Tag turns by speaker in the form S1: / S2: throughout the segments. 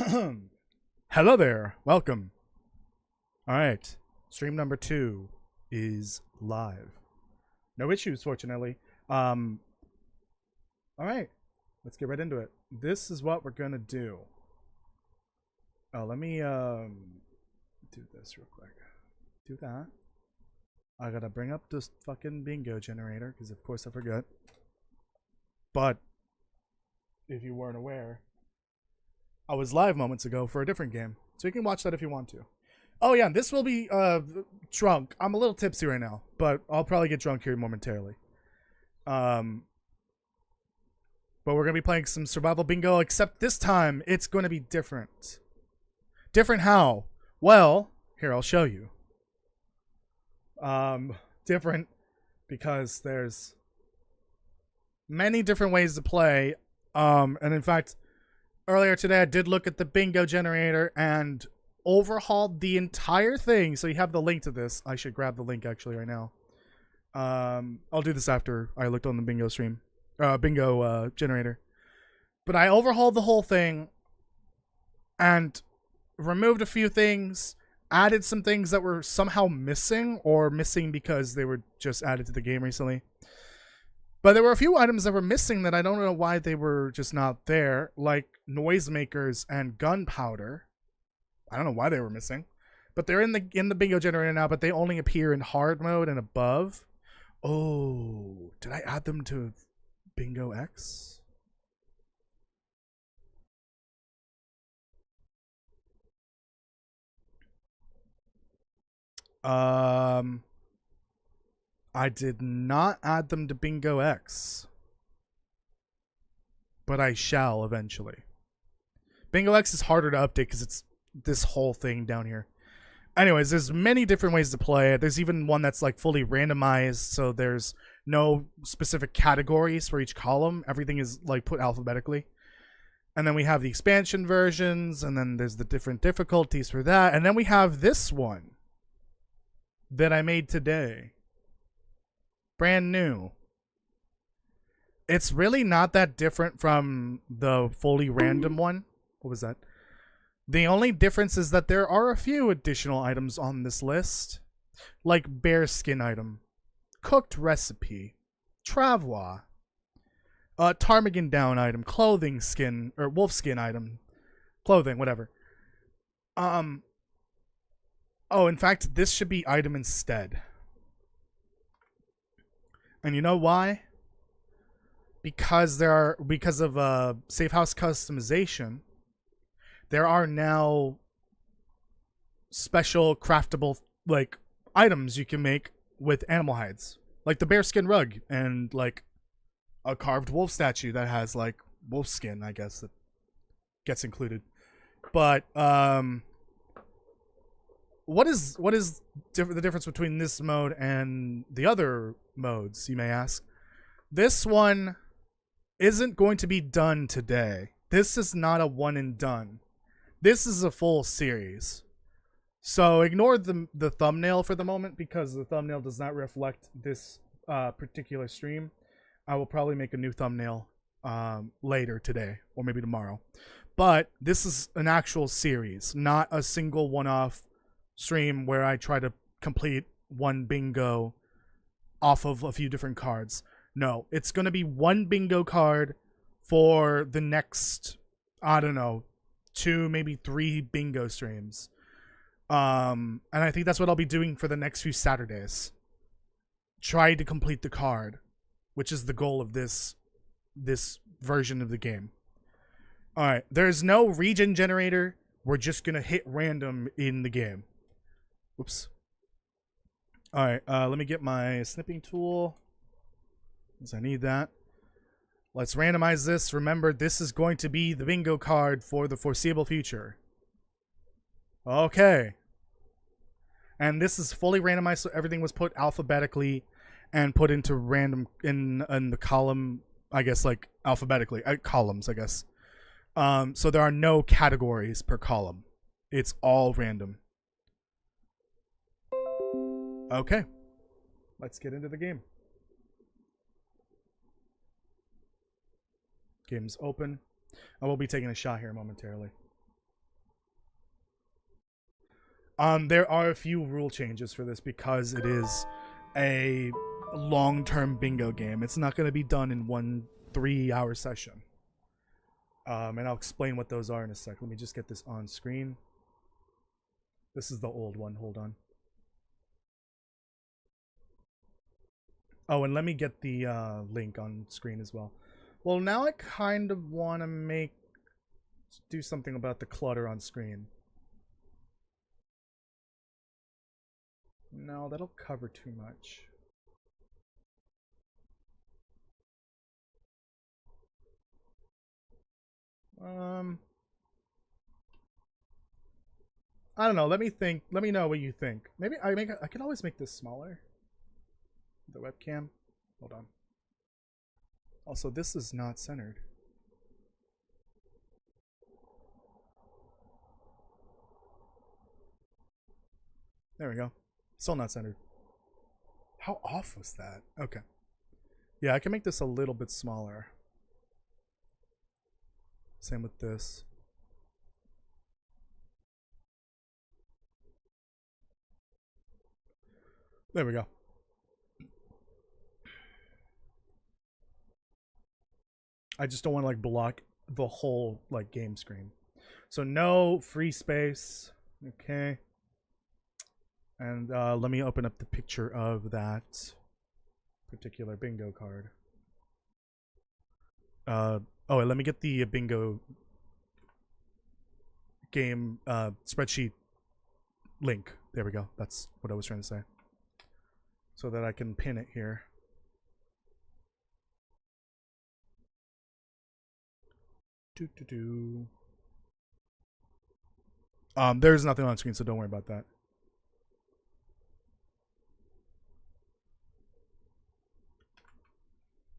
S1: Hello there. Welcome. All right. Stream number 2 is live. No issues, fortunately. All right. Let's get right into it. This is what we're going to do. Oh, let me do this real quick. Do that. I got to bring up this fucking bingo generator because of course I forgot. But if you weren't aware, I was live moments ago for a different game. So you can watch that if you want to. Oh yeah, this will be drunk. I'm a little tipsy right now, but I'll probably get drunk here momentarily. But we're going to be playing some survival bingo, except this time it's going to be different. Different how? Well, here, I'll show you. Different because there's many different ways to play. And in fact, earlier today I did look at the bingo generator and overhauled the entire thing. So you have the link to this. I should grab the link actually right now. I'll do this after I looked on the bingo stream. Bingo generator. But I overhauled the whole thing and removed a few things, added some things that were somehow missing or missing because they were just added to the game recently. But there were a few items that were missing that I don't know why they were just not there, like noisemakers and gunpowder. I don't know why they were missing, but they're in the bingo generator now, but they only appear in hard mode and above. Oh, did I add them to Bingo X? I did not add them to Bingo X, but I shall eventually. Bingo X is harder to update because it's this whole thing down here. Anyways, there's many different ways to play it. There's even one that's like fully randomized, so there's no specific categories for each column. Everything is like put alphabetically. And then we have the expansion versions, and then there's the different difficulties for that. And then we have this one that I made today. Brand new. It's really not that different from the fully random one. What was that? The only difference is that there are a few additional items on this list, like bear skin item, cooked recipe, travois, ptarmigan down item, clothing skin, or wolf skin item, clothing, whatever. Oh, in fact, this should be item instead. And you know why? Because of safe house customization, there are now special craftable like items you can make with animal hides, like the bearskin rug and like a carved wolf statue that has like wolf skin, I guess, that gets included. But what is the difference between this mode and the other modes, you may ask? This one isn't going to be done today. This is not a one and done. This is a full series. So ignore the thumbnail for the moment because the thumbnail does not reflect this particular stream. I will probably make a new thumbnail later today or maybe tomorrow. But this is an actual series, not a single one-off stream where I try to complete one bingo off of a few different cards. No, it's going to be one bingo card for the next, I don't know, 2, maybe 3 bingo streams. And I think that's what I'll be doing for the next few Saturdays. Try to complete the card, which is the goal of this version of the game. Alright, there's no region generator. We're just going to hit random in the game. Whoops. Alright, let me get my snipping tool, because I need that. Let's randomize this. Remember, this is going to be the bingo card for the foreseeable future. Okay. And this is fully randomized, so everything was put alphabetically and put into random in the column, I guess, like alphabetically. Columns, I guess. So there are no categories per column. It's all random. Okay. Let's get into the game. Game's open. I will be taking a shot here momentarily. There are a few rule changes for this because it is a long-term bingo game. It's not going to be done in 1 3-hour session. And I'll explain what those are in a sec. Let me just get this on screen. This is the old one. Hold on. Oh, and let me get the link on screen as well. Well, now I kind of want to do something about the clutter on screen. No, that'll cover too much. I don't know. Let me think. Let me know what you think. Maybe I can always make this smaller. The webcam. Hold on. Also, this is not centered. There we go. Still not centered. How off was that? Okay. Yeah, I can make this a little bit smaller. Same with this. There we go. I just don't want to like block the whole like game screen. So no free space. Okay. And let me open up the picture of that particular bingo card. Oh, and let me get the bingo game spreadsheet link. There we go. That's what I was trying to say. So that I can pin it here. There's nothing on screen, so don't worry about that.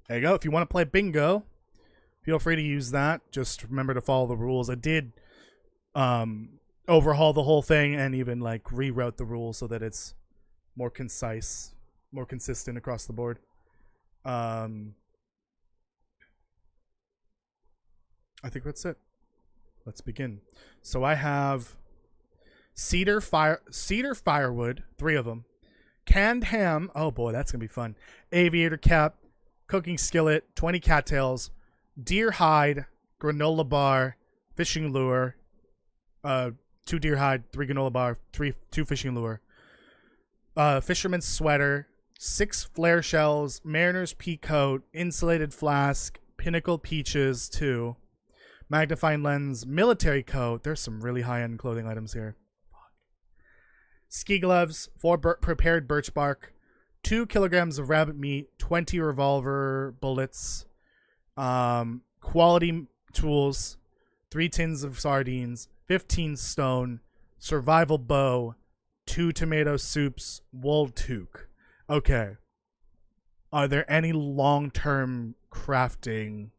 S1: There you go. If you want to play bingo, feel free to use that. Just remember to follow the rules. I did overhaul the whole thing and even like rewrote the rules so that it's more concise, more consistent across the board. I think that's it. Let's begin. So I have cedar firewood, 3 of them. Canned ham. Oh boy, that's gonna be fun. Aviator cap, cooking skillet, 20 cattails, deer hide, granola bar, fishing lure, 2 deer hide, 3 granola bar, 2 fishing lure, fisherman's sweater, 6 flare shells, mariner's pea coat, insulated flask, pinnacle peaches 2, magnifying lens, military coat. There's some really high-end clothing items here. Ski gloves, 4 prepared birch bark, 2 kilograms of rabbit meat, 20 revolver bullets, quality tools, 3 tins of sardines, 15 stone, survival bow, 2 tomato soups, wool toque. Okay. Are there any long-term crafting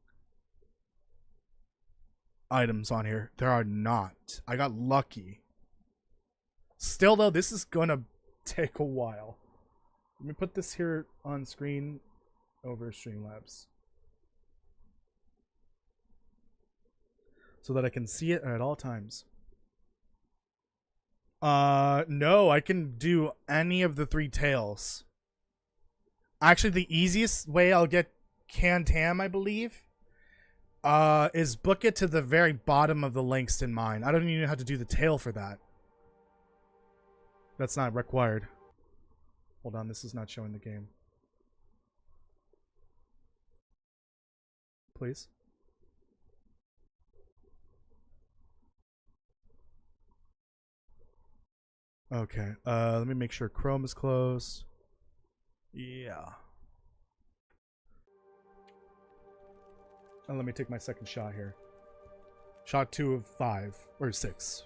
S1: items on here? There are not. I got lucky. Still, though, this is gonna take a while. Let me put this here on screen over Streamlabs so that I can see it at all times. No, I can do any of the 3 tails. Actually, the easiest way I'll get canned ham, I believe, is book it to the very bottom of the links in mine. I don't even know how to do the tail for that. That's not required. Hold on, this is not showing the game. Please. Okay, let me make sure Chrome is closed. Yeah. And let me take my second shot here. Shot 2 of 5, or 6.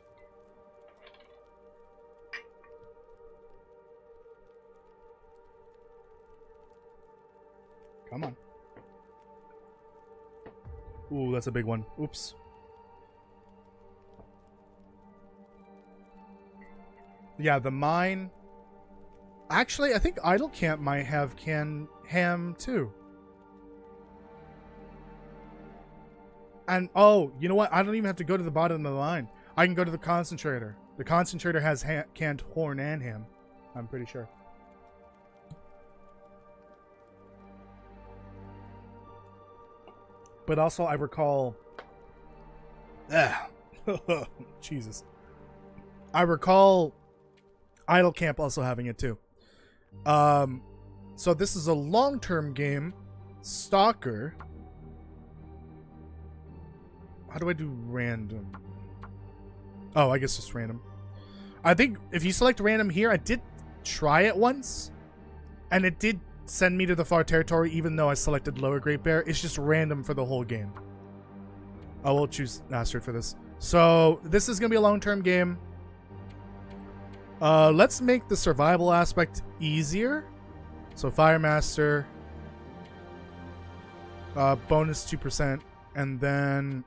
S1: Come on. Ooh, that's a big one. Oops. Yeah, the mine. Actually, I think Idle Camp might have canned ham too. And oh, you know what? I don't even have to go to the bottom of the line. I can go to the concentrator. The concentrator has canned horn and ham. I'm pretty sure. But also, I recall... Jesus. I recall Idle Camp also having it too. So this is a long-term game. Stalker. How do I do random? Oh, I guess just random. I think if you select random here, I did try it once. And it did send me to the far territory even though I selected Lower Great Bear. It's just random for the whole game. I will choose Astrid for this. So this is going to be a long-term game. Let's make the survival aspect easier. So Fire Master. Bonus 2%. And then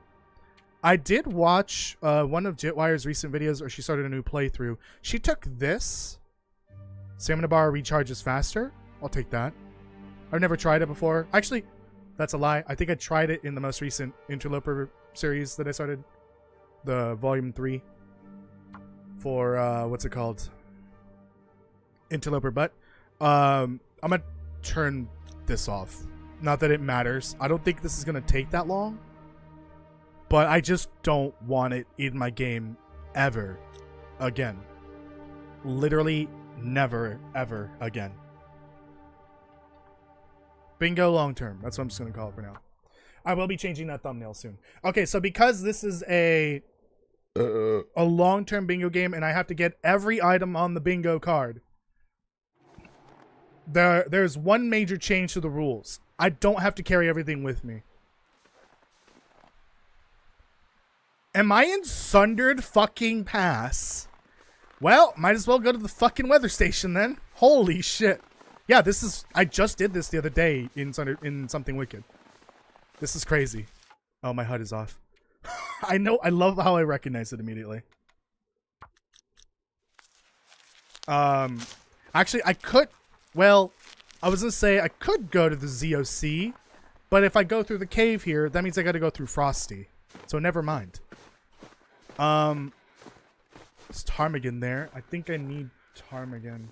S1: I did watch one of Jitwire's recent videos where she started a new playthrough. She took this. Stamina bar recharges faster. I'll take that. I've never tried it before. Actually, that's a lie. I think I tried it in the most recent Interloper series that I started. The Volume 3. For, what's it called? Interloper. But, I'm going to turn this off. Not that it matters. I don't think this is going to take that long. But I just don't want it in my game ever again. Literally never, ever again. Bingo long term. That's what I'm just going to call it for now. I will be changing that thumbnail soon. Okay, so because this is a long-term bingo game and I have to get every item on the bingo card, there's one major change to the rules. I don't have to carry everything with me. Am I in Sundered fucking Pass? Well, might as well go to the fucking weather station then. Holy shit. Yeah, this is... I just did this the other day in Something Wicked. This is crazy. Oh, my HUD is off. I know. I love how I recognize it immediately. Actually, I could... Well, I was going to say I could go to the ZOC, but if I go through the cave here, that means I got to go through Frosty. So never mind. Is Ptarmigan there? I think I need Ptarmigan.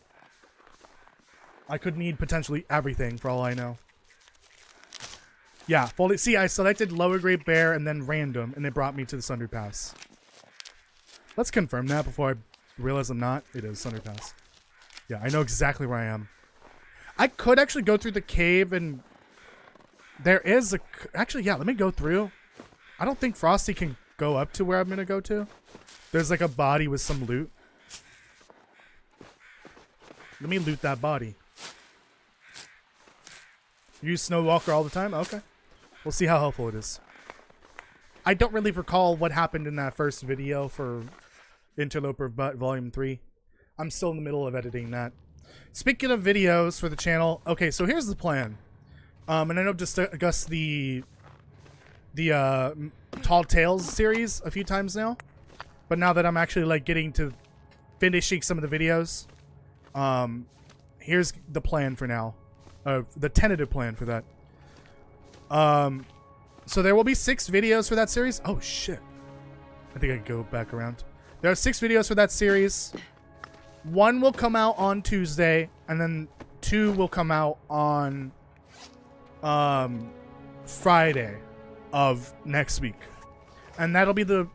S1: I could need potentially everything for all I know. Yeah, fully. See, I selected Lower Great Bear and then random, and it brought me to the Sundered Pass. Let's confirm that before I realize I'm not. It is Sundered Pass. Yeah, I know exactly where I am. I could actually go through the cave and... There is a... Actually, yeah, let me go through. I don't think Frosty can go up to where I'm going to go to. There's like a body with some loot. Let me loot that body. You use Snow Walker all the time? Okay. We'll see how helpful it is. I don't really recall what happened in that first video for Interloper Volume 3. I'm still in the middle of editing that. Speaking of videos for the channel, okay, so here's the plan. And I know I've discussed the Tall Tales series a few times now. But now that I'm actually like getting to finishing some of the videos, here's the plan for now. The tentative plan for that. So there will be 6 videos for that series. Oh shit. I think I can go back around. There are 6 videos for that series. 1 will come out on Tuesday, and then 2 will come out on Friday of next week. And that'll be the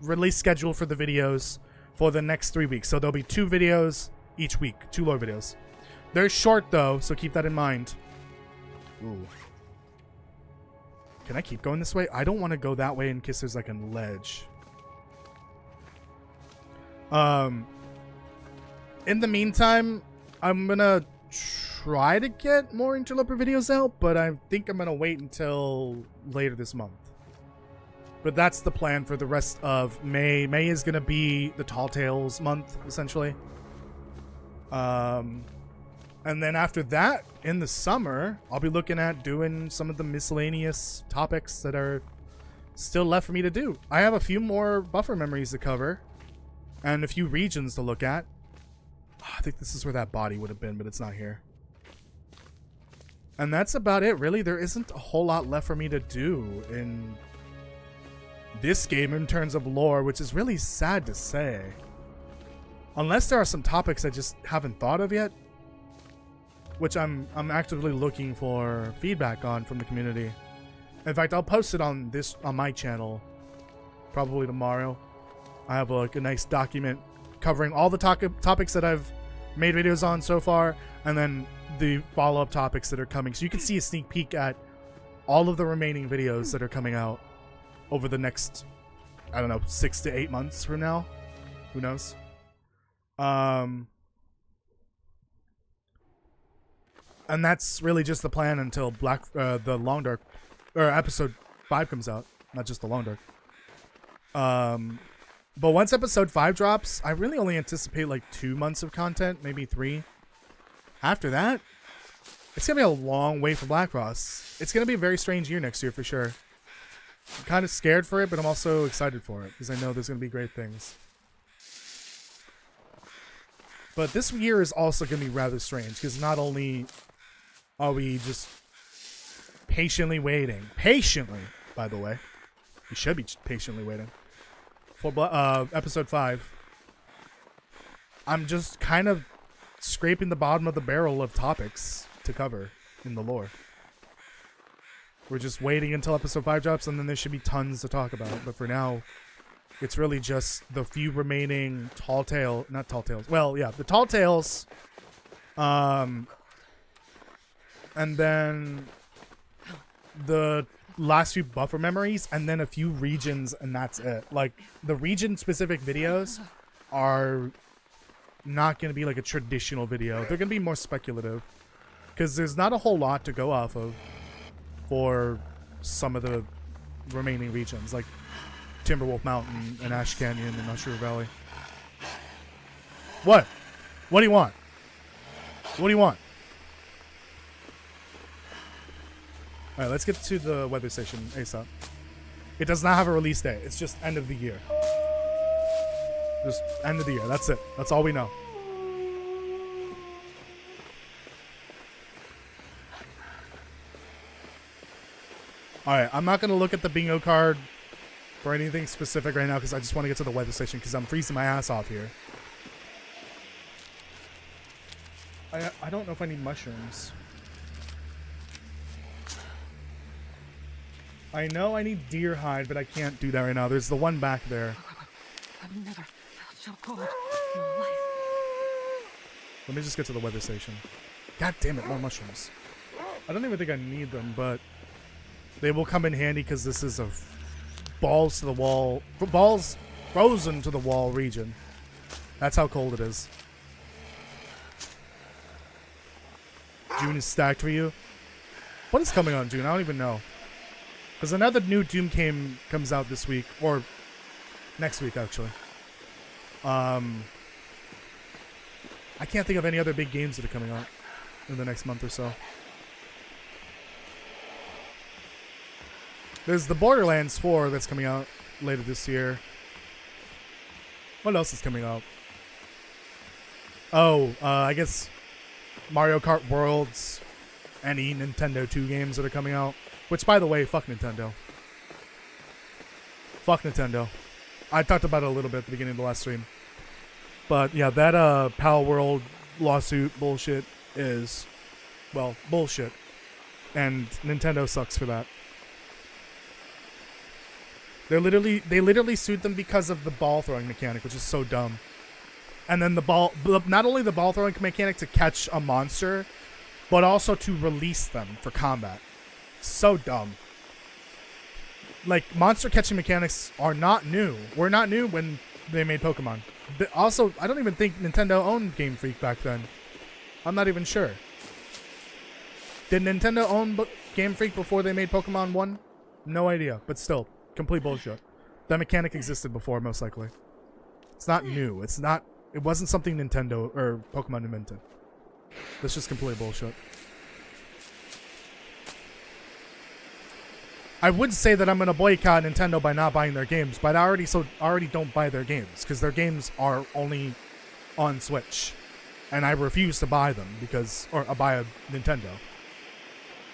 S1: release schedule for the videos for the next 3 weeks. So there'll be 2 videos each week. 2 lore videos. They're short though, so keep that in mind. Ooh. Can I keep going this way? I don't want to go that way in case there's like a ledge. In the meantime, I'm gonna try to get more Interloper videos out, but I think I'm gonna wait until later this month. But that's the plan for the rest of May. May is gonna be the Tall Tales month, essentially. And then after that, in the summer, I'll be looking at doing some of the miscellaneous topics that are still left for me to do. I have a few more buffer memories to cover and a few regions to look at. I think this is where that body would have been, but it's not here. And that's about it, really. There isn't a whole lot left for me to do in this game in terms of lore, which is really sad to say. Unless there are some topics I just haven't thought of yet, which I'm actively looking for feedback on from the community. In fact, I'll post it on my channel probably tomorrow. I have like a nice document covering all the topics that I've made videos on so far, and then the follow-up topics that are coming. So you can see a sneak peek at all of the remaining videos that are coming out over the next, I don't know, 6 to 8 months from now. Who knows? And that's really just the plan until the Long Dark, or episode 5 comes out, not just the Long Dark. But once episode 5 drops, I really only anticipate like 2 months of content, maybe 3. After that, it's gonna be a long wait for Black Frost. It's gonna be a very strange year next year for sure. I'm kind of scared for it, but I'm also excited for it because I know there's gonna be great things. But this year is also gonna be rather strange because not only are we just patiently waiting, by the way, we should be patiently waiting for episode 5. I'm just kind of scraping the bottom of the barrel of topics to cover in the lore. We're just waiting until episode 5 drops, and then there should be tons to talk about. But for now, it's really just the few remaining the Tall Tales, and then the last few buffer memories, and then a few regions, and that's it. Like, the region-specific videos are not going to be like a traditional video. They're going to be more speculative, because there's not a whole lot to go off of for some of the remaining regions, like Timberwolf Mountain and Ash Canyon and Mushroom Valley. What? What do you want? What do you want? Alright, let's get to the weather station ASAP. It does not have a release date. It's just end of the year. Just end of the year. That's it. That's all we know. Alright, I'm not going to look at the bingo card for anything specific right now because I just want to get to the weather station because I'm freezing my ass off here. I don't know if I need mushrooms. I know I need deer hide, but I can't do that right now. There's the one back there.
S2: I've never felt so cold in my life.
S1: Let me just get to the weather station. God damn it, more mushrooms. I don't even think I need them, but they will come in handy because this is a balls to the wall, balls frozen to the wall region. That's how cold it is. June is stacked for you. What is coming on June? I don't even know. Because another new Doom comes out this week, or next week actually. I can't think of any other big games that are coming out in the next month or so. There's the Borderlands 4 that's coming out later this year. What else is coming out? Oh, I guess Mario Kart Worlds, any Nintendo 2 games that are coming out. Which, by the way, fuck Nintendo. Fuck Nintendo. I talked about it a little bit at the beginning of the last stream. But, yeah, that Pal World lawsuit bullshit is, well, bullshit. And Nintendo sucks for that. They literally sued them because of the ball throwing mechanic, which is so dumb. And then not only the ball throwing mechanic to catch a monster, but also to release them for combat. So dumb. Like, monster catching mechanics are not new. Were not new when they made Pokemon. Also, I don't even think Nintendo owned Game Freak back then. I'm not even sure. Did Nintendo own Game Freak before they made Pokemon 1? No idea, but still, complete bullshit. That mechanic existed before, most likely. It's not new. It wasn't something Nintendo or Pokemon invented. That's just complete bullshit. I would say that I'm going to boycott Nintendo by not buying their games, but I already don't buy their games because their games are only on Switch, and I refuse to buy them or buy a Nintendo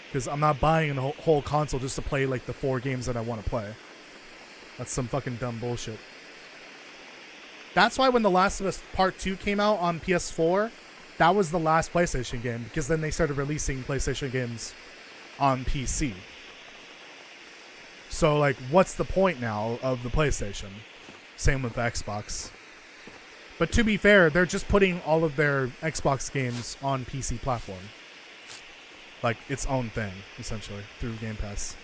S1: because I'm not buying a whole console just to play like the 4 games that I want to play. That's some fucking dumb bullshit. That's why when The Last of Us Part 2 came out on PS4, that was the last PlayStation game, because then they started releasing PlayStation games on PC. So, like, what's the point now of the PlayStation? Same with the Xbox. But to be fair, they're just putting all of their Xbox games on PC platform. Like, its own thing, essentially, through Game Pass.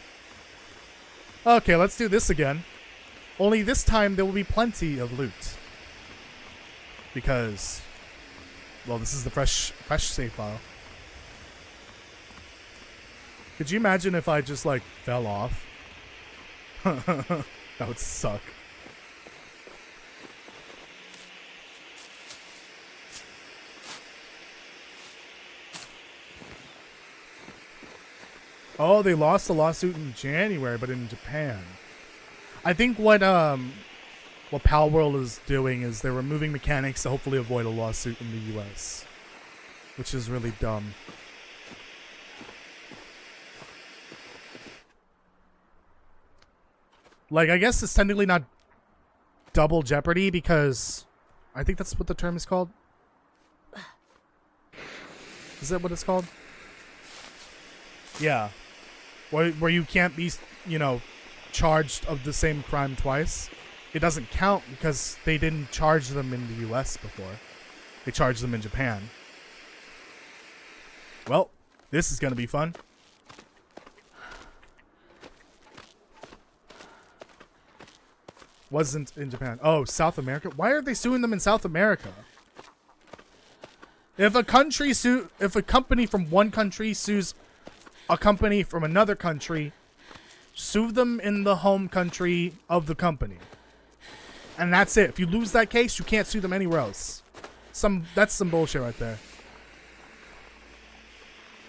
S1: Okay, let's do this again. Only this time, there will be plenty of loot. Because, well, this is the fresh save file. Could you imagine if I just, like, fell off? That would suck. Oh, they lost the lawsuit in January, but in Japan. I think what Pal World is doing is they're removing mechanics to hopefully avoid a lawsuit in the US, which is really dumb. Like, I guess it's technically not double jeopardy because I think that's what the term is called. Is that what it's called? Yeah. Where you can't be, you know, charged of the same crime twice. It doesn't count because they didn't charge them in the US before. They charged them in Japan. Well, this is going to be fun. Wasn't in Japan. Oh, South America? Why are they suing them in South America? If a company from one country sues a company from another country, sue them in the home country of the company. And that's it. If you lose that case, you can't sue them anywhere else. That's some bullshit right there.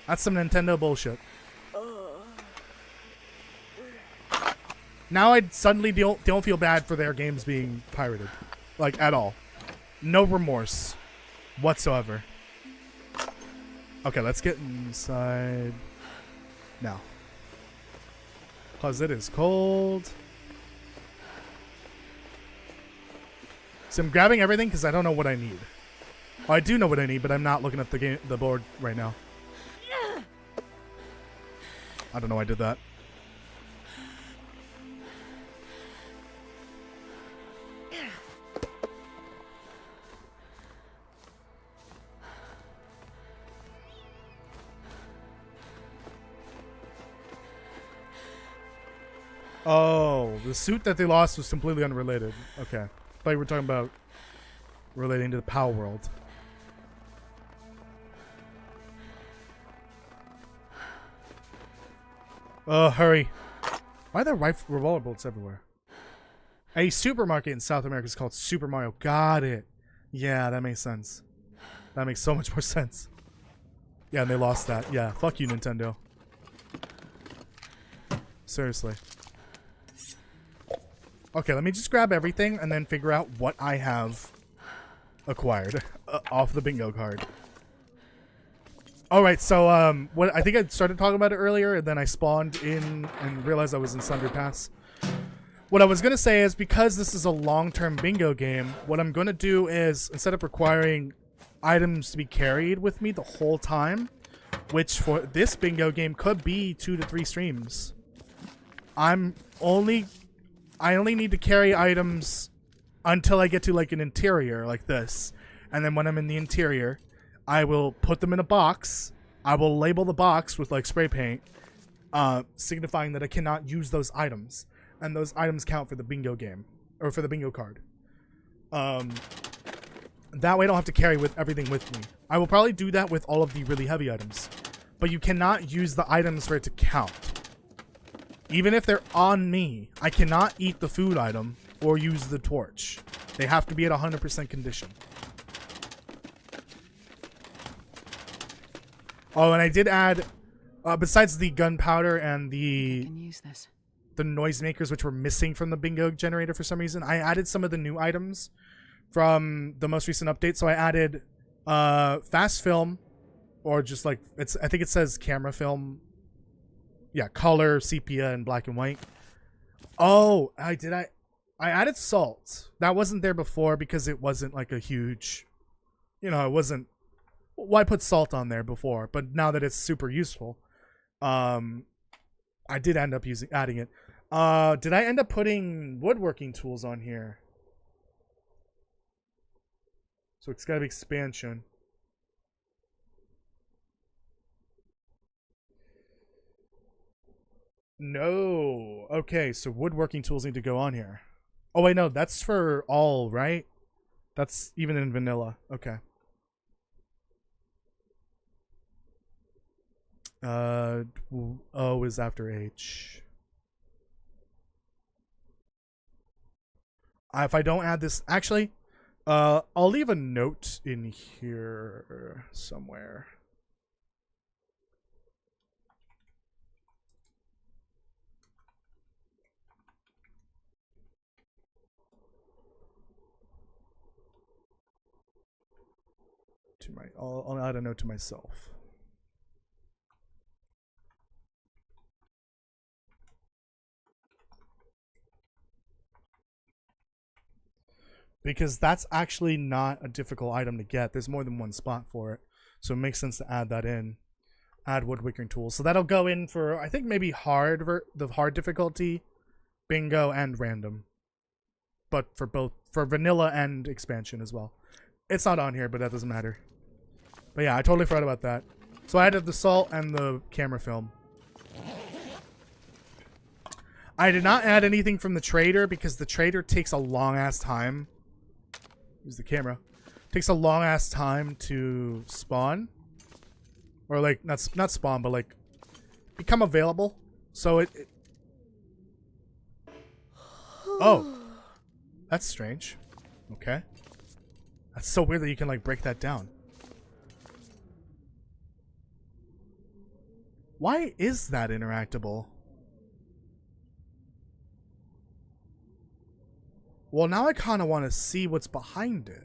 S1: That's some Nintendo bullshit. Now I suddenly don't feel bad for their games being pirated. Like, at all. No remorse whatsoever. Okay, let's get inside now. Because it is cold. So I'm grabbing everything because I don't know what I need. Well, I do know what I need, but I'm not looking at the board right now. I don't know why I did that. Oh, the suit that they lost was completely unrelated. Okay. I thought you were talking about relating to the Power World. Hurry. Why are there revolver bullets everywhere? A supermarket in South America is called Super Mario. Got it. Yeah, that makes sense. That makes so much more sense. Yeah, and they lost that. Yeah, fuck you, Nintendo. Seriously. Okay, let me just grab everything and then figure out what I have acquired off the bingo card. Alright, so what I think I started talking about it earlier, and then I spawned in and realized I was in Sundry Pass. What I was going to say is, because this is a long-term bingo game, what I'm going to do is, instead of requiring items to be carried with me the whole time, which for this bingo game could be 2 to 3 streams, I only need to carry items until I get to like an interior like this. And then when I'm in the interior, I will put them in a box. I will label the box with like spray paint, signifying that I cannot use those items. And those items count for the bingo game, or for the bingo card. That way I don't have to carry everything with me. I will probably do that with all of the really heavy items. But you cannot use the items for it to count. Even if they're on me, I cannot eat the food item or use the torch. They have to be at 100% condition. Oh, and I did add, besides the gunpowder and the noisemakers, which were missing from the bingo generator for some reason, I added some of the new items from the most recent update. So I added fast film, or just like, I think it says camera film. Yeah, color, sepia, and black and white. Oh, I added salt. That wasn't there before because it wasn't like a huge, it wasn't. Why put salt on there before? But now that it's super useful, I did end up adding it. Did I end up putting woodworking tools on here? So it's got to be expansion. No. Okay, so woodworking tools need to go on here. Oh wait, no, that's for all, right? That's even in vanilla. Okay. O is after H. If I don't add this, actually, I'll leave a note in here somewhere. I'll add a note to myself. Because that's actually not a difficult item to get. There's more than one spot for it. So it makes sense to add that in. Add woodworking tools. So that'll go in for, I think, maybe the hard difficulty, bingo, and random. But for both, for vanilla and expansion as well. It's not on here, but that doesn't matter. But yeah, I totally forgot about that. So I added the salt and the camera film. I did not add anything from the trader because the trader takes a long-ass time. Use the camera. Takes a long-ass time to spawn. Or like, not spawn, but like, become available. So it Oh. That's strange. Okay. That's so weird that you can like break that down. Why is that interactable? Well, now I kind of want to see what's behind it.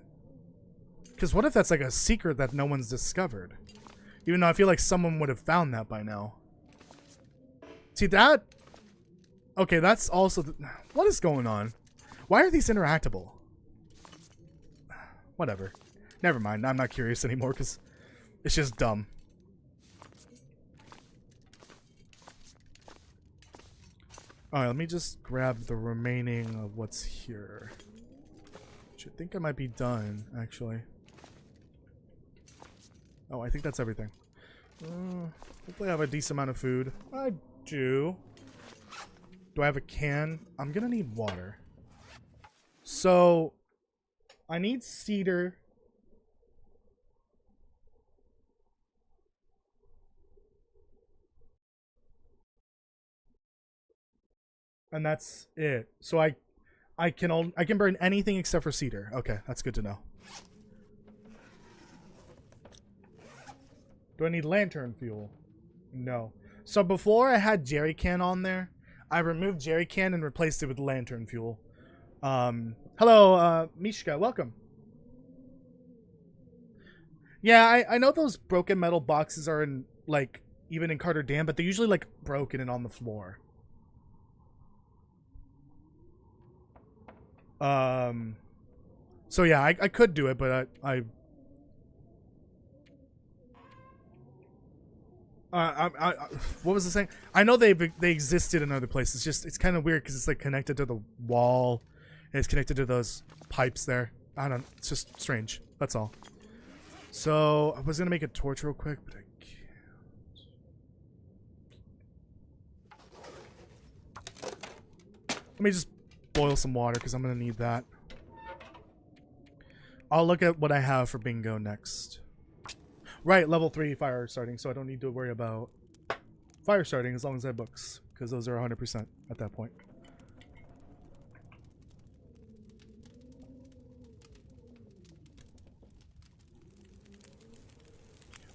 S1: Because what if that's like a secret that no one's discovered? Even though I feel like someone would have found that by now. See that? Okay, that's also... What is going on? Why are these interactable? Whatever. Never mind. I'm not curious anymore because it's just dumb. Alright, let me just grab the remaining of what's here. Which I think I might be done, actually. Oh, I think that's everything. Hopefully I have a decent amount of food. I do. Do I have a can? I'm gonna need water. So, I need cedar. And that's it. So I can burn anything except for cedar. Okay, that's good to know. Do I need lantern fuel? No. So before I had jerry can on there, I removed jerry can and replaced it with lantern fuel. Hello, Mishka, welcome. Yeah, I know those broken metal boxes are in, like, even in Carter Dam, but they're usually, like, broken and on the floor. So yeah, I could do it, but what was I saying? I know they existed in other places. It's kind of weird because it's like connected to the wall, and it's connected to those pipes there. I don't. It's just strange. That's all. So I was gonna make a torch real quick, but I can't. Let me just boil some water because I'm gonna need that. I'll look at what I have for bingo next. Right, level 3 fire starting, so I don't need to worry about fire starting as long as I have books, because those are 100% at that point.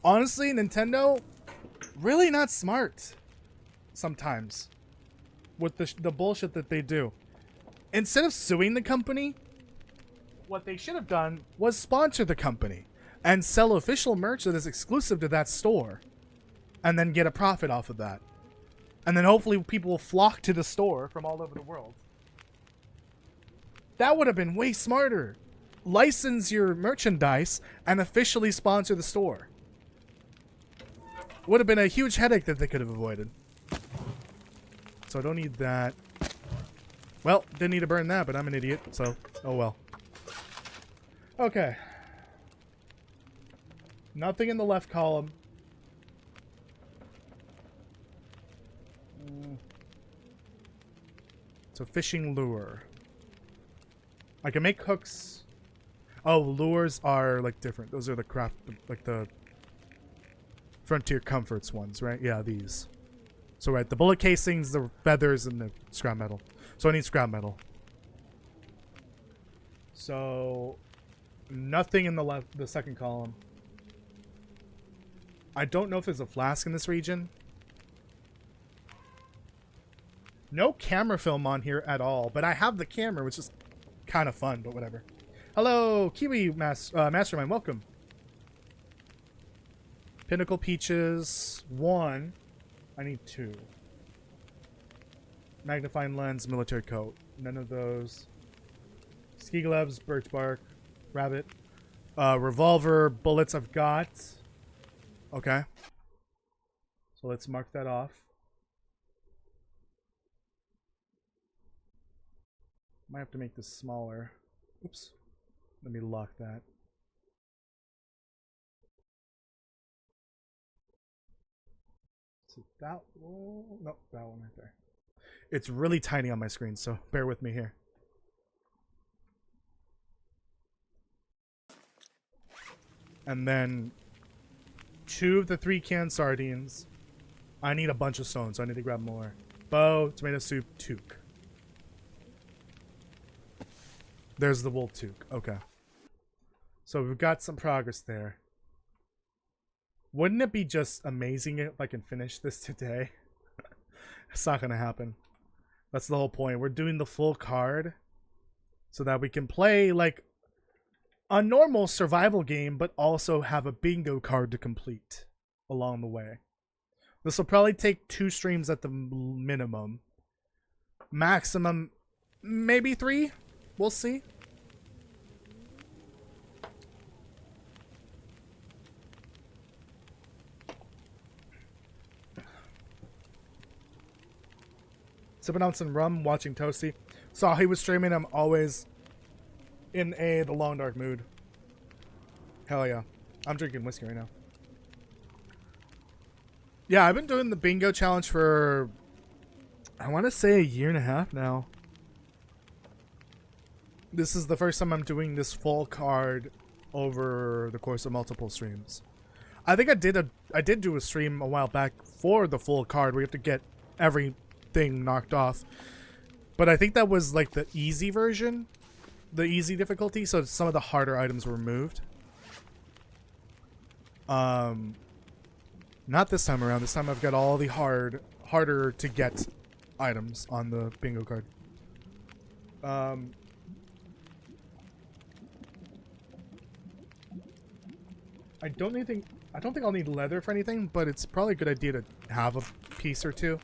S1: Honestly, Nintendo, really not smart sometimes with the bullshit that they do. Instead of suing the company, what they should have done was sponsor the company and sell official merch that is exclusive to that store and then get a profit off of that. And then hopefully people will flock to the store from all over the world. That would have been way smarter. License your merchandise and officially sponsor the store. Would have been a huge headache that they could have avoided. So I don't need that. Well, didn't need to burn that, but I'm an idiot, so oh well. Okay. Nothing in the left column. So fishing lure. I can make hooks. Oh, lures are like different. Those are the craft, like the Frontier Comforts ones, right? Yeah, these. So right, the bullet casings, the feathers, and the scrap metal. So I need scrap metal. So nothing in the second column. I don't know if there's a flask in this region. No camera film on here at all, but I have the camera, which is kind of fun, but whatever. Hello, Kiwi Mastermind, welcome. Pinnacle Peaches, 1. I need 2. Magnifying lens, military coat. None of those. Ski gloves, birch bark, rabbit. Revolver, bullets I've got. Okay. So let's mark that off. Might have to make this smaller. Oops. Let me lock that. So that one, no, that one right there. It's really tiny on my screen, so bear with me here. And then 2 of the 3 canned sardines. I need a bunch of stones, so I need to grab more. Bow, tomato soup, toque. There's the wool toque. Okay. So we've got some progress there. Wouldn't it be just amazing if I can finish this today? It's not going to happen. That's the whole point. We're doing the full card so that we can play like a normal survival game, but also have a bingo card to complete along the way. This will probably take 2 streams at the minimum. Maximum, maybe 3. We'll see. Sipping on some rum, watching Toasty. Saw he was streaming. I'm always in the long dark mood. Hell yeah. I'm drinking whiskey right now. Yeah, I've been doing the bingo challenge for, I want to say, 1.5 years now. This is the first time I'm doing this full card over the course of multiple streams. I think I did do a stream a while back for the full card where you have to get everything knocked off. But I think that was like the easy version. The easy difficulty, so some of the harder items were removed. Not this time around. This time I've got all the harder to get items on the bingo card. I don't think I'll need leather for anything, but it's probably a good idea to have a piece or 2.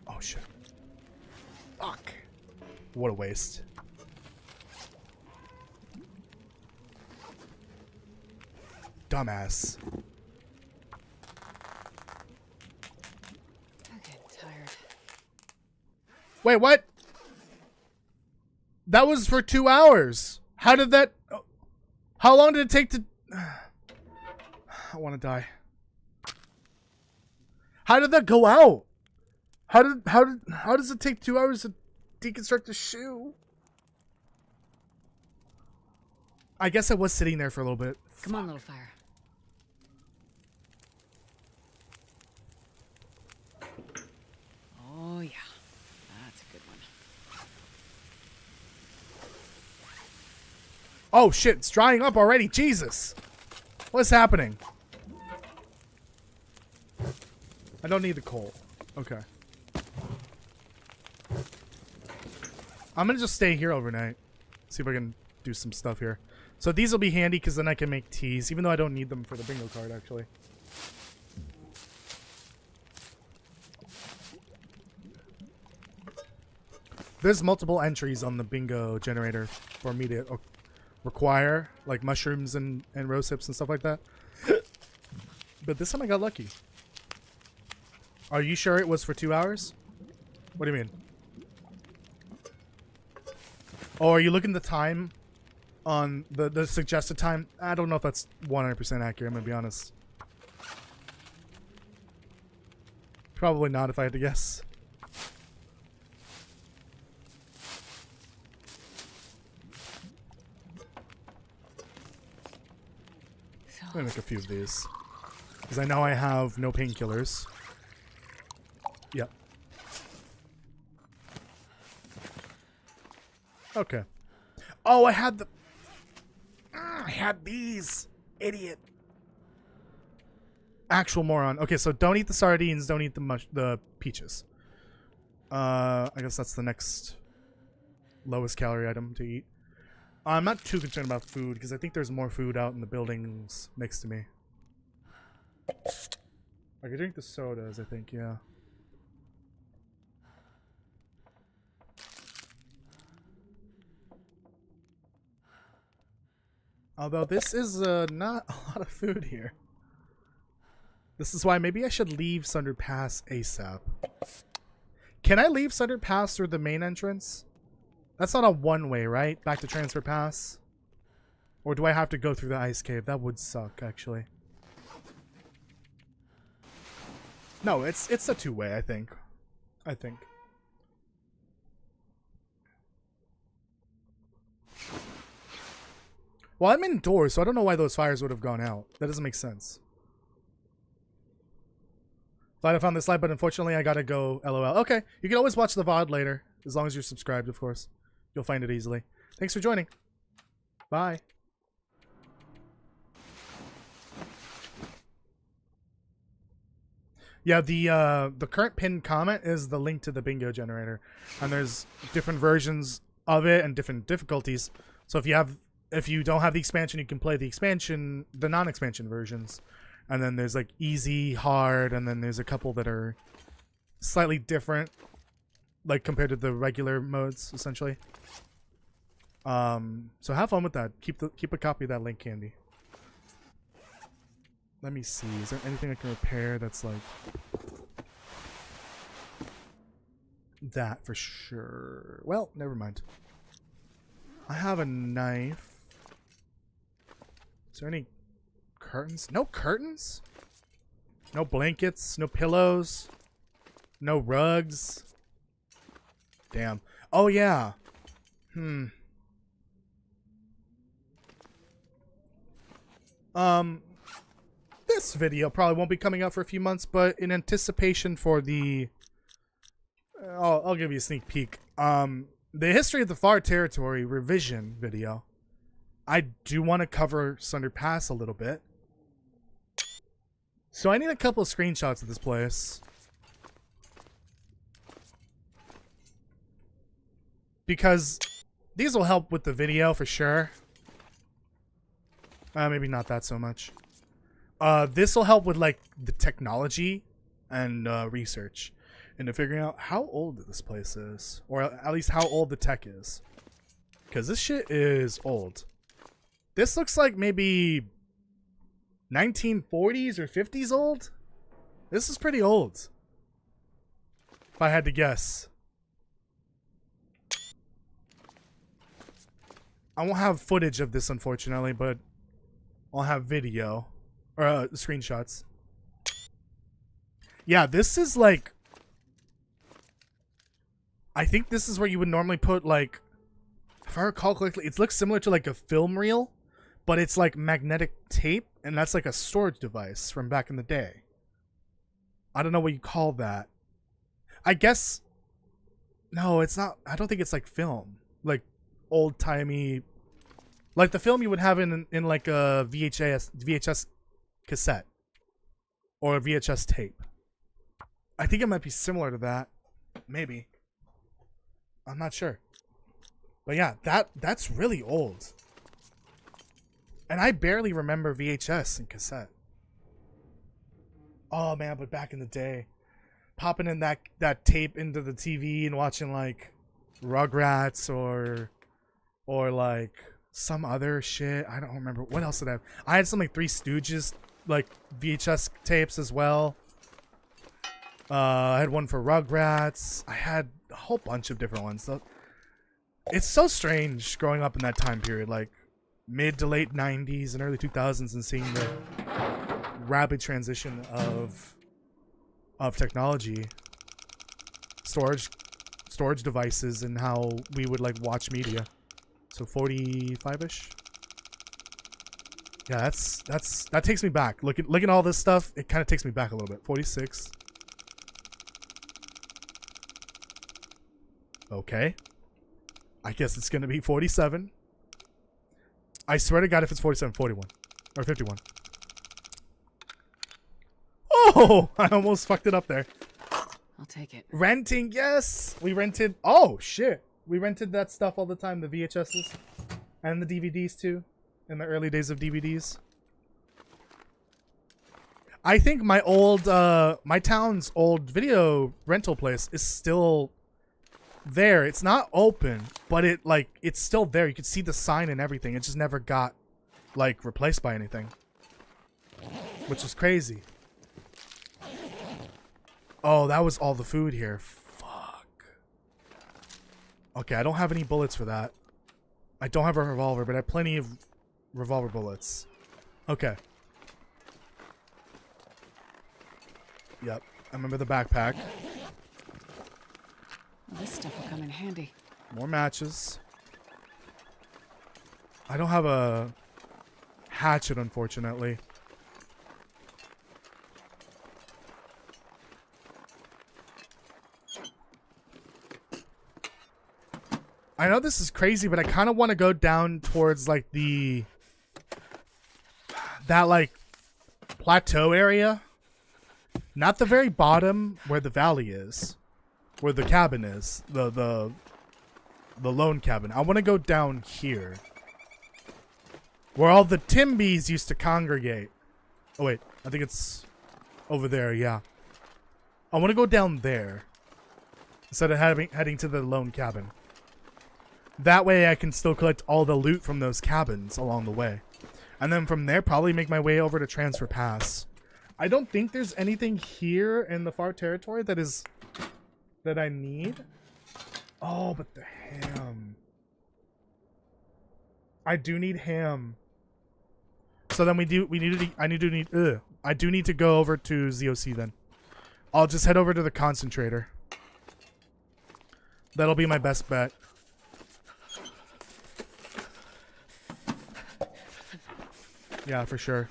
S1: Oh shit. Fuck. What a waste. Dumbass.
S2: I'm getting tired.
S1: Wait, what? That was for 2 hours. How did that... How long did it take to... I want to die. How did that go out? How does it take 2 hours to deconstruct a shoe? I guess I was sitting there for a little bit.
S2: Come on, little fire. Oh yeah, that's a good one.
S1: Oh shit, it's drying up already. Jesus. What's happening? I don't need the coal. Okay. I'm gonna just stay here overnight. See if I can do some stuff here. So these will be handy because then I can make teas, even though I don't need them for the bingo card, actually. There's multiple entries on the bingo generator for me to require, like mushrooms and rose hips and stuff like that. But this time I got lucky. Are you sure it was for 2 hours? What do you mean? Oh, are you looking at the time on the suggested time? I don't know if that's 100% accurate, I'm gonna be honest. Probably not if I had to guess. I'm gonna make a few of these. Because I know I have no painkillers. Yep. Okay. Oh, I had the... I had these! Idiot. Actual moron. Okay, so don't eat the sardines, don't eat the peaches. I guess that's the next lowest calorie item to eat. I'm not too concerned about food, because I think there's more food out in the buildings next to me. I could drink the sodas, I think, yeah. Although this is not a lot of food here. This is why maybe I should leave Sunder Pass ASAP. Can I leave Sunder Pass through the main entrance? That's not a one-way, right? Back to Transfer Pass? Or do I have to go through the ice cave? That would suck, actually. No, it's a two-way, I think. Well, I'm indoors, so I don't know why those fires would have gone out. That doesn't make sense. Glad I found this live, but unfortunately I gotta go LOL. Okay, you can always watch the VOD later, as long as you're subscribed, of course. You'll find it easily. Thanks for joining. Bye. Yeah, the current pinned comment is the link to the bingo generator, and there's different versions of it and different difficulties. So if you don't have the expansion, you can play the non-expansion versions. And then there's like easy, hard, and then there's a couple that are slightly different, like compared to the regular modes, essentially. So have fun with that. Keep a copy of that link, Candy. Let me see. Is there anything I can repair that's like that for sure? Well, never mind. I have a knife. Is there any curtains? No curtains? No blankets? No pillows? No rugs? Damn. Oh, yeah. This video probably won't be coming out for a few months, but in anticipation for the... I'll give you a sneak peek. The History of the Far Territory revision video. I do want to cover Sunder Pass a little bit. So I need a couple of screenshots of this place. Because these will help with the video for sure. Maybe not that so much. This will help with like the technology and research into figuring out how old this place is, or at least how old the tech is. Because this shit is old. This looks like maybe 1940s or 50s old. This is pretty old, if I had to guess. I won't have footage of this, unfortunately, but I'll have video. Or screenshots. Yeah, this is like... I think this is where you would normally put, like... If I recall correctly, it looks similar to like a film reel, but it's like magnetic tape, and that's like a storage device from back in the day. I don't know what you call that. I guess... No, it's not... I don't think it's like film. Like old-timey... Like the film you would have in like a VHS cassette or a VHS tape. I think it might be similar to that. Maybe. I'm not sure. But yeah, that's really old. And I barely remember VHS and cassette. Oh man, but back in the day, popping in that tape into the TV and watching like Rugrats or like some other shit. I don't remember. What else did I have? I had some like Three Stooges like VHS tapes as well. I had one for Rugrats. I had a whole bunch of different ones. So it's so strange growing up in that time period, like mid to late 90s and early 2000s, and seeing the rapid transition of technology, storage devices, and how we would like watch media. So 45-ish. Yeah, that takes me back. Looking at all this stuff, it kind of takes me back a little bit. 46. Okay. I guess it's gonna be 47. I swear to God, if it's 47, 41. Or 51. Oh! I almost fucked it up there.
S2: I'll take it.
S1: Renting, yes! We rented... Oh, shit. We rented that stuff all the time. The VHSs. And the DVDs, too. In the early days of DVDs. I think my old... my town's old video rental place is still... there. It's not open, but it's still there. You can see the sign and everything. It just never got like replaced by anything, which is crazy. Oh, that was all the food here. Fuck. Okay, I don't have any bullets for that. I don't have a revolver, but I have plenty of revolver bullets. Okay. Yep, I remember the backpack.
S2: Well, this stuff will come in handy.
S1: More matches. I don't have a hatchet, unfortunately. I know this is crazy, but I kind of want to go down towards like that like plateau area. Not the very bottom where the valley is. Where the cabin is, the lone cabin. I want to go down here, where all the Timbies used to congregate. Oh wait, I think it's over there. Yeah, I want to go down there instead of heading to the lone cabin. That way, I can still collect all the loot from those cabins along the way, and then from there, probably make my way over to Transfer Pass. I don't think there's anything here in the far territory that I need. Oh, but the ham. I do need ham. So then I do need to go over to ZOC then. I'll just head over to the concentrator. That'll be my best bet. Yeah, for sure.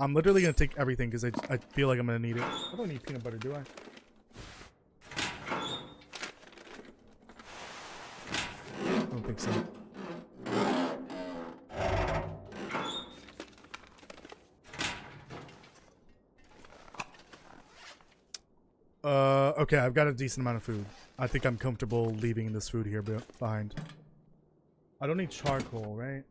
S1: I'm literally gonna take everything because I feel like I'm gonna need it. I don't need peanut butter, do I? I don't think so. Okay, I've got a decent amount of food. I think I'm comfortable leaving this food here behind. I don't need charcoal, right?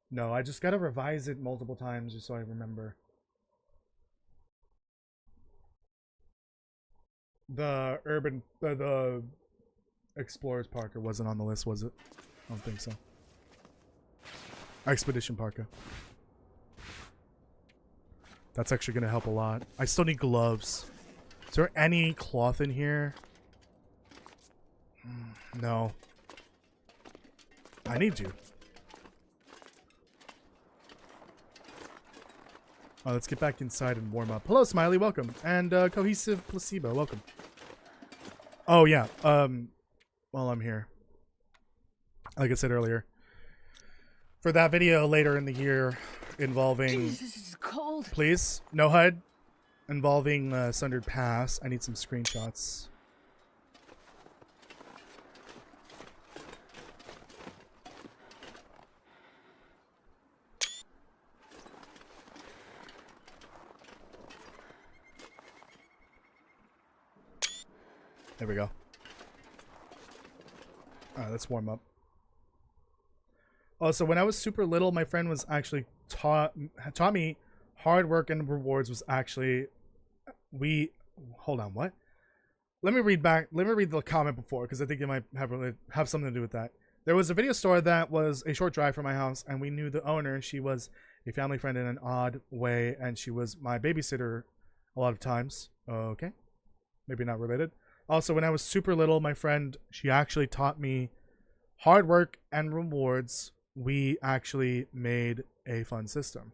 S1: No, I just gotta revise it multiple times just so I remember. The the Explorers Parker wasn't on the list, was it? I don't think so. Expedition Parker. That's actually gonna help a lot. I still need gloves. Is there any cloth in here? No. I need you. Oh, let's get back inside and warm up. Hello, Smiley, welcome. And Cohesive Placebo, welcome. Oh, yeah. While I'm here. Like I said earlier. For that video later in the year involving...
S2: Jeez, this is cold.
S1: Please, no HUD. Involving Sundered Pass. I need some screenshots. There we go. Alright, let's warm up. Oh, so when I was super little, my friend was actually taught me hard work and rewards was actually hold on, what? Let me read the comment before, because I think it might have something to do with that. There was a video store that was a short drive from my house, and we knew the owner. She was a family friend in an odd way, and she was my babysitter a lot of times. Okay, maybe not related. Also, when I was super little, my friend, she actually taught me hard work and rewards. We actually made a fun system.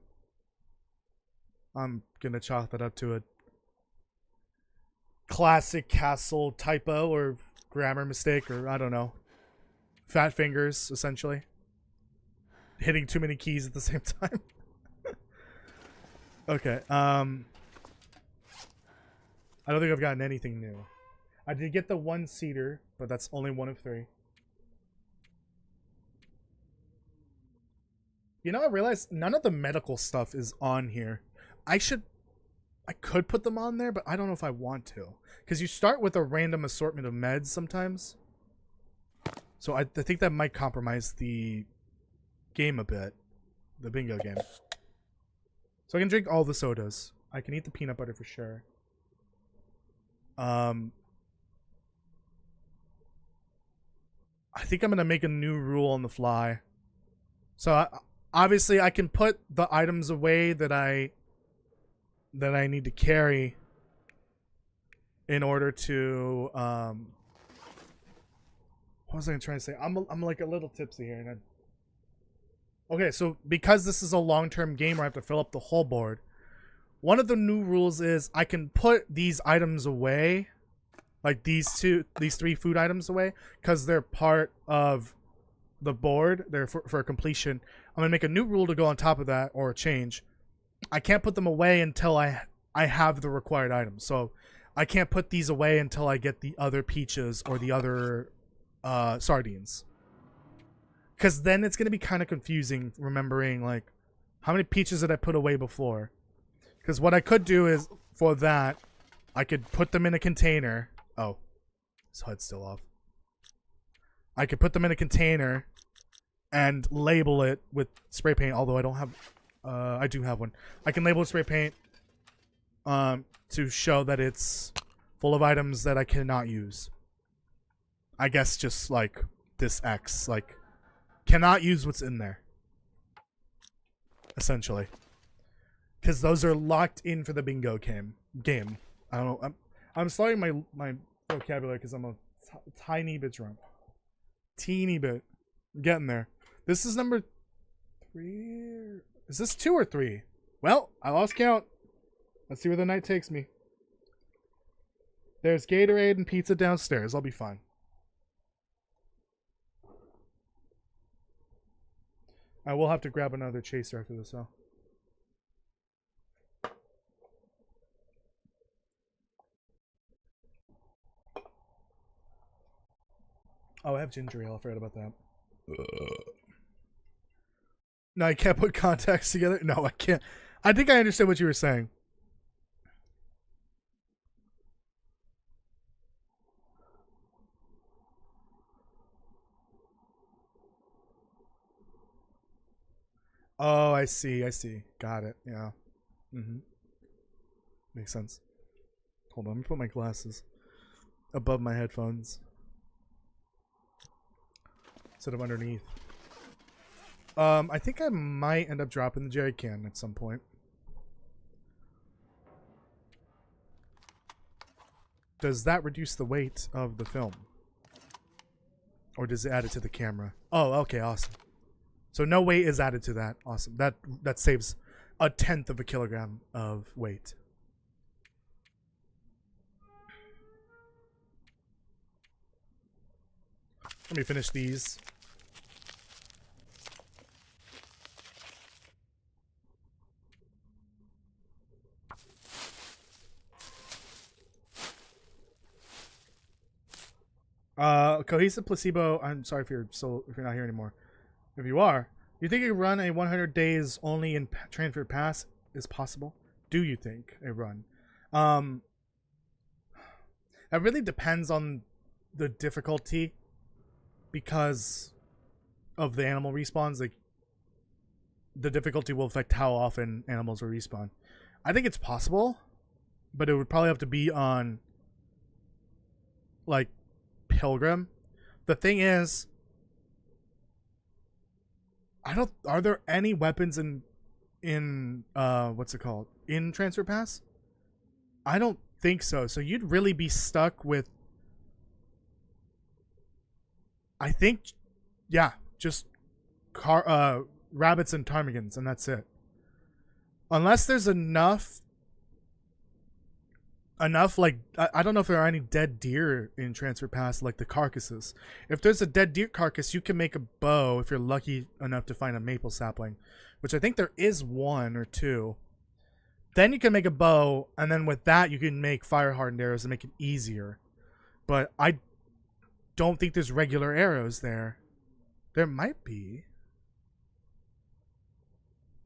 S1: I'm gonna chalk that up to a classic Castle typo or grammar mistake, or I don't know. Fat fingers, essentially. Hitting too many keys at the same time. Okay, I don't think I've gotten anything new. I did get the 1-seater, but that's only 1 of 3. You know, I realized none of the medical stuff is on here. I could put them on there, but I don't know if I want to. Because you start with a random assortment of meds sometimes. So I think that might compromise the game a bit. The bingo game. So I can drink all the sodas. I can eat the peanut butter for sure. I think I'm going to make a new rule on the fly. So obviously I can put the items away that I need to carry in order to what was I trying to say? I'm like a little tipsy here, and okay, so because this is a long-term game where I have to fill up the whole board, one of the new rules is I can put these items away, like these 3 food items away, because they're part of the board. They're for completion. I'm gonna make a new rule to go on top of that, or a change. I can't put them away until I have the required items. So I can't put these away until I get the other peaches or the other sardines. Because then it's going to be kind of confusing remembering, like, how many peaches did I put away before? Because what I could do is, for that, I could put them in a container. Oh, his HUD's still off. I could put them in a container and label it with spray paint, although I don't have... I do have one. I can label it spray paint to show that it's full of items that I cannot use. I guess just like this X, like cannot use what's in there. Essentially. Because those are locked in for the bingo game. I don't know. I'm slowing my vocabulary because I'm a tiny bit drunk. Teeny bit. Getting there. This is number 3. Is this 2 or 3? Well, I lost count. Let's see where the night takes me. There's Gatorade and pizza downstairs. I'll be fine. I will have to grab another chaser after this, though. Oh, I have ginger ale. I forgot about that. No, I can't put contacts together. No, I can't. I think I understand what you were saying. Oh, I see. Got it. Yeah. Makes sense. Hold on, let me put my glasses above my headphones instead of underneath. I think I might end up dropping the jerry can at some point. Does that reduce the weight of the film? Or does it add it to the camera? Oh, okay, awesome. So no weight is added to that. Awesome. That saves 1/10 of a kilogram of weight. Let me finish these. Cohesive placebo. I'm sorry if you're not here anymore. If you are, you think a run a 100 days only in transfer pass is possible? Do you think a run? That really depends on the difficulty because of the animal respawns. Like, the difficulty will affect how often animals will respawn. I think it's possible, but it would probably have to be on like pilgrim. The thing is, are there any weapons in what's it called? In Transfer Pass? I don't think so. So you'd really be stuck with, I think, yeah, just rabbits and ptarmigans, and that's it. Unless there's enough like I don't know if there are any dead deer in Transfer Pass, like the carcasses. If there's a dead deer carcass, you can make a bow if you're lucky enough to find a maple sapling, which I think there is one or two. Then you can make a bow, and then with that you can make fire hardened arrows and make it easier. But I don't think there's regular arrows there. There might be.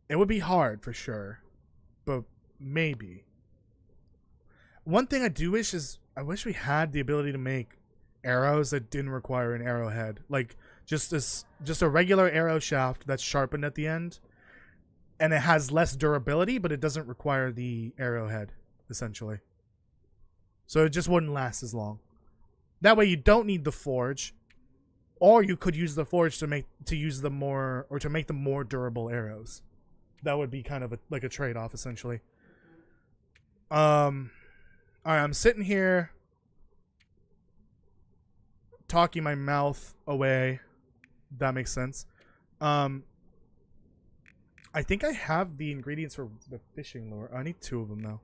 S1: It would be hard for sure, but maybe. One thing I do wish is, I wish we had the ability to make arrows that didn't require an arrowhead. Like, just a regular arrow shaft that's sharpened at the end. And it has less durability, but it doesn't require the arrowhead, essentially. So it just wouldn't last as long. That way you don't need the forge. Or you could use the forge to make the more durable arrows. That would be kind of like a trade-off, essentially. Alright, I'm sitting here talking my mouth away. That makes sense. I think I have the ingredients for the fishing lure. I need 2 of them, though.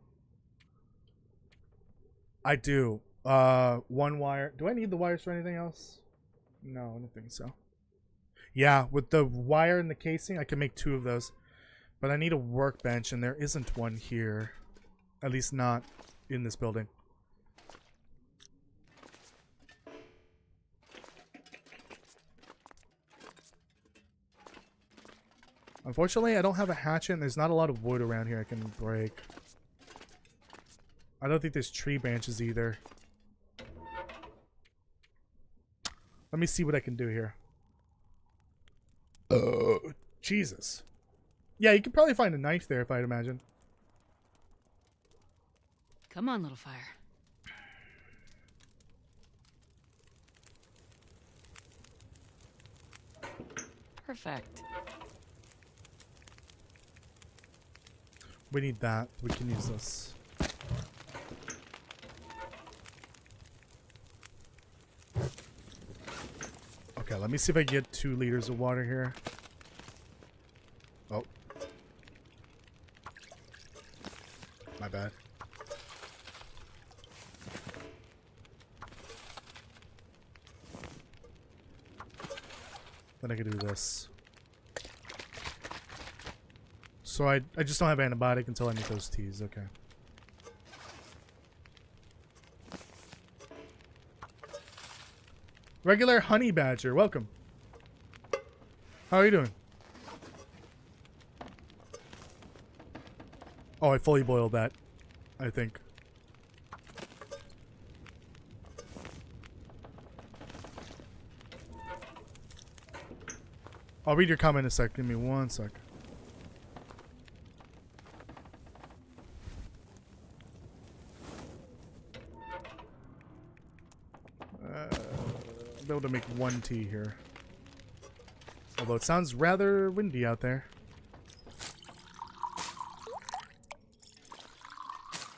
S1: I do. 1 wire. Do I need the wires for anything else? No, I don't think so. Yeah, with the wire and the casing, I can make 2 of those. But I need a workbench, and there isn't one here. At least not in this building. Unfortunately, I don't have a hatchet, and there's not a lot of wood around here I can break. I don't think there's tree branches either. Let me see what I can do here. Jesus. Yeah, you could probably find a knife there, if I'd imagine.
S2: Come on, little fire. Perfect.
S1: We need that. We can use this. Okay, let me see if I can get 2 liters of water here. Oh. My bad. Then I can do this. So I just don't have antibiotic until I make those teas. Okay. Regular honey badger, welcome. How are you doing? Oh, I fully boiled that, I think. I'll read your comment in a sec. Give me 1 sec. I'll be able to make 1 tea here. Although it sounds rather windy out there.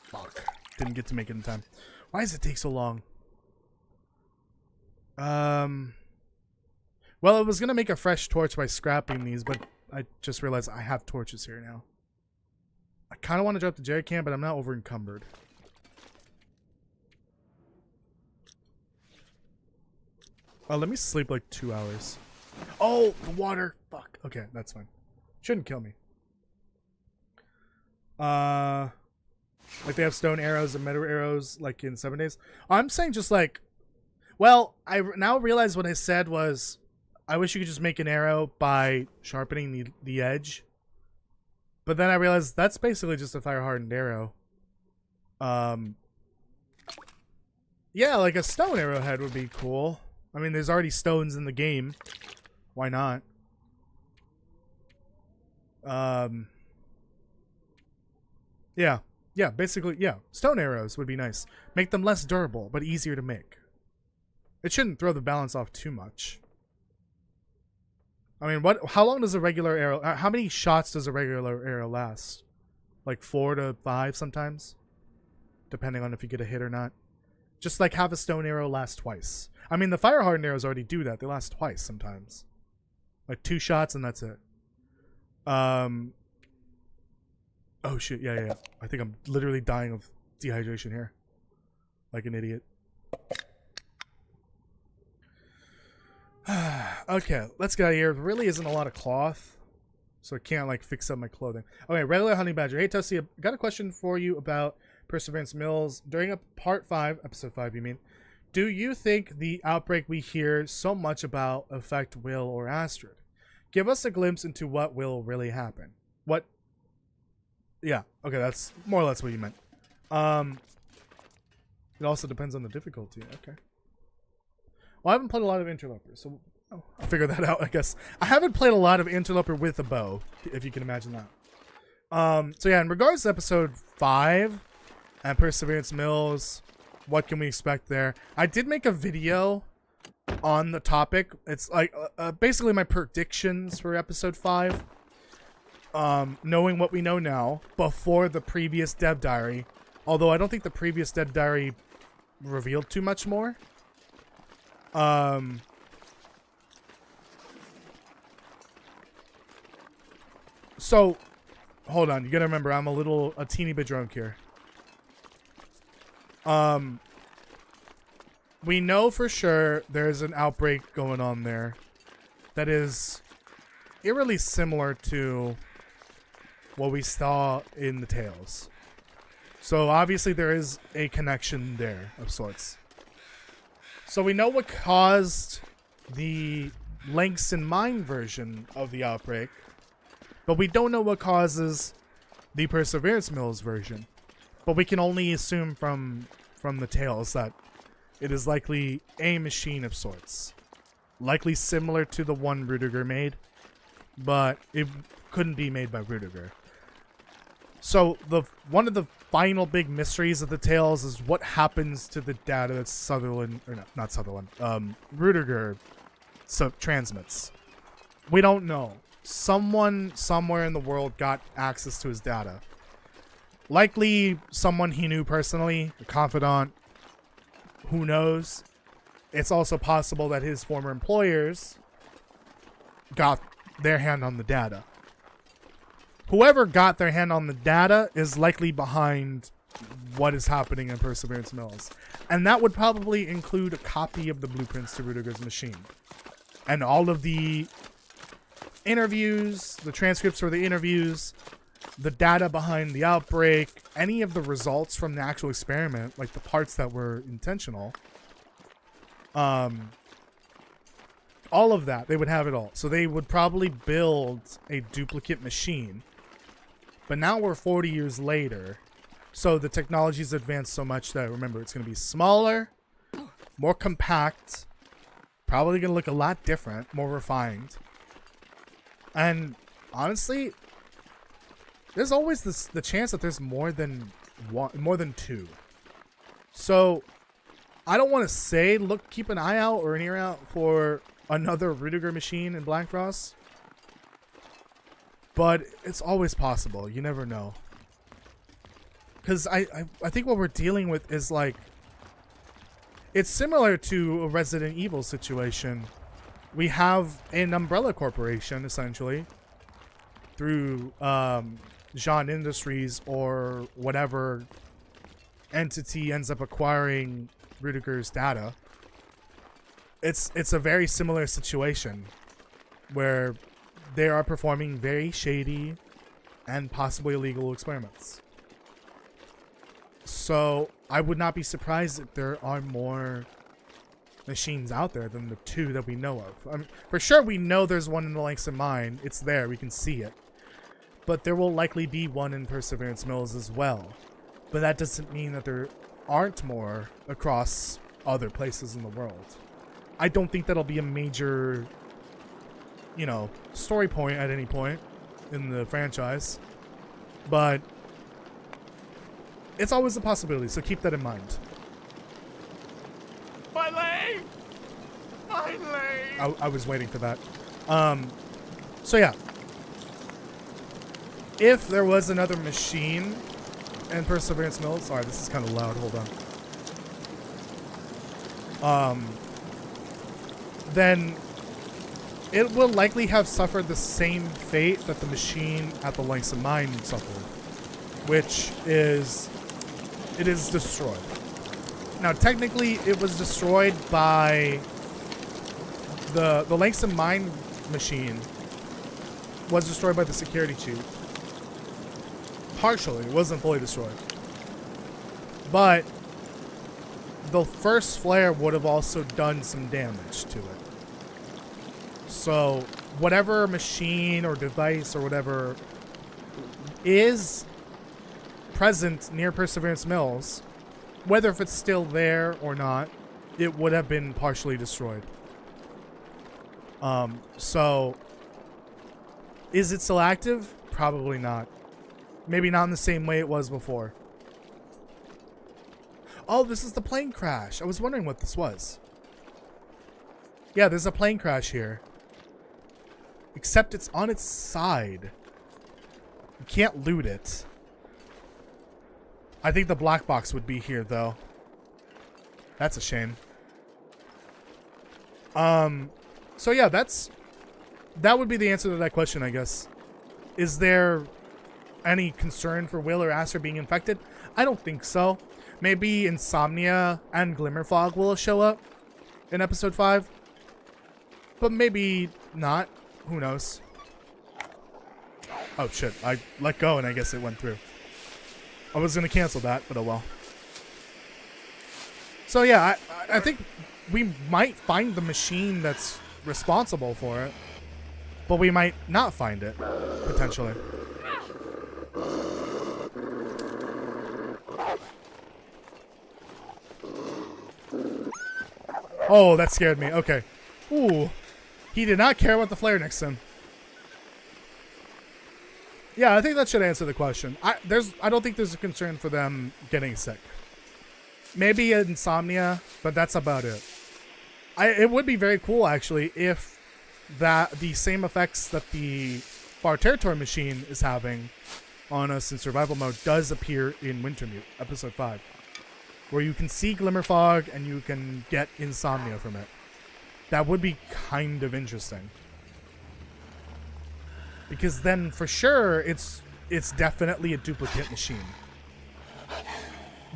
S1: Fuck. Didn't get to make it in time. Why does it take so long? Well, I was gonna make a fresh torch by scrapping these, but I just realized I have torches here now. I kind of want to drop the jerry can, but I'm not over encumbered. Oh, let me sleep like 2 hours. Oh, the water. Fuck. Okay, that's fine. Shouldn't kill me. Like they have stone arrows and metal arrows like in 7 days. I'm saying just like, well, I now realize what I said was, I wish you could just make an arrow by sharpening the edge. But then I realized that's basically just a fire hardened arrow. Yeah, like a stone arrowhead would be cool. I mean, there's already stones in the game. Why not? Yeah, basically, yeah. Stone arrows would be nice. Make them less durable, but easier to make. It shouldn't throw the balance off too much. I mean, how long does a regular arrow... how many shots does a regular arrow last? Like 4 to 5 sometimes? Depending on if you get a hit or not. Just like have a stone arrow last twice. I mean, the fire hardened arrows already do that. They last twice sometimes. Like 2 shots and that's it. Oh shit, yeah. I think I'm literally dying of dehydration here. Like an idiot. Okay, let's get out of here. There really isn't a lot of cloth, so I can't like fix up my clothing. Okay, regular honey badger. Hey Toasty, I got a question for you about Perseverance Mills. During part 5, episode 5 you mean, do you think the outbreak we hear so much about affect Will or Astrid? Give us a glimpse into what will really happen. What? Yeah, okay, that's more or less what you meant. It also depends on the difficulty. Okay. Well, I haven't played a lot of Interloper, so I'll figure that out, I guess. I haven't played a lot of Interloper with a bow, if you can imagine that. So yeah, in regards to episode 5 and Perseverance Mills, what can we expect there? I did make a video on the topic. It's like basically my predictions for episode 5. Knowing what we know now before the previous dev diary. Although I don't think the previous dev diary revealed too much more. So, hold on. You gotta remember, I'm a teeny bit drunk here. We know for sure there's an outbreak going on there that is eerily similar to what we saw in the Tales. So obviously there is a connection there of sorts. So we know what caused the Langston Mine version of the outbreak, but we don't know what causes the Perseverance Mills version. But we can only assume from the Tales that it is likely a machine of sorts. Likely similar to the one Rudiger made, but it couldn't be made by Rudiger. So one of the final big mysteries of the Tales is what happens to the data that Sutherland, or not Sutherland, Rudiger transmits. We don't know. Someone somewhere in the world got access to his data. Likely someone he knew personally, a confidant, who knows. It's also possible that his former employers got their hand on the data. Whoever got their hand on the data is likely behind what is happening in Perseverance Mills. And that would probably include a copy of the blueprints to Rudiger's machine. And all of the interviews, the transcripts for the interviews, the data behind the outbreak, any of the results from the actual experiment, like the parts that were intentional. All of that, they would have it all. So they would probably build a duplicate machine. But now we're 40 years later, so the technology's advanced so much that, remember, it's going to be smaller, more compact, probably going to look a lot different, more refined. And honestly, there's always the chance that there's more than two. So I don't want to say keep an eye out or an ear out for another Rudiger machine in Black Frost. But it's always possible. You never know. Because I think what we're dealing with is like... It's similar to a Resident Evil situation. We have an umbrella corporation, essentially. Through Jean Industries or whatever entity ends up acquiring Rudiger's data. It's a very similar situation. Where... they are performing very shady and possibly illegal experiments. So I would not be surprised if there are more machines out there than the 2 that we know of. I mean, for sure we know there's one in the Langston Mine. It's there. We can see it. But there will likely be one in Perseverance Mills as well. But that doesn't mean that there aren't more across other places in the world. I don't think that'll be a major... story point at any point in the franchise, but it's always a possibility, so keep that in mind.
S3: My leg!
S1: I was waiting for that. So yeah. If there was another machine in Perseverance Mills... Sorry, this is kind of loud. Hold on. Then it will likely have suffered the same fate that the machine at the Langston Mine suffered, which is it is destroyed. Now, technically, it was destroyed by the Langston Mine machine was destroyed by the security chief. Partially, it wasn't fully destroyed, but the first flare would have also done some damage to it. So whatever machine or device or whatever is present near Perseverance Mills, whether if it's still there or not, it would have been partially destroyed. So is it still active? Probably not. Maybe not in the same way it was before. Oh, this is the plane crash. I was wondering what this was. Yeah, there's a plane crash here. Except it's on its side. You can't loot it. I think the black box would be here, though. That's a shame. So yeah, that would be the answer to that question, I guess. Is there any concern for Will or Aster being infected? I don't think so. Maybe Insomnia and Glimmerfog will show up in episode 5. But maybe not. Who knows? Oh shit, I let go and I guess it went through. I was gonna cancel that, but oh well. So yeah, I think we might find the machine that's responsible for it. But we might not find it, potentially. Oh, that scared me. Okay. Ooh. He did not care about the flare next to him. Yeah, I think that should answer the question. I don't think there's a concern for them getting sick. Maybe insomnia, but that's about it. It would be very cool, actually, if the same effects that the Far Territory machine is having on us in survival mode does appear in Wintermute, episode 5. Where you can see Glimmerfog and you can get insomnia from it. That would be kind of interesting. Because then, for sure, it's definitely a duplicate machine.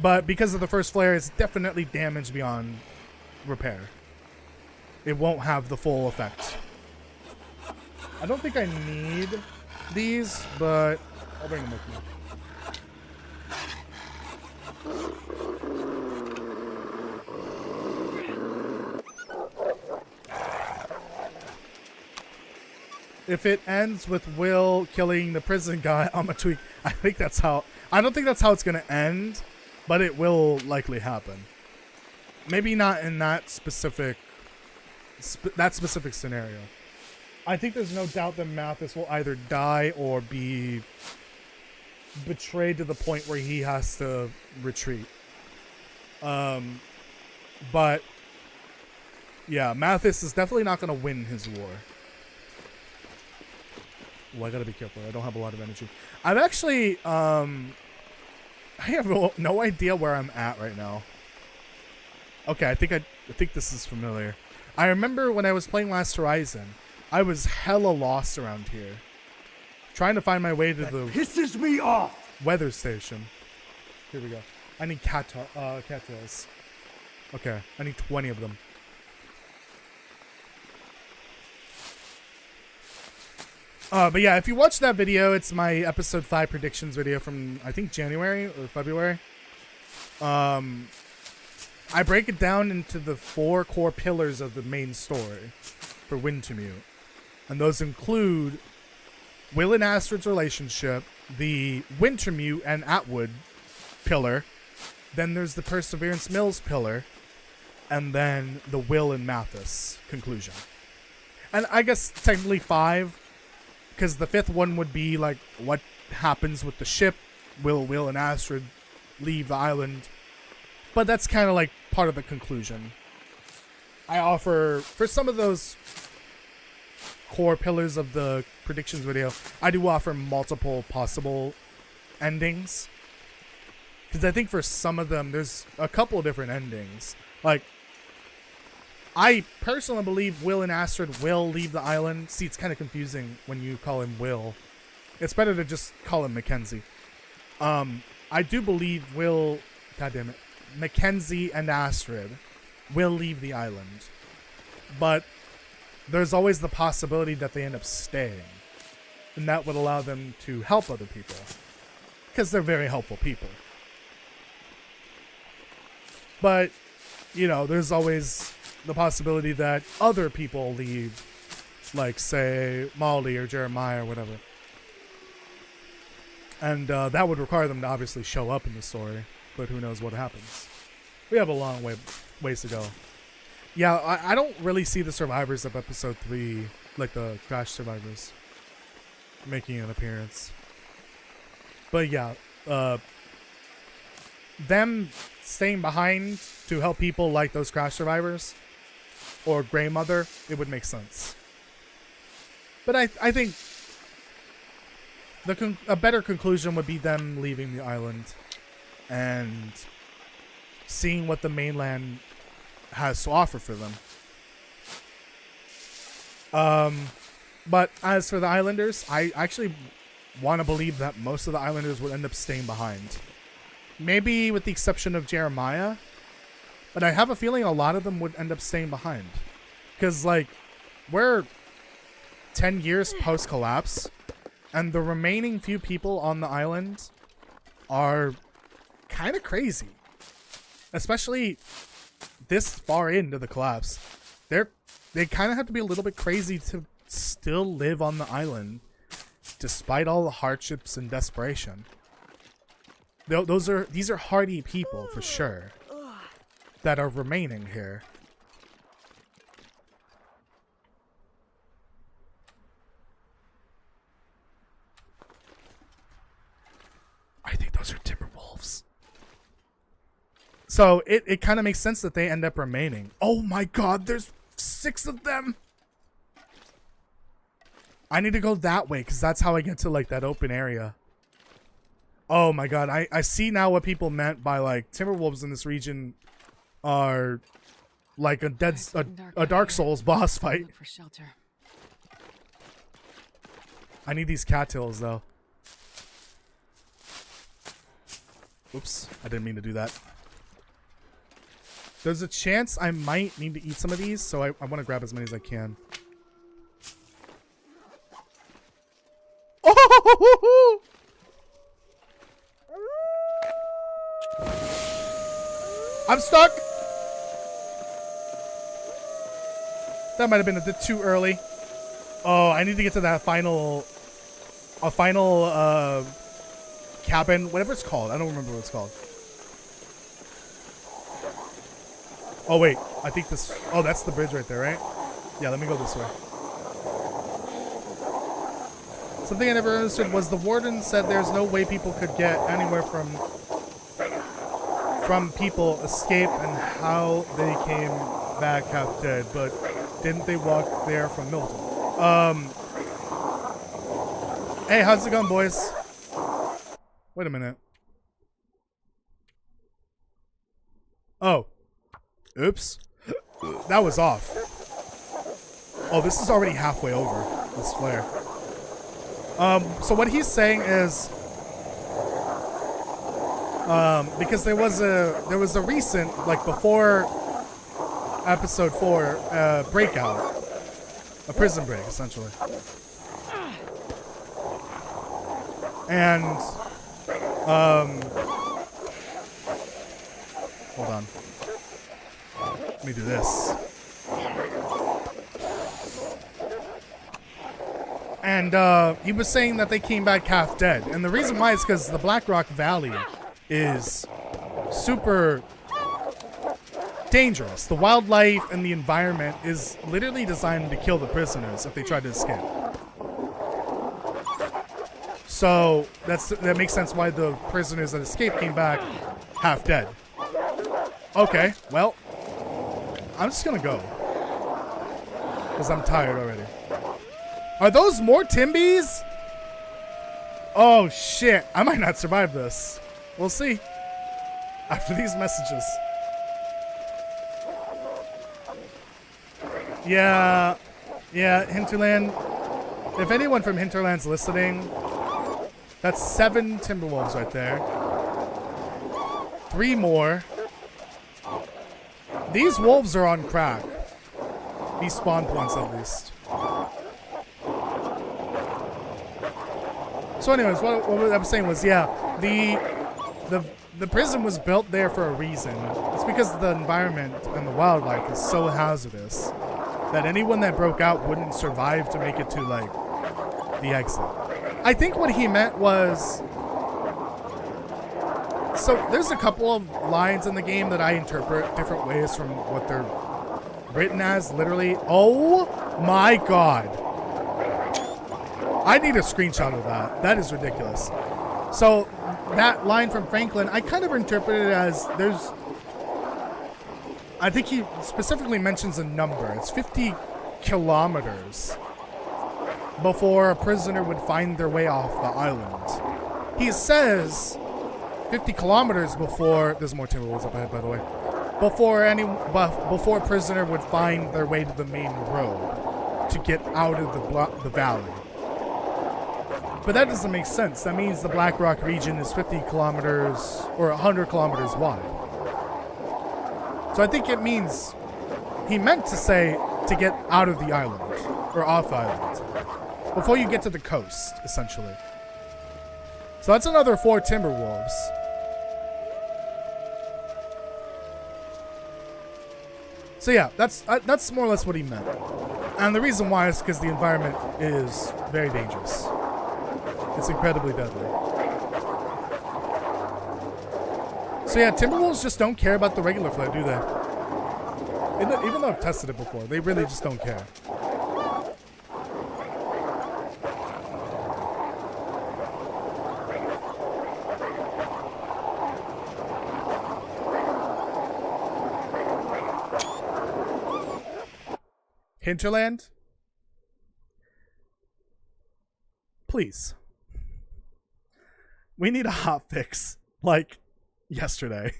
S1: But because of the first flare, it's definitely damaged beyond repair. It won't have the full effect. I don't think I need these, but I'll bring them with me. If it ends with Will killing the prison guy, I'm a tweak. I don't think that's how it's gonna end, but it will likely happen. Maybe not in that specific scenario. I think there's no doubt that Mathis will either die or be betrayed to the point where he has to retreat. But yeah, Mathis is definitely not gonna win his war. Well, I gotta be careful. I don't have a lot of energy. I've actually, I have no idea where I'm at right now. Okay, I think this is familiar. I remember when I was playing Last Horizon, I was hella lost around here, trying to find my way to the
S3: pisses me off.
S1: Weather station. Here we go. I need cattails. Okay, I need 20 of them. But yeah, if you watch that video, it's my episode 5 predictions video from, I think, January or February. I break it down into the 4 core pillars of the main story for Wintermute. And those include Will and Astrid's relationship, the Wintermute and Atwood pillar, then there's the Perseverance Mills pillar, and then the Will and Mathis conclusion. And I guess technically 5, because the 5th one would be like what happens with the ship. Will and Astrid leave the island, but that's kind of like part of the conclusion. I offer, for some of those core pillars of the predictions video, I do offer multiple possible endings. Because I think for some of them, there's a couple different endings. Like, I personally believe Will and Astrid will leave the island. See, it's kind of confusing when you call him Will. It's better to just call him Mackenzie. I do believe Will, goddammit, Mackenzie and Astrid will leave the island. But there's always the possibility that they end up staying. And that would allow them to help other people. Because they're very helpful people. But, you know, there's always the possibility that other people leave. Like, say, Molly or Jeremiah or whatever. And that would require them to obviously show up in the story. But who knows what happens. We have a long ways to go. Yeah, I don't really see the survivors of episode 3, like the crash survivors, making an appearance. But yeah, them staying behind to help people like those crash survivors or Grey Mother, it would make sense. But I think a better conclusion would be them leaving the island and seeing what the mainland has to offer for them. But as for the islanders, I actually want to believe that most of the islanders would end up staying behind. Maybe with the exception of Jeremiah, but I have a feeling a lot of them would end up staying behind. Because, like, we're 10 years post-collapse, and the remaining few people on the island are kind of crazy. Especially this far into the collapse. They kind of have to be a little bit crazy to still live on the island, despite all the hardships and desperation. These are hardy people for sure that are remaining here. I think those are timber wolves. So it kind of makes sense that they end up remaining. Oh my god, there's 6 of them. I need to go that way because that's how I get to like that open area. Oh my god, I see now what people meant by like timberwolves in this region are like a Dark Souls boss fight.
S2: Look for shelter.
S1: I need these cattails though. Oops, I didn't mean to do that. There's a chance I might need to eat some of these, so I want to grab as many as I can. Oh! I'm stuck! That might have been a bit too early. Oh, I need to get to that final cabin, whatever it's called. I don't remember what it's called. Oh wait, I think this, oh that's the bridge right there, right? Yeah, let me go this way. Something I never understood was the warden said there's no way people could get anywhere from people escape and how they came back half dead, but didn't they walk there from Milton? Hey, how's it going, boys? Wait a minute. Oh. Oops. That was off. Oh, this is already halfway over, this flare. So what he's saying is, because there was a recent, like before episode 4, breakout, a prison break essentially, and hold on, let me do this. And he was saying that they came back half dead. And the reason why is because the Black Rock Valley is super dangerous. The wildlife and the environment is literally designed to kill the prisoners if they try to escape. So that makes sense why the prisoners that escaped came back half dead. Okay, well, I'm just gonna go. Because I'm tired already. Are those more Timbies? Oh shit, I might not survive this. We'll see. After these messages. Yeah, Hinterland. If anyone from Hinterland's listening, that's 7 Timberwolves right there. 3 more. These wolves are on crack. These spawn points, at least. So anyways, what I was saying was, yeah, the prison was built there for a reason. It's because the environment and the wildlife is so hazardous that anyone that broke out wouldn't survive to make it to, like, the exit. I think what he meant was... So there's a couple of lines in the game that I interpret different ways from what they're written as, literally. Oh my god. I need a screenshot of that. That is ridiculous. So that line from Franklin, I kind of interpreted it as there's... I think he specifically mentions a number. It's 50 kilometers before a prisoner would find their way off the island. He says 50 kilometers before... There's more Timberwolves up ahead, by the way. Before a prisoner would find their way to the main road to get out of the valley. But that doesn't make sense. That means the Black Rock region is 50 kilometers or 100 kilometers wide. So I think it means he meant to say to get out of the island or off island before you get to the coast, essentially. So that's another 4 Timberwolves. So yeah, that's more or less what he meant. And the reason why is because the environment is very dangerous. It's incredibly deadly. So yeah, Timberwolves just don't care about the regular flare, do they? Even though I've tested it before, they really just don't care. Hinterland? Please. We need a hot fix, like, yesterday.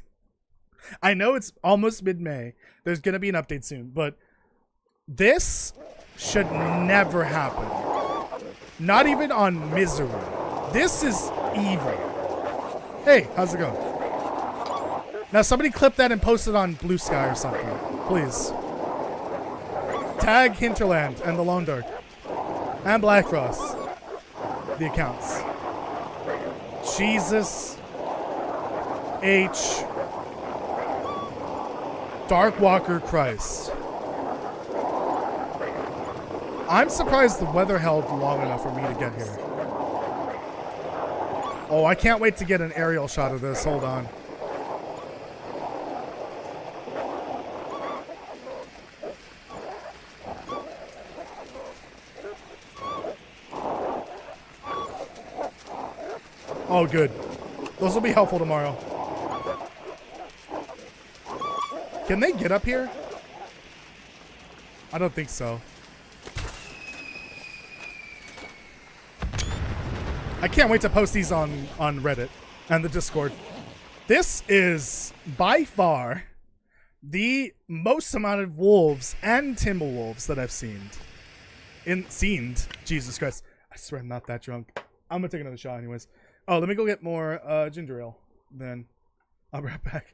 S1: I know it's almost mid-May. There's going to be an update soon, but this should never happen. Not even on Misery. This is evil. Hey, how's it going? Now, somebody clip that and post it on Blue Sky or something, please. Tag Hinterland and the Lone Dark. And Black Frost. The accounts. Jesus H. Darkwalker Christ. I'm surprised the weather held long enough for me to get here. Oh, I can't wait to get an aerial shot of this. Hold on. Oh, good. Those will be helpful tomorrow. Can they get up here? I don't think so. I can't wait to post these on Reddit and the Discord. This is by far the most amount of wolves and Timberwolves that I've seen. Jesus Christ. I swear I'm not that drunk. I'm gonna take another shot anyways. Oh, let me go get more ginger ale. Then I'll be right back.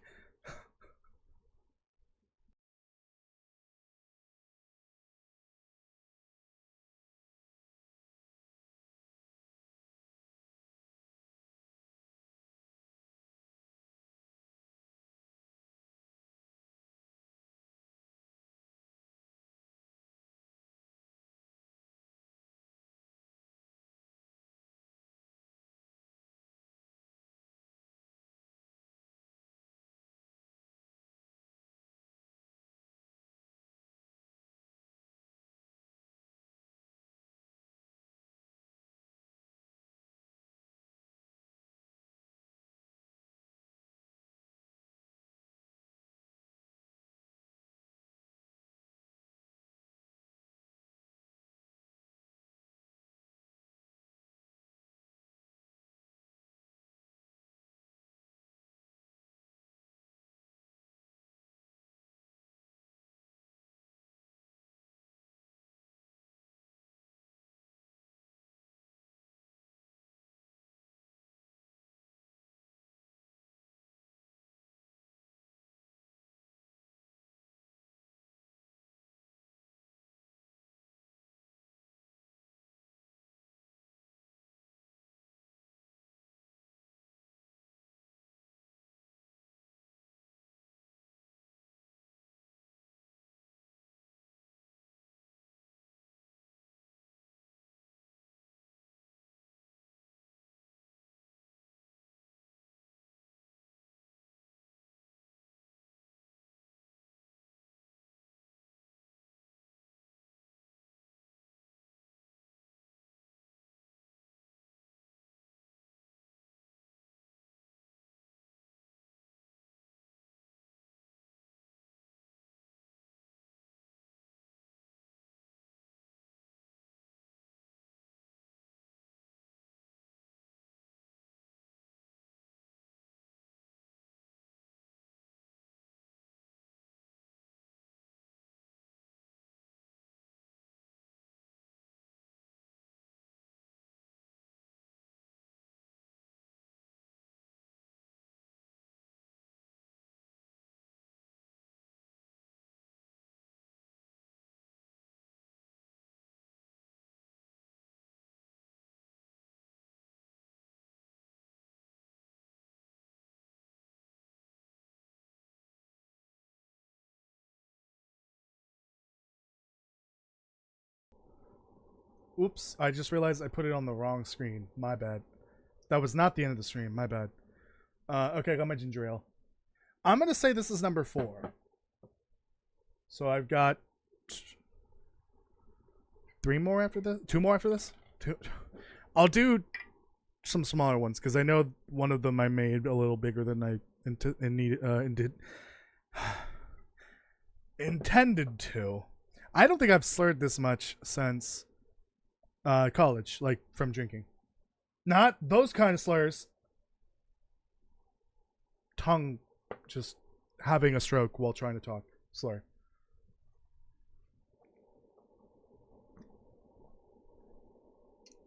S1: Oops, I just realized I put it on the wrong screen. My bad. That was not the end of the stream. My bad. Okay, I got my ginger ale. I'm going to say this is number 4. So I've got 3 more after this? 2 more after this? 2. I'll do some smaller ones because I know one of them I made a little bigger than I intended to. I don't think I've slurred this much since college, like from drinking. Not those kind of slurs. Tongue just having a stroke while trying to talk. Slur.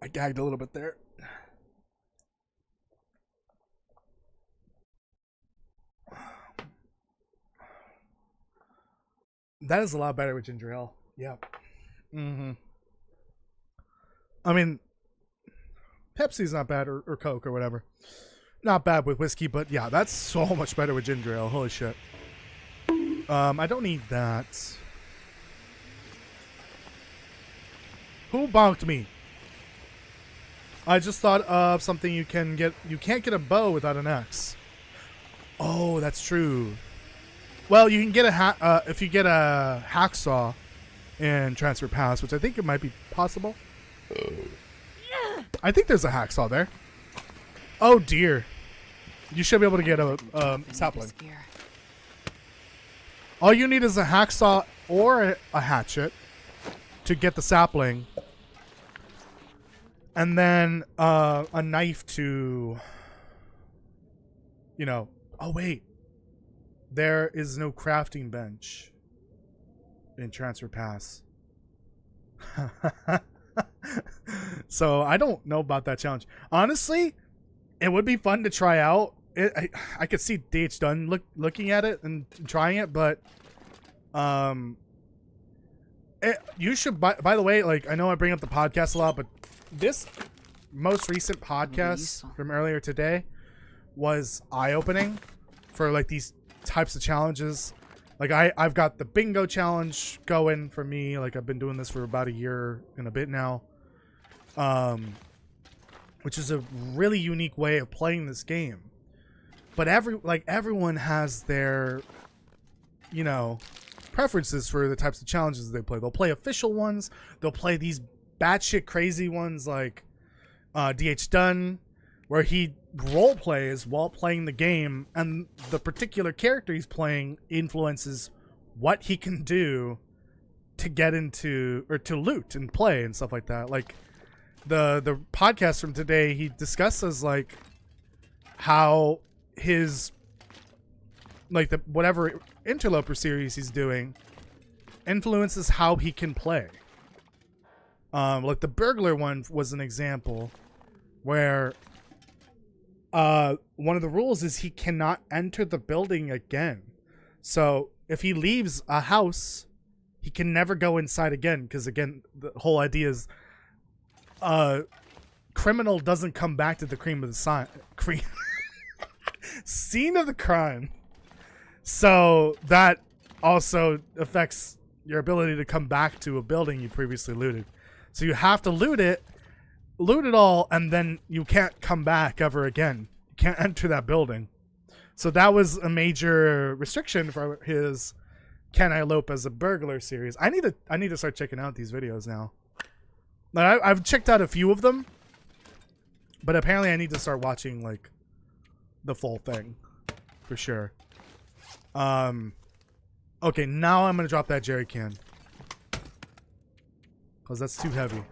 S1: I gagged a little bit there. That is a lot better with ginger ale. Yeah. Mm-hmm. I mean, Pepsi's not bad, or Coke or whatever. Not bad with whiskey, but yeah, that's so much better with ginger ale. Holy shit. I don't need that. Who bonked me? I just thought of something you can get. You can't get a bow without an axe. Oh, that's true. Well, you can get if you get a hacksaw in Transfer Pass, which I think it might be possible. I think there's a hacksaw there. Oh dear. You should be able to get a sapling. All you need is a hacksaw or a hatchet to get the sapling. And then a knife to, you know, oh wait. There is no crafting bench in Transfer Pass. So I don't know about that challenge. Honestly, it would be fun to try out. I could see DH Dunn looking at it and trying it, but you should, by the way, like, I know I bring up the podcast a lot, but this most recent podcast from earlier today was eye-opening for like these types of challenges. Like I've got the bingo challenge going for me. Like I've been doing this for about a year and a bit now, which is a really unique way of playing this game. But everyone has their, you know, preferences for the types of challenges they play. They'll play official ones. They'll play these batshit crazy ones like DH Dunn, where he role plays while playing the game, and the particular character he's playing influences what he can do to get into, or to loot and play and stuff like that. Like the podcast from today, he discusses like how his, like, the whatever interloper series he's doing influences how he can play. Like the burglar one was an example where one of the rules is he cannot enter the building again. So if he leaves a house, he can never go inside again, because again, the whole idea is criminal doesn't come back to the cream of the scene of the crime. So that also affects your ability to come back to a building you previously looted. So you have to loot it all, and then you can't come back ever again. You can't enter that building. So that was a major restriction for his Can I Elope as a Burglar series. I need to start checking out these videos now. Like, I've checked out a few of them, but apparently I need to start watching like the full thing for sure. Okay, now I'm gonna drop that jerry can because that's too heavy.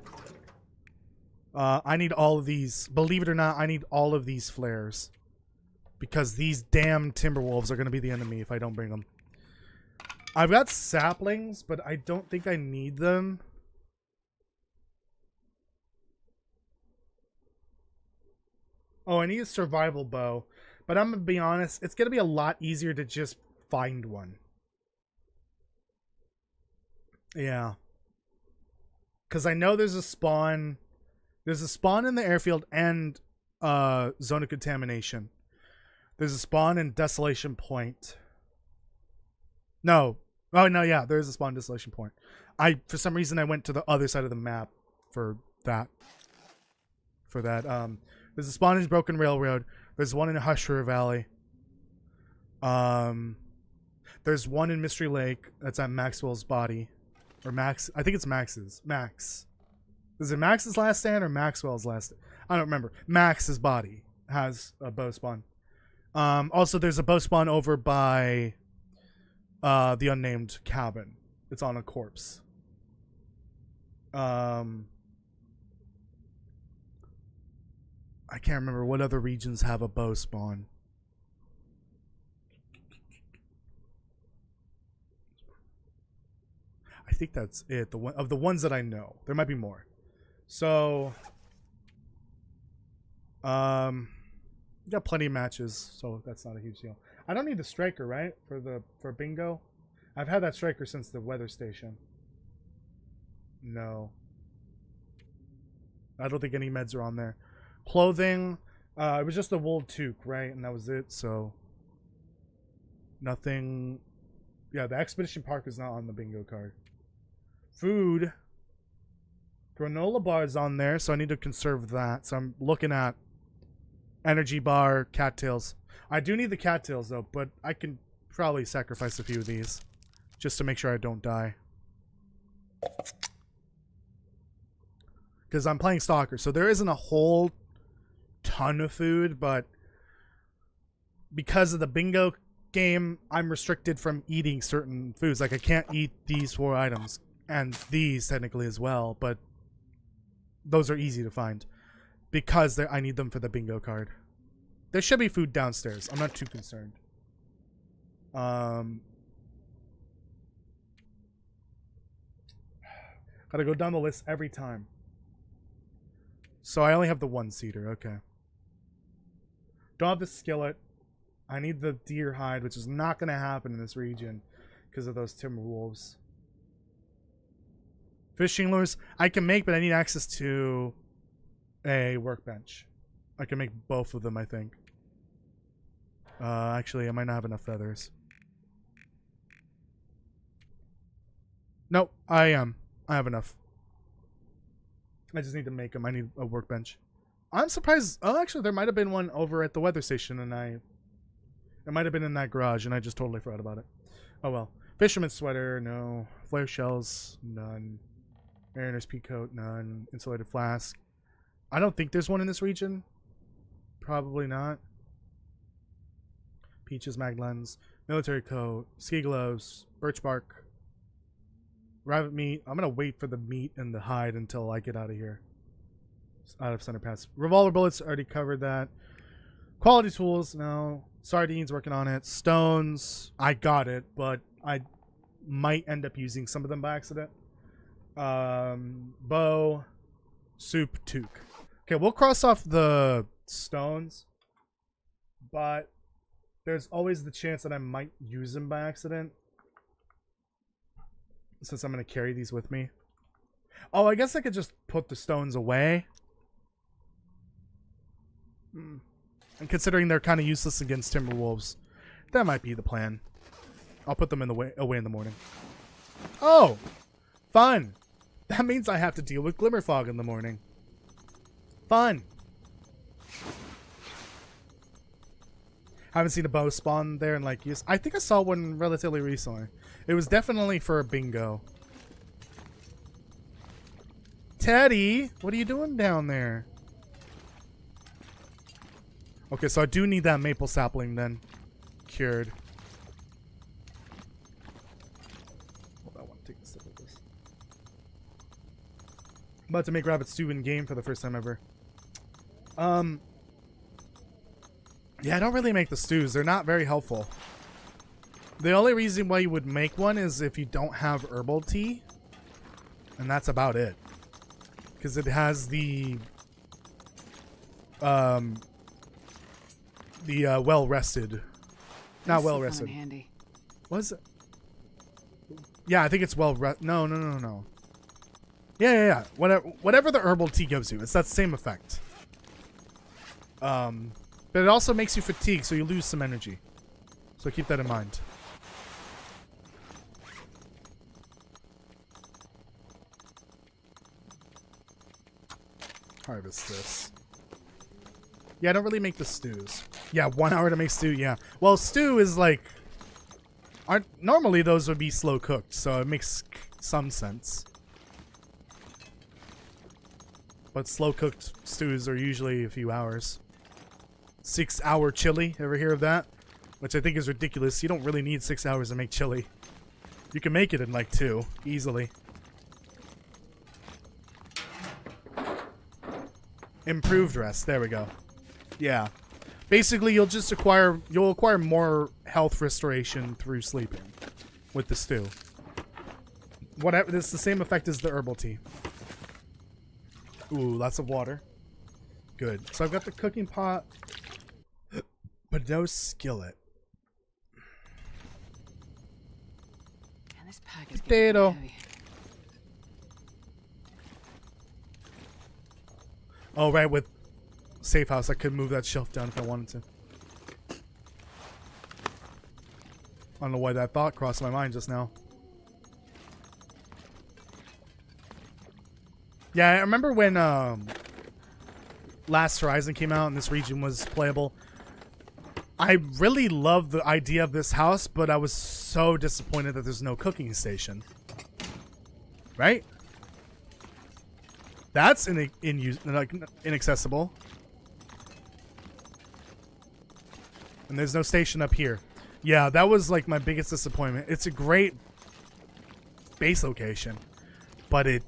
S1: I need all of these. Believe it or not, I need all of these flares, because these damn Timberwolves are gonna be the enemy if I don't bring them. I've got saplings, but I don't think I need them. Oh, I need a survival bow. But I'm going to be honest, it's going to be a lot easier to just find one. Yeah. Because I know there's a spawn. There's a spawn in the airfield and Zone of Contamination. There's a spawn in Desolation Point. No. Oh, no, yeah. There is a spawn in Desolation Point. For some reason, I went to the other side of the map for that. There's a spawn in Broken Railroad. There's one in Hush River Valley. There's one in Mystery Lake that's at Maxwell's body. Or Max. I think it's Max's. Max. Is it Max's last stand or Maxwell's last stand? I don't remember. Max's body has a bow spawn. Also, there's a bow spawn over by the unnamed cabin. It's on a corpse. I can't remember what other regions have a bow spawn. I think that's it. The one of the ones that I know. There might be more. So, you got plenty of matches, so that's not a huge deal. I don't need the striker, right? For bingo. I've had that striker since the weather station. No. I don't think any meds are on there. Clothing, it was just the wool toque, right? And that was it, so nothing. Yeah, the Expedition Park is not on the bingo card. Food. Granola bar is on there, so I need to conserve that. So I'm looking at energy bar, cattails. I do need the cattails, though, but I can probably sacrifice a few of these just to make sure I don't die. Because I'm playing Stalker, so there isn't a whole ton of food, but because of the bingo game, I'm restricted from eating certain foods. Like, I can't eat these 4 items, and these technically as well, but those are easy to find because I need them for the bingo card. There should be food downstairs. I'm not too concerned. Gotta go down the list every time. So I only have the 1-seater. Okay. Don't have the skillet. I need the deer hide, which is not going to happen in this region because of those timber wolves. Fishing lures I can make, but I need access to a workbench. I can make both of them, I think. Actually, I might not have enough feathers. Nope, I have enough. I just need to make them. I need a workbench. I'm surprised. Oh, actually, there might have been one over at the weather station, and it might have been in that garage, and I just totally forgot about it. Oh well. Fisherman's sweater, no. Flare shells, none. Mariner's pea coat, none. Insulated flask. I don't think there's one in this region. Probably not. Peaches, mag lens, military coat, ski gloves, birch bark, rabbit meat. I'm gonna wait for the meat and the hide until I get out of here. Out of center pass. Revolver bullets, already covered that. Quality tools, no. Sardines, working on it. Stones, I got it, but I might end up using some of them by accident. Bow, soup, toque. Okay, we'll cross off the stones, but there's always the chance that I might use them by accident, since I'm going to carry these with me. Oh, I guess I could just put the stones away. And considering they're kind of useless against Timberwolves, that might be the plan. I'll put them in the away in the morning. Oh, fun. That means I have to deal with Glimmer Fog in the morning. Fun. Haven't seen a bow spawn there in like years. I think I saw one relatively recently. It was definitely for a bingo. Teddy, what are you doing down there? Okay, so I do need that maple sapling then. Cured. Hold on, I want to take a sip of this. I'm about to make rabbit stew in game for the first time ever. Yeah, I don't really make the stews. They're not very helpful. The only reason why you would make one is if you don't have herbal tea. And that's about it. Because it has the well-rested. Not well-rested.
S2: Handy.
S1: What is it? Yeah, I think it's well-rested. No. Yeah. Whatever the herbal tea gives you, it's that same effect. But it also makes you fatigued, so you lose some energy. So keep that in mind. harvest this. Yeah, I don't really make the stews. Yeah, 1 hour to make stew, yeah. Well, stew is like... normally those would be slow cooked, so it makes some sense. But slow cooked stews are usually a few hours. 6 hour chili, ever hear of that? Which I think is ridiculous. You don't really need 6 hours to make chili. You can make it in like 2, easily. Improved rest, there we go. Yeah. Basically, you'll acquire more health restoration through sleeping with the stew. Whatever, it's the same effect as the herbal tea. Ooh, lots of water. Good. So I've got the cooking pot, but no skillet.
S2: And this pack is
S1: Potato.
S2: getting heavy.
S1: Oh, right, with safe house, I could move that shelf down if I wanted to. I don't know why that thought crossed my mind just now. Yeah, I remember when Last Horizon came out and this region was playable. I really loved the idea of this house, but I was so disappointed that there's no cooking station. Right? That's inaccessible. And there's no station up here. Yeah, that was like my biggest disappointment. It's a great base location, but it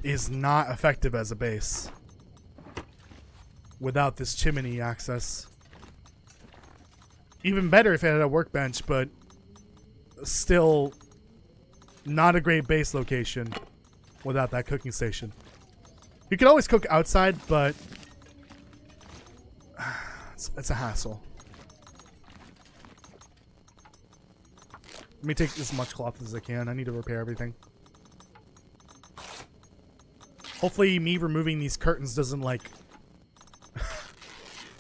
S1: is not effective as a base without this chimney access. Even better if it had a workbench, but still not a great base location without that cooking station. You can always cook outside, but it's a hassle. Let me take as much cloth as I can. I need to repair everything. Hopefully me removing these curtains doesn't like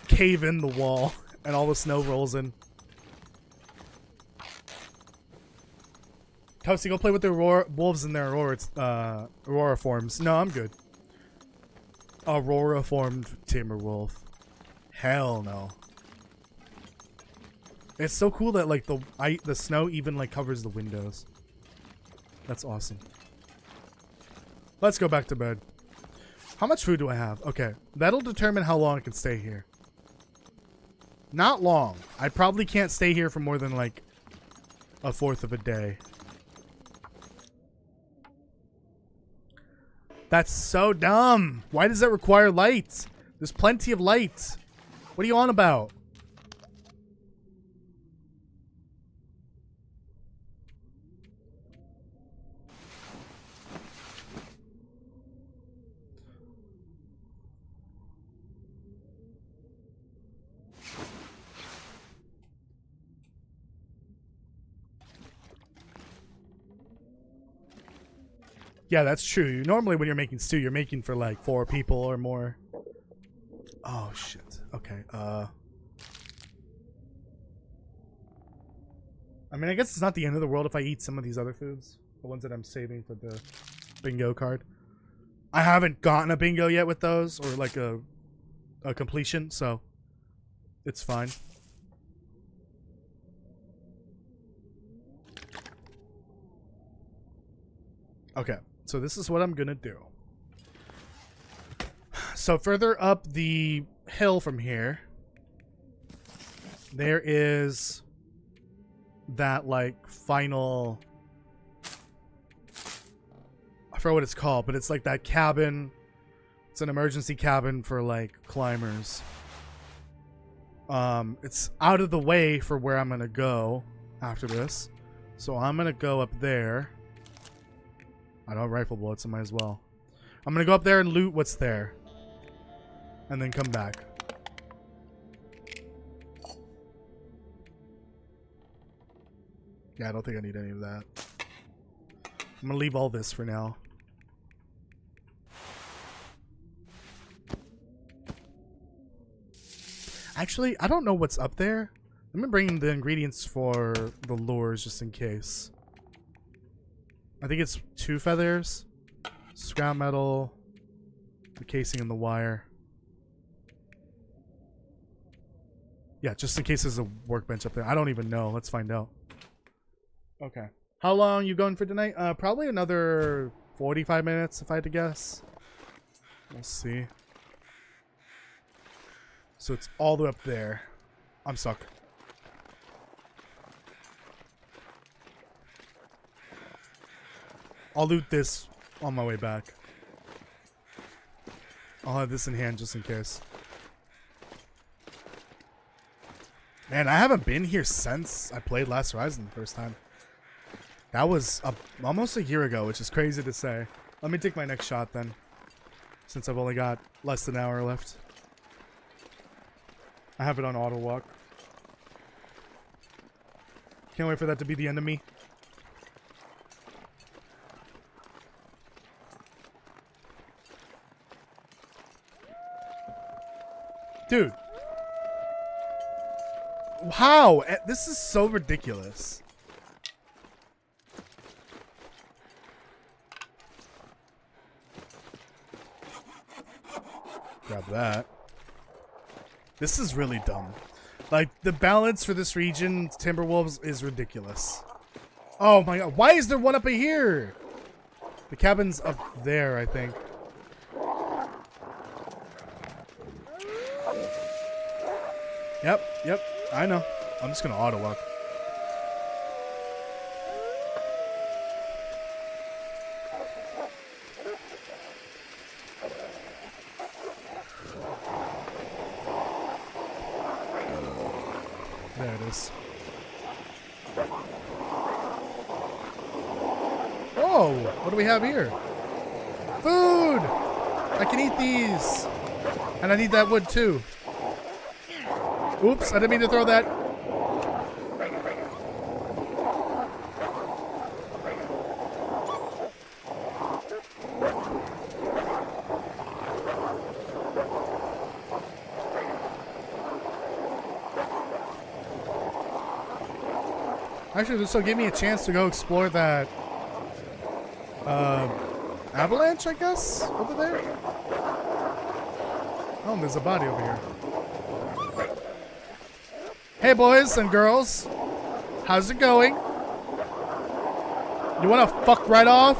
S1: cave in the wall and all the snow rolls in. Toasty, go play with the wolves in their Aurora forms. No, I'm good. Aurora formed tamer wolf. Hell no. It's so cool that like the snow even like covers the windows. That's awesome. Let's go back to bed. How much food do I have? Okay, that'll determine how long I can stay here. Not long. I probably can't stay here for more than like a fourth of a day. That's so dumb. Why does that require light? There's plenty of light. What are you on about? Yeah, that's true. Normally when you're making stew, you're making for like 4 people or more. Oh, shit. Okay, I mean, I guess it's not the end of the world if I eat some of these other foods. The ones that I'm saving for the bingo card. I haven't gotten a bingo yet with those, or like a completion, so it's fine. Okay. So this is what I'm gonna do. So further up the hill from here, there is that like final, I forgot what it's called, but it's like that cabin. It's an emergency cabin for like climbers. It's out of the way for where I'm gonna go after this. So I'm gonna go up there. I don't have rifle bullets, I might as well. I'm gonna go up there and loot what's there. And then come back. Yeah, I don't think I need any of that. I'm gonna leave all this for now. Actually, I don't know what's up there. Let me bring the ingredients for the lures just in case. I think it's 2 feathers, scrap metal, the casing and the wire. Yeah, just in case there's a workbench up there. I don't even know. Let's find out. Okay. How long you going for tonight? Probably another 45 minutes if I had to guess. We'll see. So it's all the way up there. I'm stuck. I'll loot this on my way back. I'll have this in hand just in case. Man, I haven't been here since I played Last Horizon the first time. That was almost a year ago, which is crazy to say. Let me take my next shot then, since I've only got less than an hour left. I have it on auto walk. Can't wait for that to be the end of me. Dude. How? This is so ridiculous. Grab that. This is really dumb. Like, the balance for this region, Timberwolves, is ridiculous. Oh my god. Why is there one up here? The cabin's up there, I think. Yep, I know. I'm just gonna auto walk. There it is. Whoa! What do we have here? Food! I can eat these! And I need that wood too. Oops, I didn't mean to throw that. Actually, this will give me a chance to go explore that avalanche, I guess, over there. Oh, there's a body over here. Hey, boys and girls. How's it going? You want to fuck right off?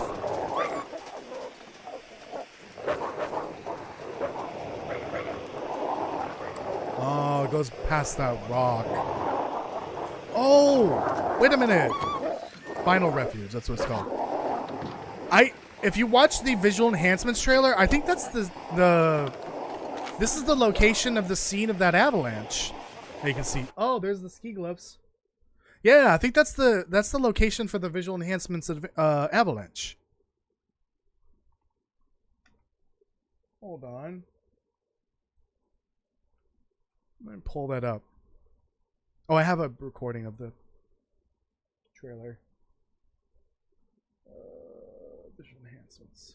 S1: Oh, it goes past that rock. Oh, wait a minute. Final Refuge, that's what it's called. If you watch the visual enhancements trailer, I think that's this is the location of the scene of that avalanche. You can see. Oh, there's the ski gloves. Yeah, I think that's the location for the visual enhancements of avalanche. Hold on. Let me pull that up. Oh, I have a recording of the trailer. Visual enhancements.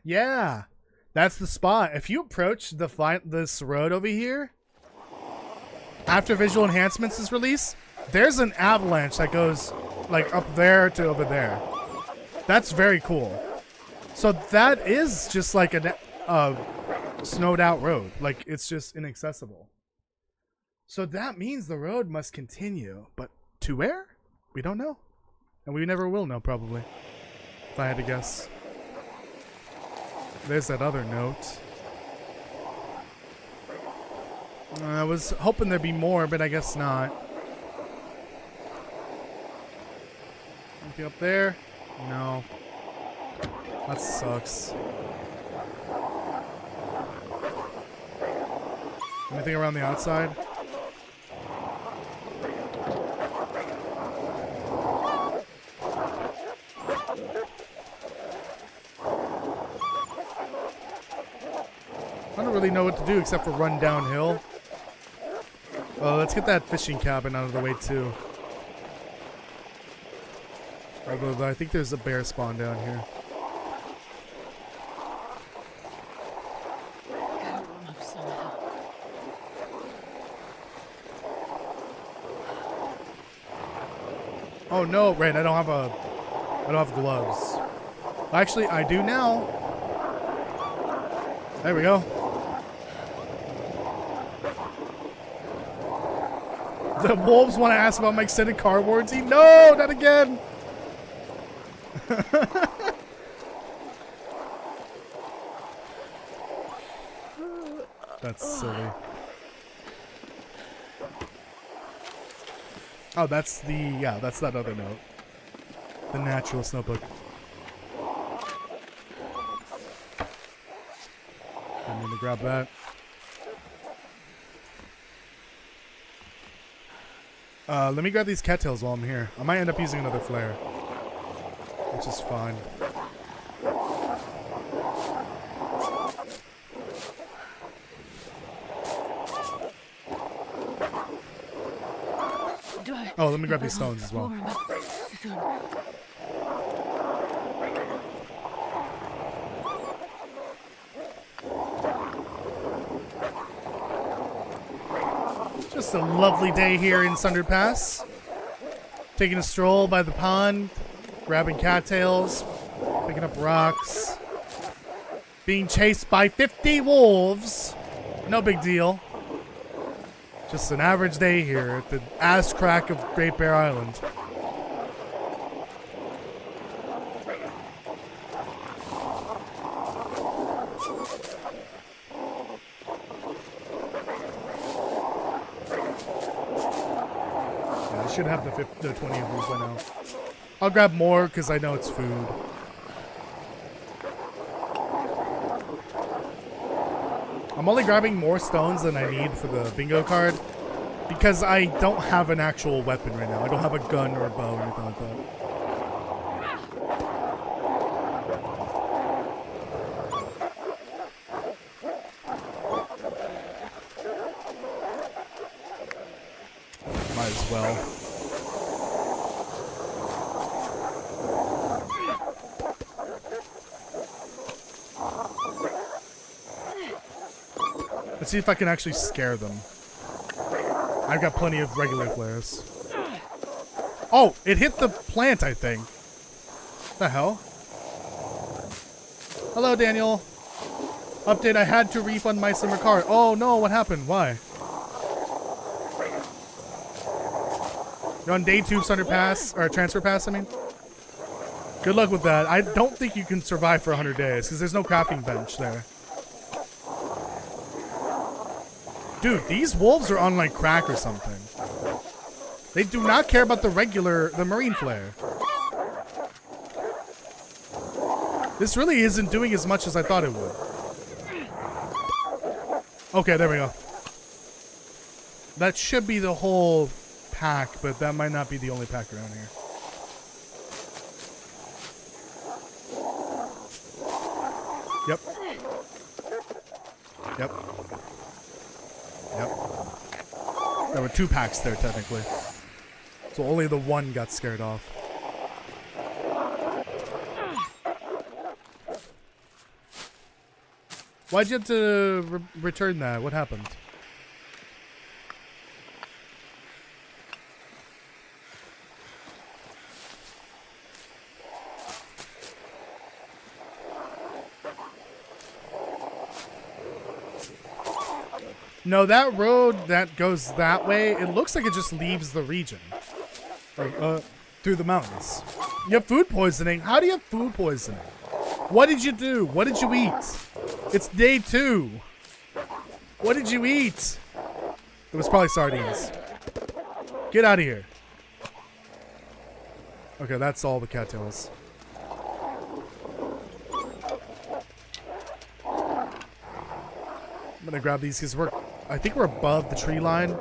S1: Yeah, that's the spot. If you approach this road over here, after visual enhancements is released, there's an avalanche that goes like up there to over there. That's very cool. So that is just like a snowed out road. Like, it's just inaccessible. So that means the road must continue. But to where? We don't know. And we never will know, probably. If I had to guess. There's that other note. I was hoping there'd be more, but I guess not. Anything up there? No. That sucks. Anything around the outside? I don't really know what to do except for run downhill. Let's get that fishing cabin out of the way too. Although I think there's a bear spawn down here. Oh no, right, I don't have gloves. Actually, I do now. There we go. The wolves want to ask about my extended car warranty? No, not again. That's silly. Oh, that's that's that other note. The naturalist notebook. I'm gonna grab that. Let me grab these cattails while I'm here. I might end up using another flare, which is fine. Oh, let me grab these stones as well. Just a lovely day here in Sundered Pass. Taking a stroll by the pond, grabbing cattails, picking up rocks, being chased by 50 wolves. No big deal. Just an average day here at the ass crack of Great Bear Island. Yeah, I should have the 20 of these by now. I'll grab more because I know it's food. I'm only grabbing more stones than I need for the bingo card because I don't have an actual weapon right now. I don't have a gun or a bow or anything like that. Might as well. Let's see if I can actually scare them. I've got plenty of regular flares. Oh, it hit the plant, I think. The hell? Hello, Daniel. Update, I had to refund my summer card. Oh no, what happened? Why? You're on day 2 of Sundered Pass, or Transfer Pass, I mean. Good luck with that. I don't think you can survive for 100 days, because there's no crafting bench there. Dude, these wolves are on like crack or something. They do not care about the marine flare. This really isn't doing as much as I thought it would. Okay, there we go. That should be the whole pack, but that might not be the only pack around here. Yep. Yep. Yep. There were 2 packs there, technically. So only the one got scared off. Why'd you have to return that? What happened? No, that road that goes that way, it looks like it just leaves the region. Through the mountains. You have food poisoning? How do you have food poisoning? What did you do? What did you eat? It's day 2. What did you eat? It was probably sardines. Get out of here. Okay, that's all the cattails. I'm gonna grab these because I think we're above the tree line.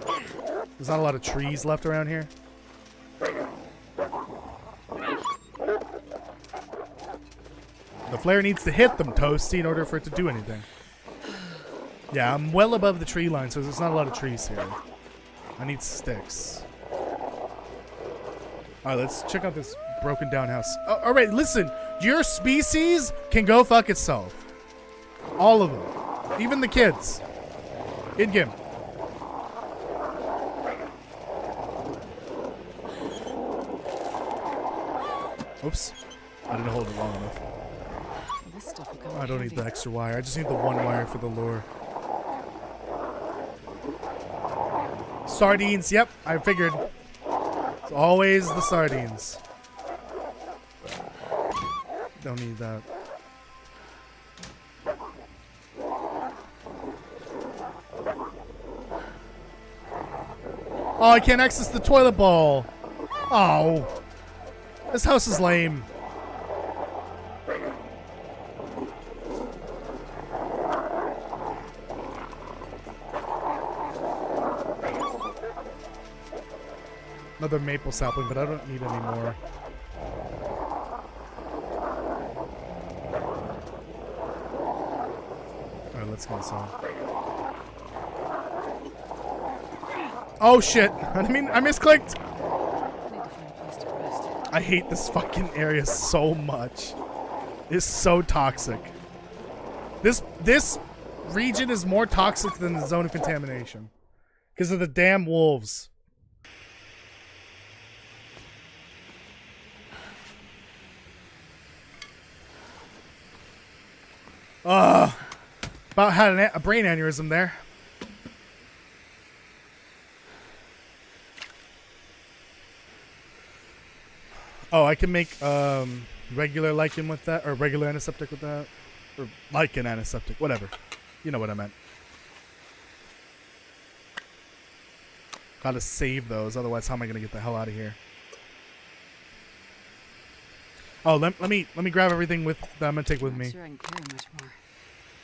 S1: There's not a lot of trees left around here. The flare needs to hit them, Toasty, in order for it to do anything. Yeah, I'm well above the tree line, so there's not a lot of trees here. I need sticks. Alright, let's check out this broken down house. Oh, alright, listen. Your species can go fuck itself. All of them. Even the kids. In-game. Oops. I didn't hold it long enough.
S2: This stuff will come in
S1: I don't need
S2: handy.
S1: the extra wire. I just need the one wire for the lure. Sardines. Yep, I figured. It's always the sardines. Don't need that. Oh, I can't access the toilet bowl. Oh. This house is lame. Another maple sapling, but I don't need any more. Alright, let's get this on. Oh shit! I mean, I misclicked!
S2: I need to find a place to rest.
S1: I hate this fucking area so much. It's so toxic. This region is more toxic than the zone of contamination. Because of the damn wolves. About had a brain aneurysm there. Oh, I can make regular lichen with that, or regular antiseptic with that, or lichen antiseptic, whatever. You know what I meant. Gotta save those, otherwise how am I gonna get the hell out of here? Oh, let me grab everything with that I'm gonna take with
S2: Not
S1: me.
S2: sure I can carry much more.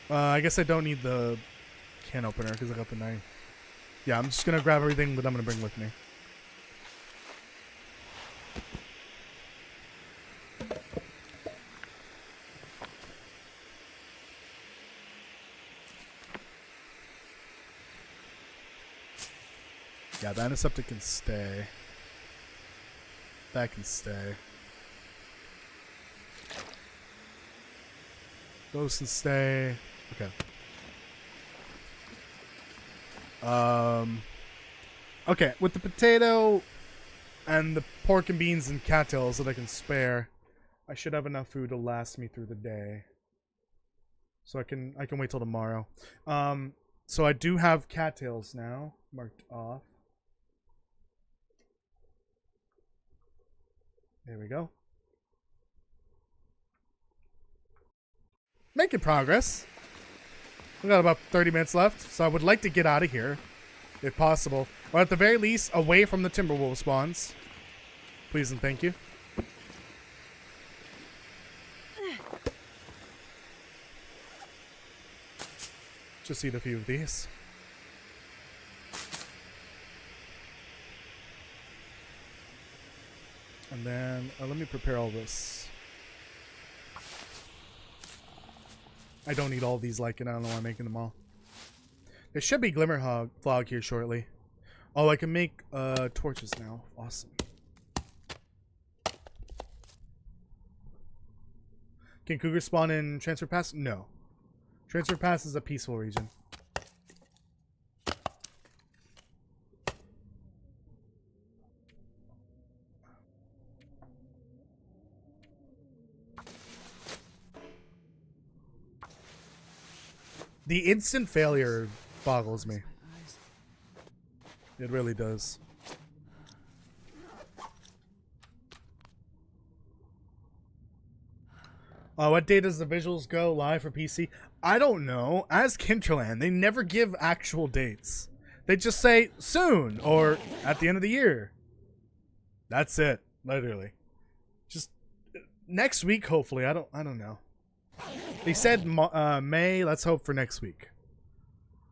S1: I guess I don't need the can opener because I got the knife. Yeah, I'm just gonna grab everything that I'm gonna bring with me. Yeah, the antiseptic can stay. That can stay. Those can stay. Okay. Okay, with the potato and the pork and beans and cattails that I can spare, I should have enough food to last me through the day. So I can wait till tomorrow. So I do have cattails now marked off. There we go. Making progress. We got about 30 minutes left, so I would like to get out of here, if possible. Or at the very least, away from the Timberwolf spawns. Please and thank you. Just eat a few of these. And then, let me prepare all this. I don't need all these lichen. I don't know why I'm making them all. There should be glimmer fog here shortly. Oh, I can make torches now. Awesome. Can cougars spawn in Transfer Pass? No. Transfer Pass is a peaceful region. The instant failure boggles me. It really does. What day does the visuals go live for PC? I don't know. As Kinterland, they never give actual dates. They just say soon or at the end of the year. That's it, literally. Just next week, hopefully. I don't know. They said May. Let's hope for next week.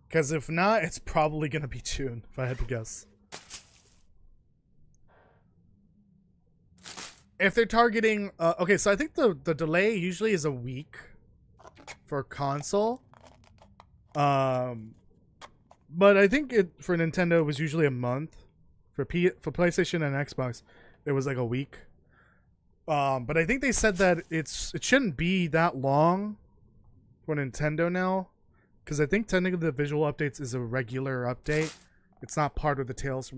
S1: Because if not, it's probably gonna be June, if I had to guess. If they're targeting, okay, so I think the delay usually is a week for console. But I think for Nintendo it was usually a month. For PlayStation and Xbox, it was like a week. But I think they said that it shouldn't be that long for Nintendo now, because I think technically the visual updates is a regular update. It's not part of the Tales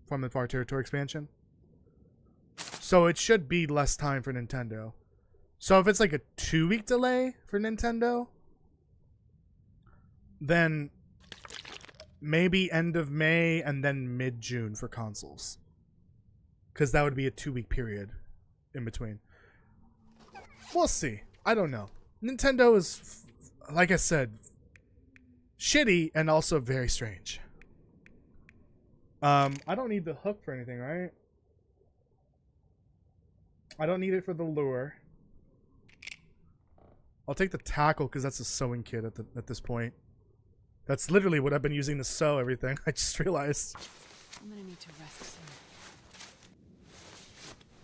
S1: from the Far Territory expansion. So it should be less time for Nintendo. So if it's like a 2-week delay for Nintendo, then maybe end of May and then mid-June for consoles. Because that would be a 2-week period in between. We'll see. I don't know. Nintendo is, like I said, shitty and also very strange. I don't need the hook for anything, right? I don't need it for the lure. I'll take the tackle because that's a sewing kit at this point. That's literally what I've been using to sew everything. I just realized.
S2: I'm gonna need to rest soon.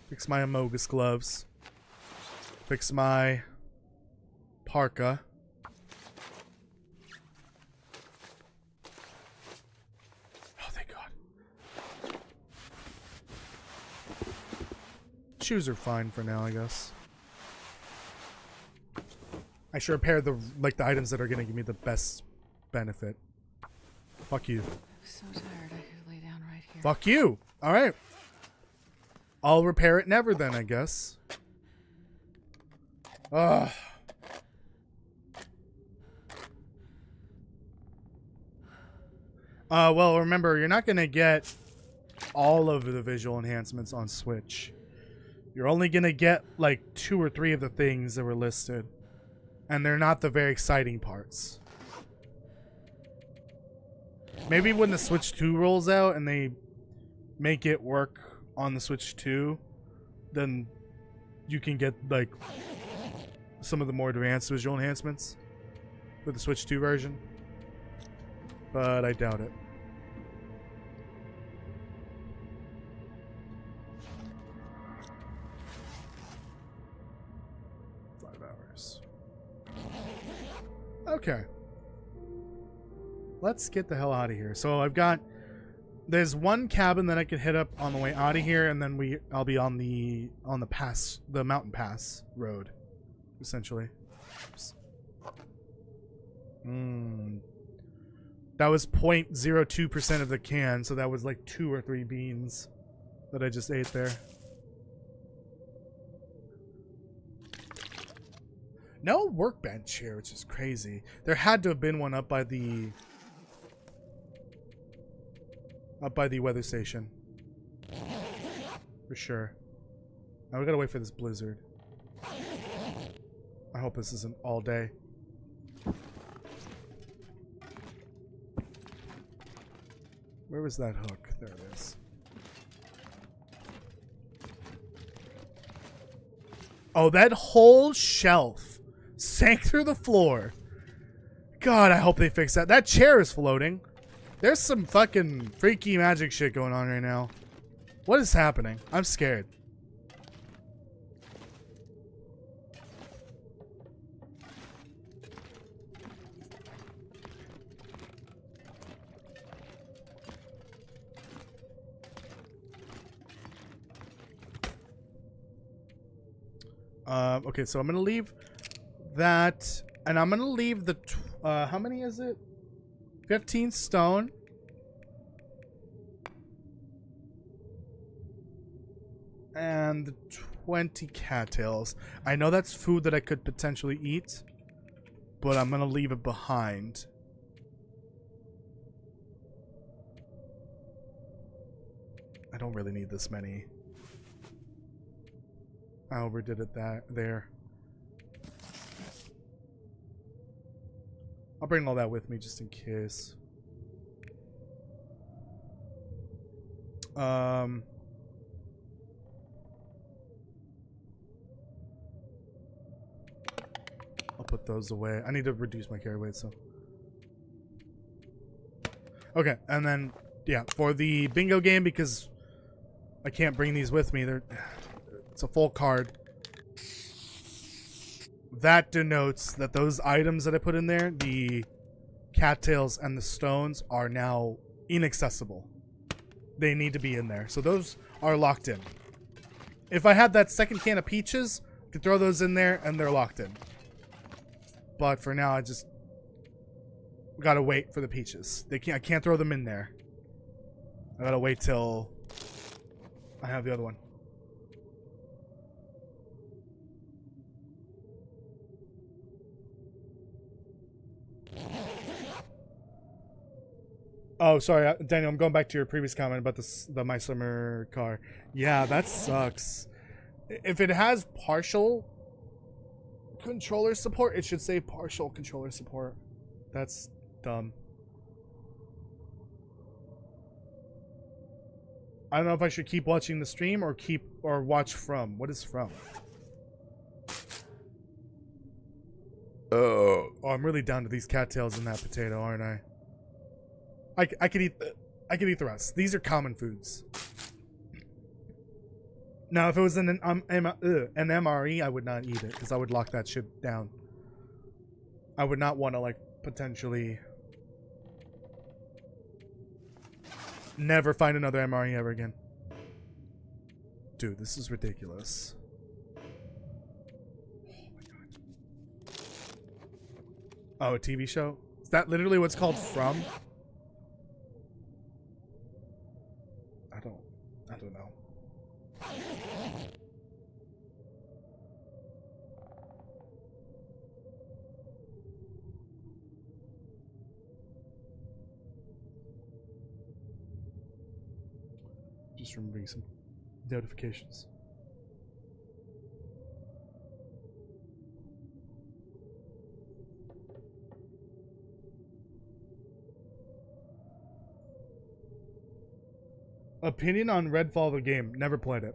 S1: Fix my Amogus gloves. Fix my parka. Oh, thank God. Shoes are fine for now, I guess. I should repair the items that are gonna give me the best benefit. Fuck you.
S2: I'm so tired I could lay down right here.
S1: Fuck you. All right. I'll repair it never then, I guess. Ugh. Well, remember, you're not gonna get all of the visual enhancements on Switch. You're only gonna get like 2 or 3 of the things that were listed. And they're not the very exciting parts. Maybe when the Switch 2 rolls out and they make it work on the Switch 2, then you can get like some of the more advanced visual enhancements for the Switch 2 version. But I doubt it. Okay. Let's get the hell out of here. So there's one cabin that I could hit up on the way out of here, and then I'll be on the pass, the mountain pass road, essentially. Oops. That was 0.02% of the can, so that was like 2 or 3 beans that I just ate there. No workbench here, which is crazy. There had to have been one up by the weather station. For sure. Now we gotta wait for this blizzard. I hope this isn't all day. Where was that hook? There it is. Oh, that whole shelf sank through the floor. God, I hope they fix that. That chair is floating. There's some fucking freaky magic shit going on right now. What is happening? I'm scared. Okay, so I'm gonna leave that, and I'm gonna leave the how many is it? 15 stone. And 20 cattails. I know that's food that I could potentially eat, but I'm gonna leave it behind. I don't really need this many. I overdid it there. I'll bring all that with me just in case. I'll put those away. I need to reduce my carry weight, so. Okay, and then, yeah, for the bingo game, because I can't bring these with me, it's a full card. That denotes that those items that I put in there, the cattails and the stones, are now inaccessible. They need to be in there. So those are locked in. If I had that second can of peaches, I could throw those in there and they're locked in. But for now, I just gotta wait for the peaches. I can't throw them in there. I gotta wait till I have the other one. Oh, sorry, Daniel. I'm going back to your previous comment about the My Summer car. Yeah, that sucks. If it has partial controller support, it should say partial controller support. That's dumb. I don't know if I should keep watching the stream or watch from. What is from? Oh, I'm really down to these cattails in that potato, aren't I? I could eat the rest. These are common foods. Now, if it was an MRE, I would not eat it because I would lock that shit down. I would not want to like potentially never find another MRE ever again. Dude, this is ridiculous. Oh my god. Oh, a TV show? Is that literally what's called From? I don't know. Just remembering some notifications. Opinion on Redfall the game. Never played it.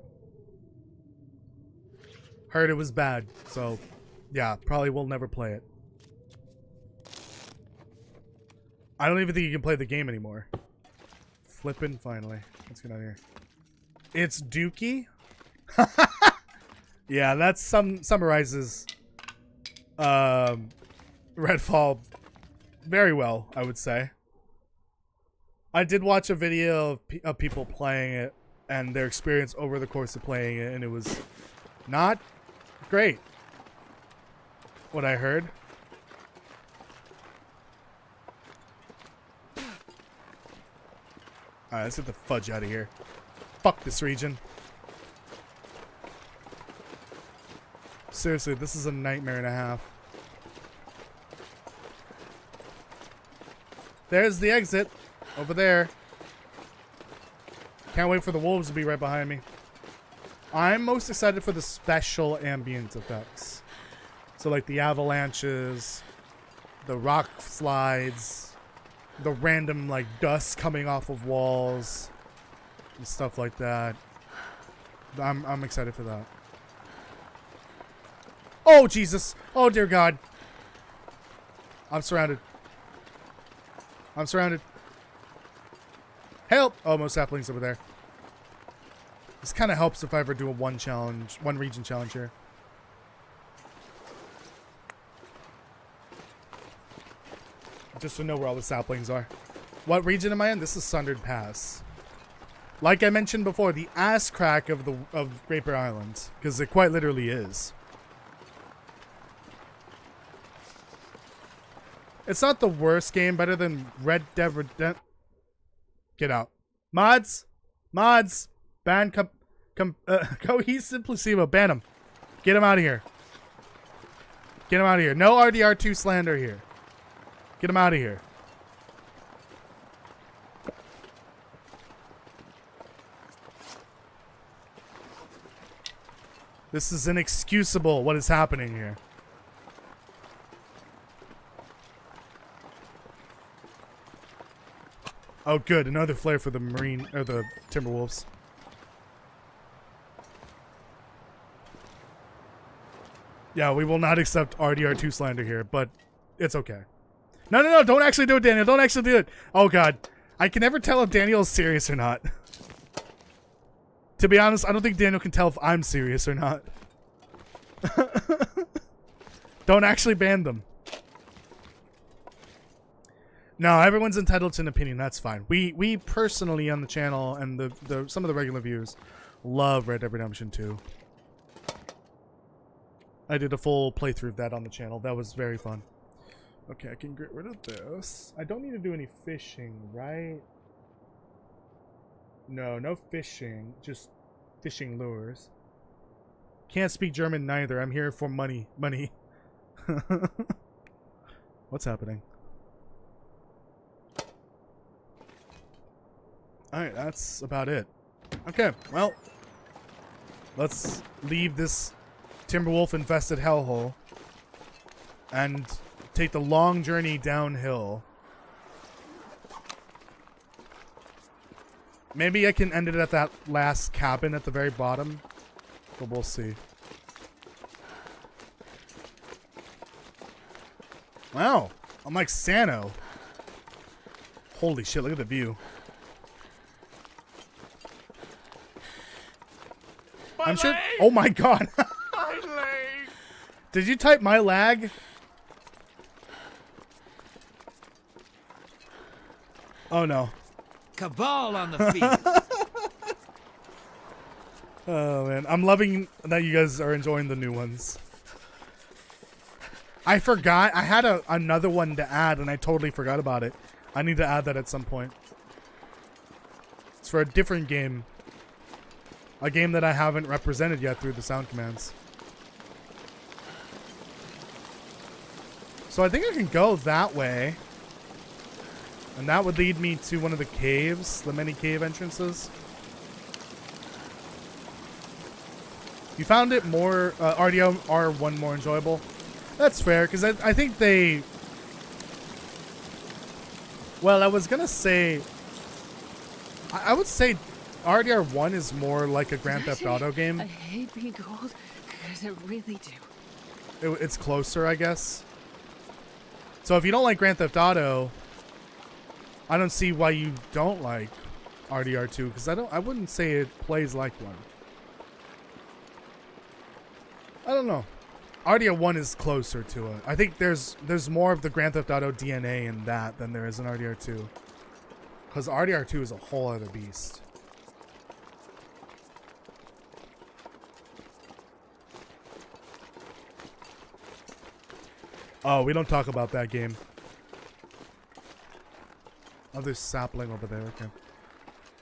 S1: Heard it was bad, so yeah, probably will never play it. I don't even think you can play the game anymore. Flippin' finally. Let's get out of here. It's Dookie? Yeah, that summarizes Redfall very well, I would say. I did watch a video of people playing it and their experience over the course of playing it, and it was not great. What I heard. Alright, let's get the fudge out of here. Fuck this region. Seriously, this is a nightmare and a half. There's the exit. Over there. Can't wait for the wolves to be right behind me. I'm most excited for the special ambient effects. So like the avalanches, the rock slides, the random like dust coming off of walls, and stuff like that. I'm excited for that. Oh Jesus! Oh dear God! I'm surrounded. I'm surrounded. Help! Oh, most saplings over there. This kind of helps if I ever do a one region challenge here. Just to know where all the saplings are. What region am I in? This is Sundered Pass. Like I mentioned before, the ass crack of Great Bear Island, because it quite literally is. It's not the worst game, better than Red Dead Redemption. Get out. Mods! Mods! Ban Cohesive Placebo. Ban him. Get him out of here. Get him out of here. No RDR2 slander here. Get him out of here. This is inexcusable what is happening here. Oh, good. Another flare for the Marine or the Timberwolves. Yeah, we will not accept RDR2 slander here, but it's okay. No, no, no. Don't actually do it, Daniel. Don't actually do it. Oh, God. I can never tell if Daniel is serious or not. To be honest, I don't think Daniel can tell if I'm serious or not. Don't actually ban them. No, everyone's entitled to an opinion. That's fine. We personally on the channel and the some of the regular viewers love Red Dead Redemption 2. I did a full playthrough of that on the channel. That was very fun. Okay, I can get rid of this. I don't need to do any fishing, right? No, no fishing. Just fishing lures. Can't speak German neither. I'm here for money. Money. What's happening? Alright, that's about it. Okay, well, let's leave this Timberwolf-infested hellhole and take the long journey downhill. Maybe I can end it at that last cabin at the very bottom, but we'll see. Wow, I'm like Sano. Holy shit, look at the view. I'm sure. Oh my god.
S3: My leg.
S1: Did you type my lag? Oh no.
S3: Cabal on the field.
S1: Oh man, I'm loving that you guys are enjoying the new ones. I forgot. I had another one to add and I totally forgot about it. I need to add that at some point. It's for a different game. A game that I haven't represented yet through the sound commands. So I think I can go that way. And that would lead me to one of the caves, the many cave entrances. You found it more, RDO R1 more enjoyable? That's fair, because I think they... Well, I was going to say... I would say RDR1 is more like a Grand Theft Auto game.
S2: I hate being cold, because I really do.
S1: It's closer, I guess. So if you don't like Grand Theft Auto, I don't see why you don't like RDR2, because I wouldn't say it plays like one. I don't know. RDR1 is closer to it. I think there's more of the Grand Theft Auto DNA in that than there is in RDR2. Because RDR2 is a whole other beast. Oh, we don't talk about that game. Oh, there's sapling over there. Okay.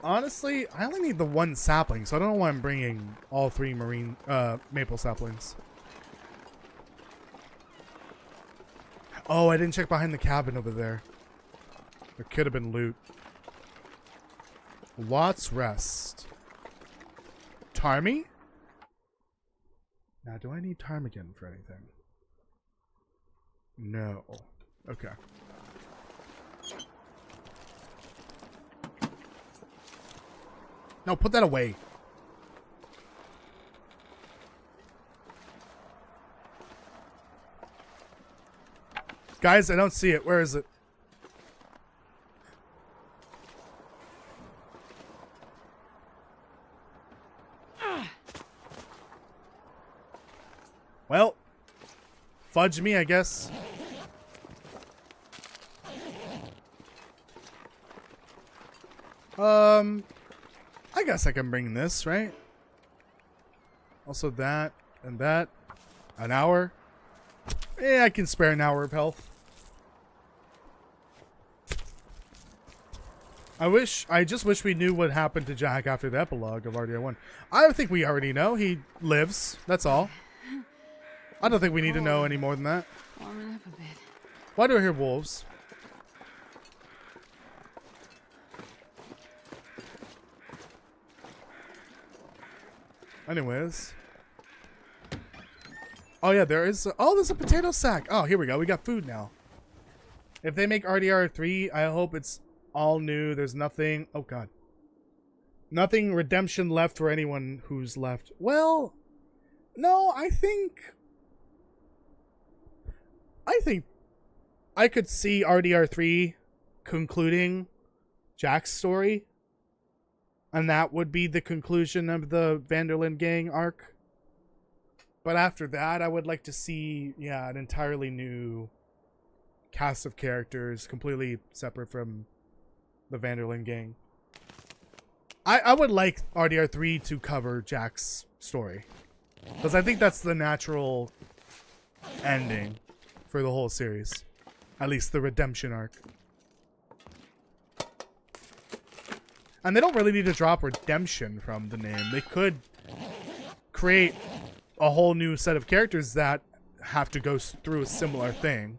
S1: Honestly, I only need the one sapling, so I don't know why I'm bringing all 3 maple saplings. Oh, I didn't check behind the cabin over there. There could have been loot. Lots Rest. Tarmy? Now, do I need ptarmigan for anything? No. Okay. No, put that away. Guys, I don't see it. Where is it? Well, fudge me, I guess. I guess I can bring this, right? Also that and that. An hour. Yeah, I can spare an hour of health. I just wish we knew what happened to Jack after the epilogue of RDR1. I think we already know. He lives. That's all. I don't think we need to know any more than that.
S2: Warming up a bit.
S1: Why do I hear wolves? Anyways. Oh yeah, there is... Oh, there's a potato sack. Oh, here we go. We got food now. If they make RDR3, I hope it's all new. There's nothing... Oh, God. Nothing redemption left for anyone who's left. Well, no, I think I could see RDR3 concluding Jack's story. And that would be the conclusion of the Vanderlyn gang arc. But after that, I would like to see, yeah, an entirely new cast of characters, completely separate from the Vanderlyn gang. I would like RDR3 to cover Jack's story. Because I think that's the natural ending for the whole series. At least the redemption arc. And they don't really need to drop redemption from the name. They could create a whole new set of characters that have to go through a similar thing.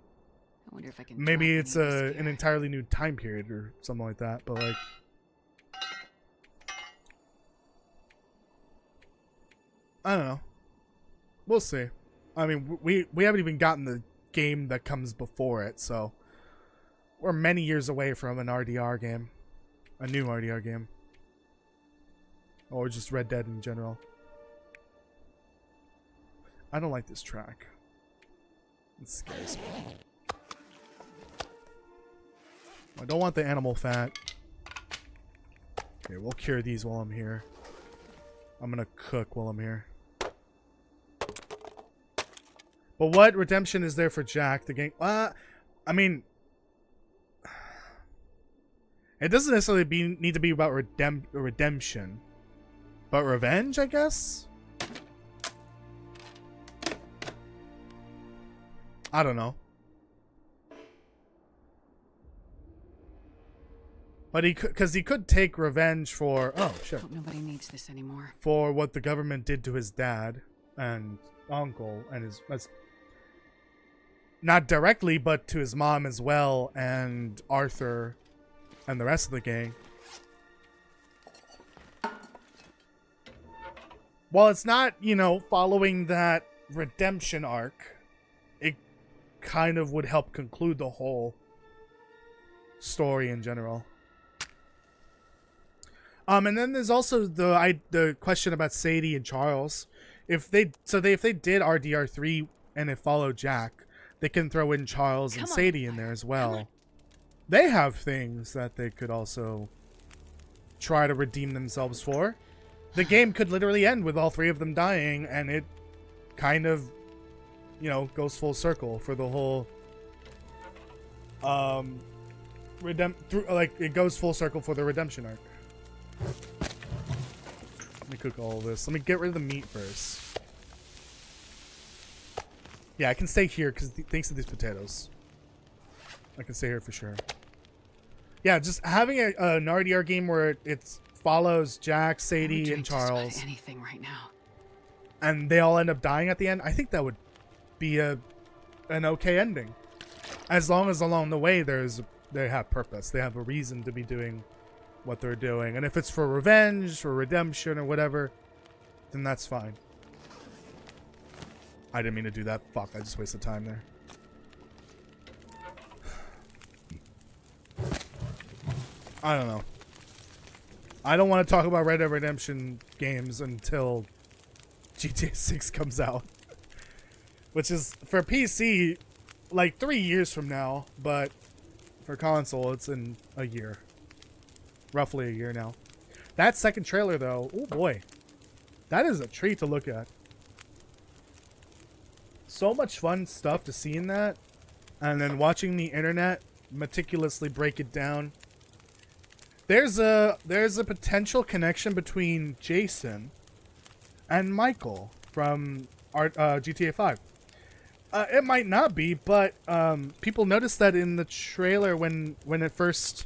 S2: I wonder if I can.
S1: Maybe it's an entirely new time period or something like that. But like, I don't know. We'll see. I mean, we haven't even gotten the game that comes before it, so we're many years away from an RDR game, a new RDR game, or just Red Dead in general. I don't like this track. It scares me. I don't want the animal fat. Okay, we'll cure these while I'm here. I'm gonna cook while I'm here. But what redemption is there for Jack? The game. I mean, it doesn't necessarily need to be about redemption, but revenge, I guess. I don't know. But he could, because he could take revenge for, oh shit,
S2: Hope nobody needs this anymore.
S1: for what the government did to his dad and uncle and his, not directly, but to his mom as well, and Arthur and the rest of the gang. While it's not, you know, following that redemption arc, it kind of would help conclude the whole story in general. And then there's also the question about Sadie and Charles. If they did RDR3 and it followed Jack, they can throw in Charles and Sadie in there as well. They have things that they could also try to redeem themselves for. The game could literally end with all three of them dying, and it kind of, you know, goes full circle for the whole it goes full circle for the redemption arc. Let me cook all of this. Let me get rid of the meat first. Yeah, I can stay here because thanks to these potatoes. I can stay here for sure. Yeah, just having an RDR game where it follows Jack, Sadie, and Charles.
S2: Anything right now.
S1: And they all end up dying at the end. I think that would be an okay ending. As long as along the way they have purpose. They have a reason to be doing what they're doing. And if it's for revenge or redemption or whatever, then that's fine. I didn't mean to do that. Fuck, I just wasted time there. I don't know. I don't want to talk about Red Dead Redemption games until GTA 6 comes out. Which is, for PC, like 3 years from now. But for console, it's in a year. Roughly a year now. That second trailer, though, oh boy. That is a treat to look at. So much fun stuff to see in that. And then watching the internet meticulously break it down. There's a potential connection between Jason and Michael from GTA 5. It might not be, but people noticed that in the trailer when it first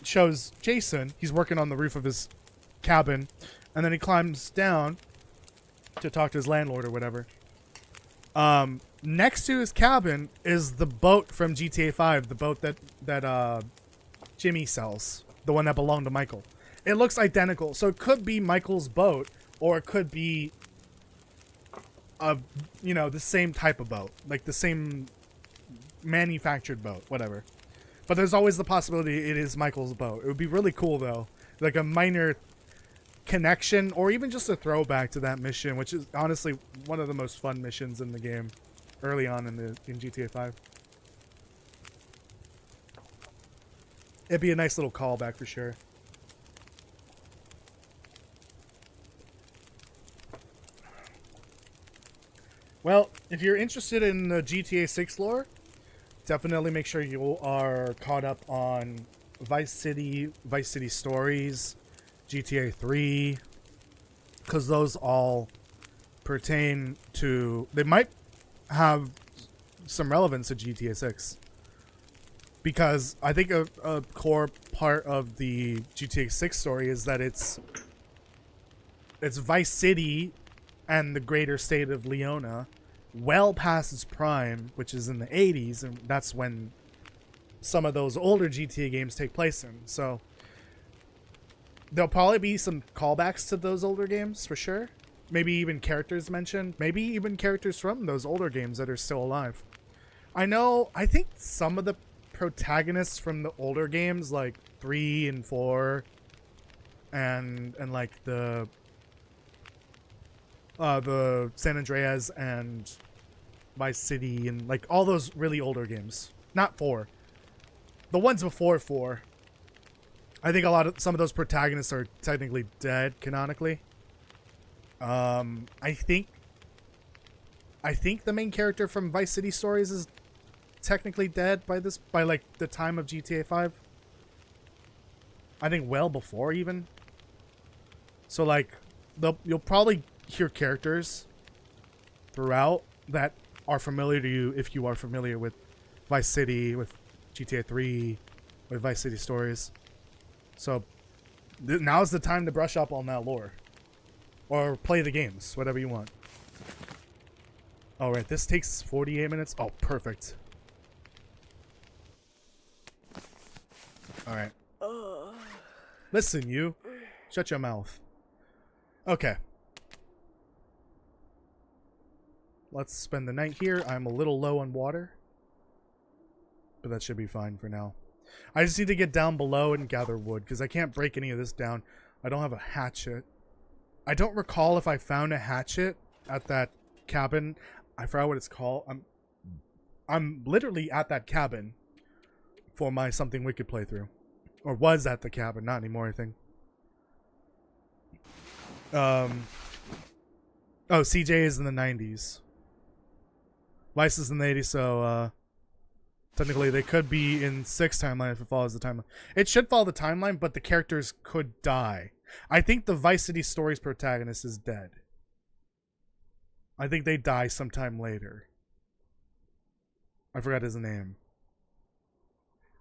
S1: shows Jason, he's working on the roof of his cabin, and then he climbs down to talk to his landlord or whatever. Next to his cabin is the boat from GTA 5, the boat that Jimmy sells, the one that belonged to Michael. It looks identical, so it could be Michael's boat, or it could be the same type of boat, like the same manufactured boat, whatever. But there's always the possibility it is Michael's boat. It would be really cool though, like a minor connection, or even just a throwback to that mission, which is honestly one of the most fun missions in the game, early on in GTA 5. It'd be a nice little callback for sure. Well, if you're interested in the GTA 6 lore, definitely make sure you are caught up on Vice City Stories, GTA 3, because those all pertain to... They might have some relevance to GTA 6. Because I think a core part of the GTA 6 story is that it's Vice City and the greater state of Leona well past its prime, which is in the 80s, and that's when some of those older GTA games take place in. So there'll probably be some callbacks to those older games for sure. Maybe even characters mentioned. Maybe even characters from those older games that are still alive. I think some of the protagonists from the older games, like 3 and 4, and like the San Andreas and Vice City and like all those really older games. Not 4. The ones before 4. I think some of those protagonists are technically dead canonically. I think the main character from Vice City Stories is technically dead by like the time of GTA 5. I think well before even. So like you'll probably hear characters throughout that are familiar to you if you are familiar with Vice City, with GTA 3, with Vice City Stories. So now's the time to brush up on that lore. Or play the games, whatever you want. Alright, this takes 48 minutes. Oh, perfect. Alright. Listen, you. Shut your mouth. Okay. Let's spend the night here. I'm a little low on water. But that should be fine for now. I just need to get down below and gather wood, because I can't break any of this down. I don't have a hatchet. I don't recall if I found a hatchet at that cabin. I forgot what it's called. I'm literally at that cabin for my Something Wicked playthrough. Or was at the cabin, not anymore, I think. Oh, CJ is in the 90s. Vice is in the 80s, so technically they could be in 6 timeline if it follows the timeline. It should follow the timeline, but the characters could die. I think the Vice City Stories protagonist is dead. I think they die sometime later. I forgot his name.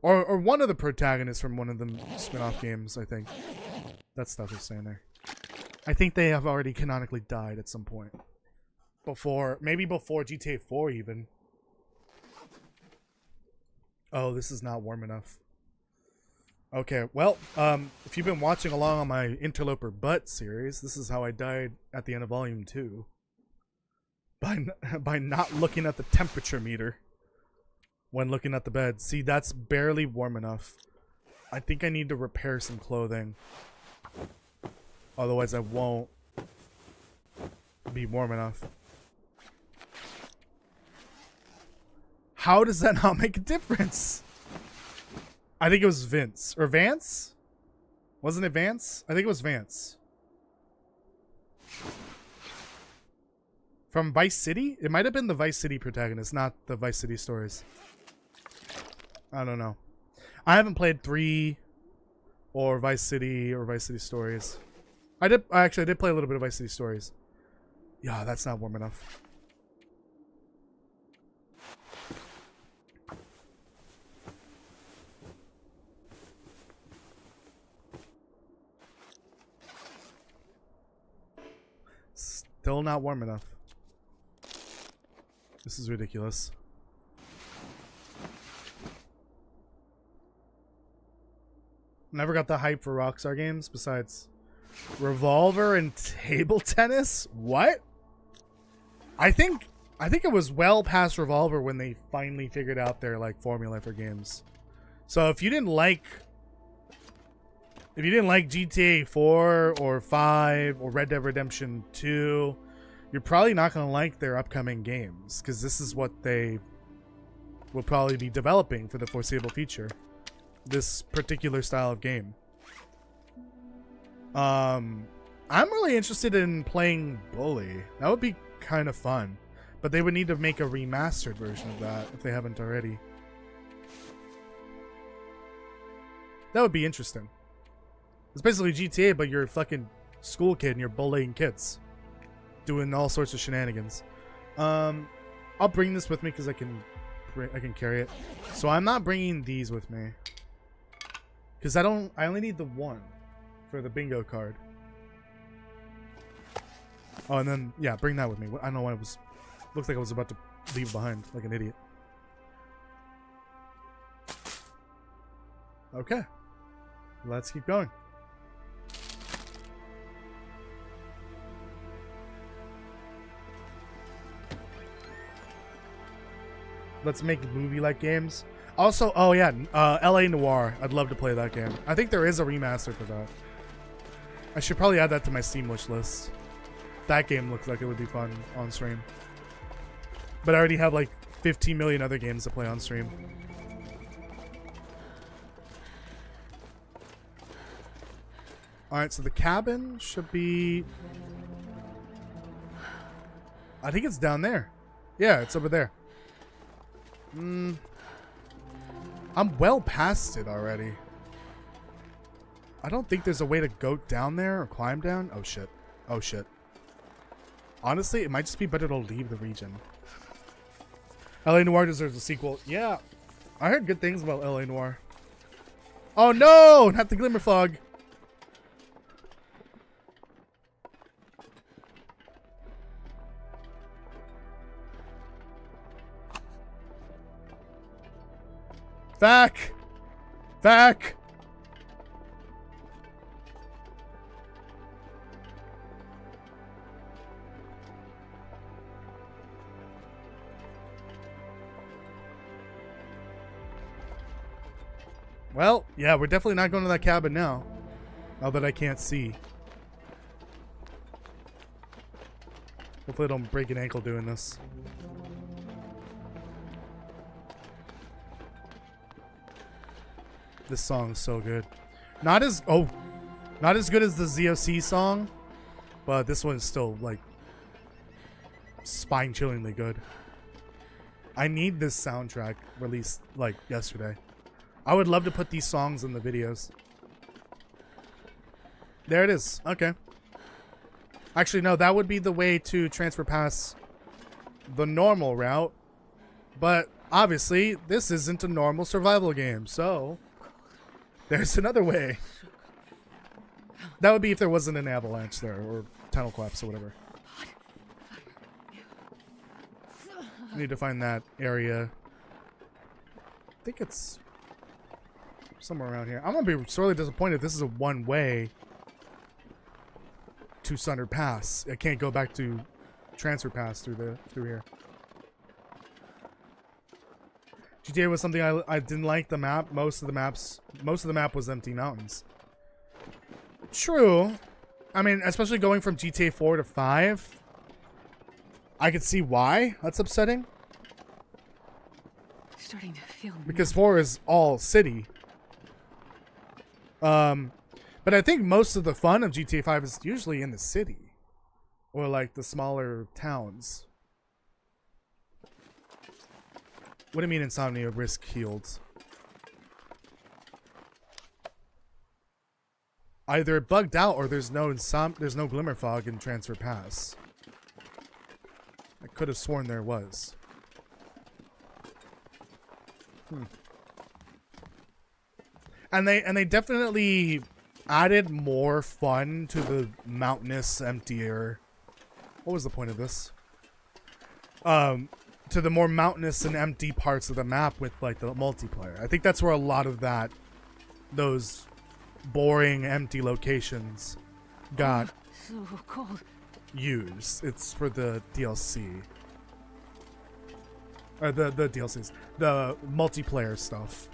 S1: Or one of the protagonists from one of the spin-off games, I think. That stuff is saying there. I think they have already canonically died at some point. Maybe before GTA 4 even. Oh, this is not warm enough. Okay, well, if you've been watching along on my Interloper Butt series, this is how I died at the end of Volume 2. By not looking at the temperature meter when looking at the bed. See, that's barely warm enough. I think I need to repair some clothing. Otherwise, I won't be warm enough. How does that not make a difference? I think it was Vince. Or Vance? Wasn't it Vance? I think it was Vance. From Vice City? It might have been the Vice City protagonist, not the Vice City Stories. I don't know. I haven't played 3 or Vice City Stories. I did play a little bit of Vice City Stories. Yeah, that's not warm enough. Still not warm enough. This is ridiculous. Never got the hype for Rockstar games besides Revolver and table tennis? What? I think it was well past Revolver when they finally figured out their like formula for games. So if you didn't like GTA 4 or 5 or Red Dead Redemption 2, you're probably not going to like their upcoming games, because this is what they will probably be developing for the foreseeable future. This particular style of game. I'm really interested in playing Bully. That would be kind of fun. But they would need to make a remastered version of that if they haven't already. That would be interesting. It's basically GTA, but you're a fucking school kid and you're bullying kids. Doing all sorts of shenanigans. I'll bring this with me because I can carry it. So I'm not bringing these with me. Because I only need the one for the bingo card. Oh, and then, yeah, bring that with me. I don't know why looks like I was about to leave behind like an idiot. Okay. Let's keep going. Let's make movie-like games. Also, oh yeah, LA Noire. I'd love to play that game. I think there is a remaster for that. I should probably add that to my Steam wish list. That game looks like it would be fun on stream. But I already have like 15 million other games to play on stream. Alright, so the cabin should be... I think it's down there. Yeah, it's over there. I'm well past it already. I don't think there's a way to go down there or climb down. Oh shit. Oh shit. Honestly, it might just be better to leave the region. LA Noire deserves a sequel. Yeah. I heard good things about LA Noire. Oh no! Not the Glimmer Fog. Back! Back! Well, yeah, we're definitely not going to that cabin now. Now that I can't see. Hopefully I don't break an ankle doing this. This song is so good. Not as good as the ZOC song, but this one is still like spine-chillingly good. I need this soundtrack released like yesterday. I would love to put these songs in the videos. There it is. Okay. Actually, no, that would be the way to transfer past the normal route. But obviously, this isn't a normal survival game, so there's another way. That would be if there wasn't an avalanche there, or tunnel collapse, or whatever. I need to find that area. I think it's somewhere around here. I'm gonna be sorely disappointed if this is a one-way to Sunder Pass. I can't go back to transfer pass through here. GTA was something I didn't like the map. Most of the map was empty mountains. True. I mean, especially going from GTA 4 to 5, I could see why that's upsetting.
S2: Starting to feel
S1: Because 4 is all city. But I think most of the fun of GTA 5 is usually in the city. Or like the smaller towns. What do you mean insomnia risk healed? Either it bugged out or there's no glimmer fog in transfer pass. I could have sworn there was. And they definitely added more fun to the mountainous, emptier. What was the point of this? To the more mountainous and empty parts of the map with like the multiplayer. I think that's where a lot of those boring, empty locations got
S2: so cold.
S1: used. It's for the DLC. Or the DLCs. The multiplayer stuff.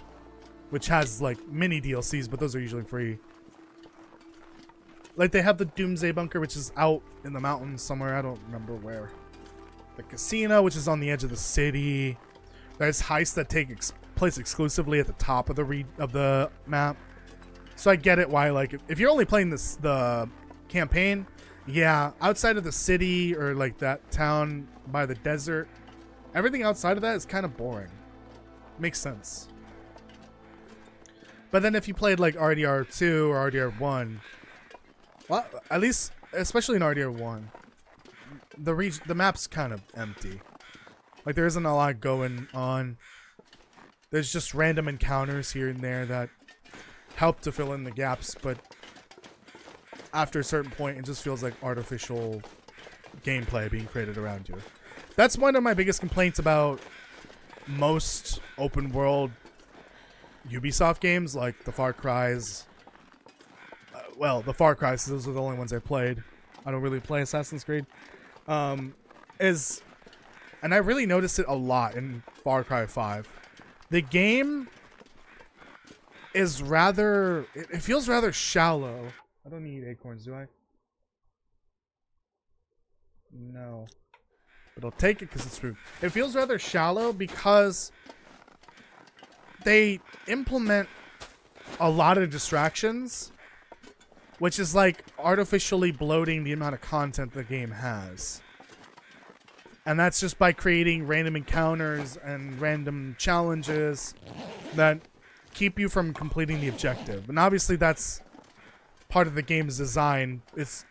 S1: Which has like mini DLCs, but those are usually free. Like they have the Doomsday Bunker, which is out in the mountains somewhere. I don't remember where. The casino, which is on the edge of the city. There's heists that take place exclusively at the top of the map. So I get it why, like, if you're only playing the campaign, yeah, outside of the city or like that town by the desert, everything outside of that is kind of boring. Makes sense. But then if you played like RDR2 or RDR1, well, at least, especially in RDR1, the map's kind of empty. Like there isn't a lot going on. There's just random encounters here and there that help to fill in the gaps, but after a certain point it just feels like artificial gameplay being created around you. That's one of my biggest complaints about most open world Ubisoft games, like the Far Cry's. Well, the Far Cry's, those are the only ones I played. I don't really play Assassin's Creed. Is and I really noticed it a lot in Far Cry 5. The game is rather... It feels rather shallow. I don't need acorns, do I? No. But I'll take it because it's food. It feels rather shallow because they implement a lot of distractions, which is like artificially bloating the amount of content the game has. And that's just by creating random encounters and random challenges that keep you from completing the objective. And obviously that's part of the game's design. It's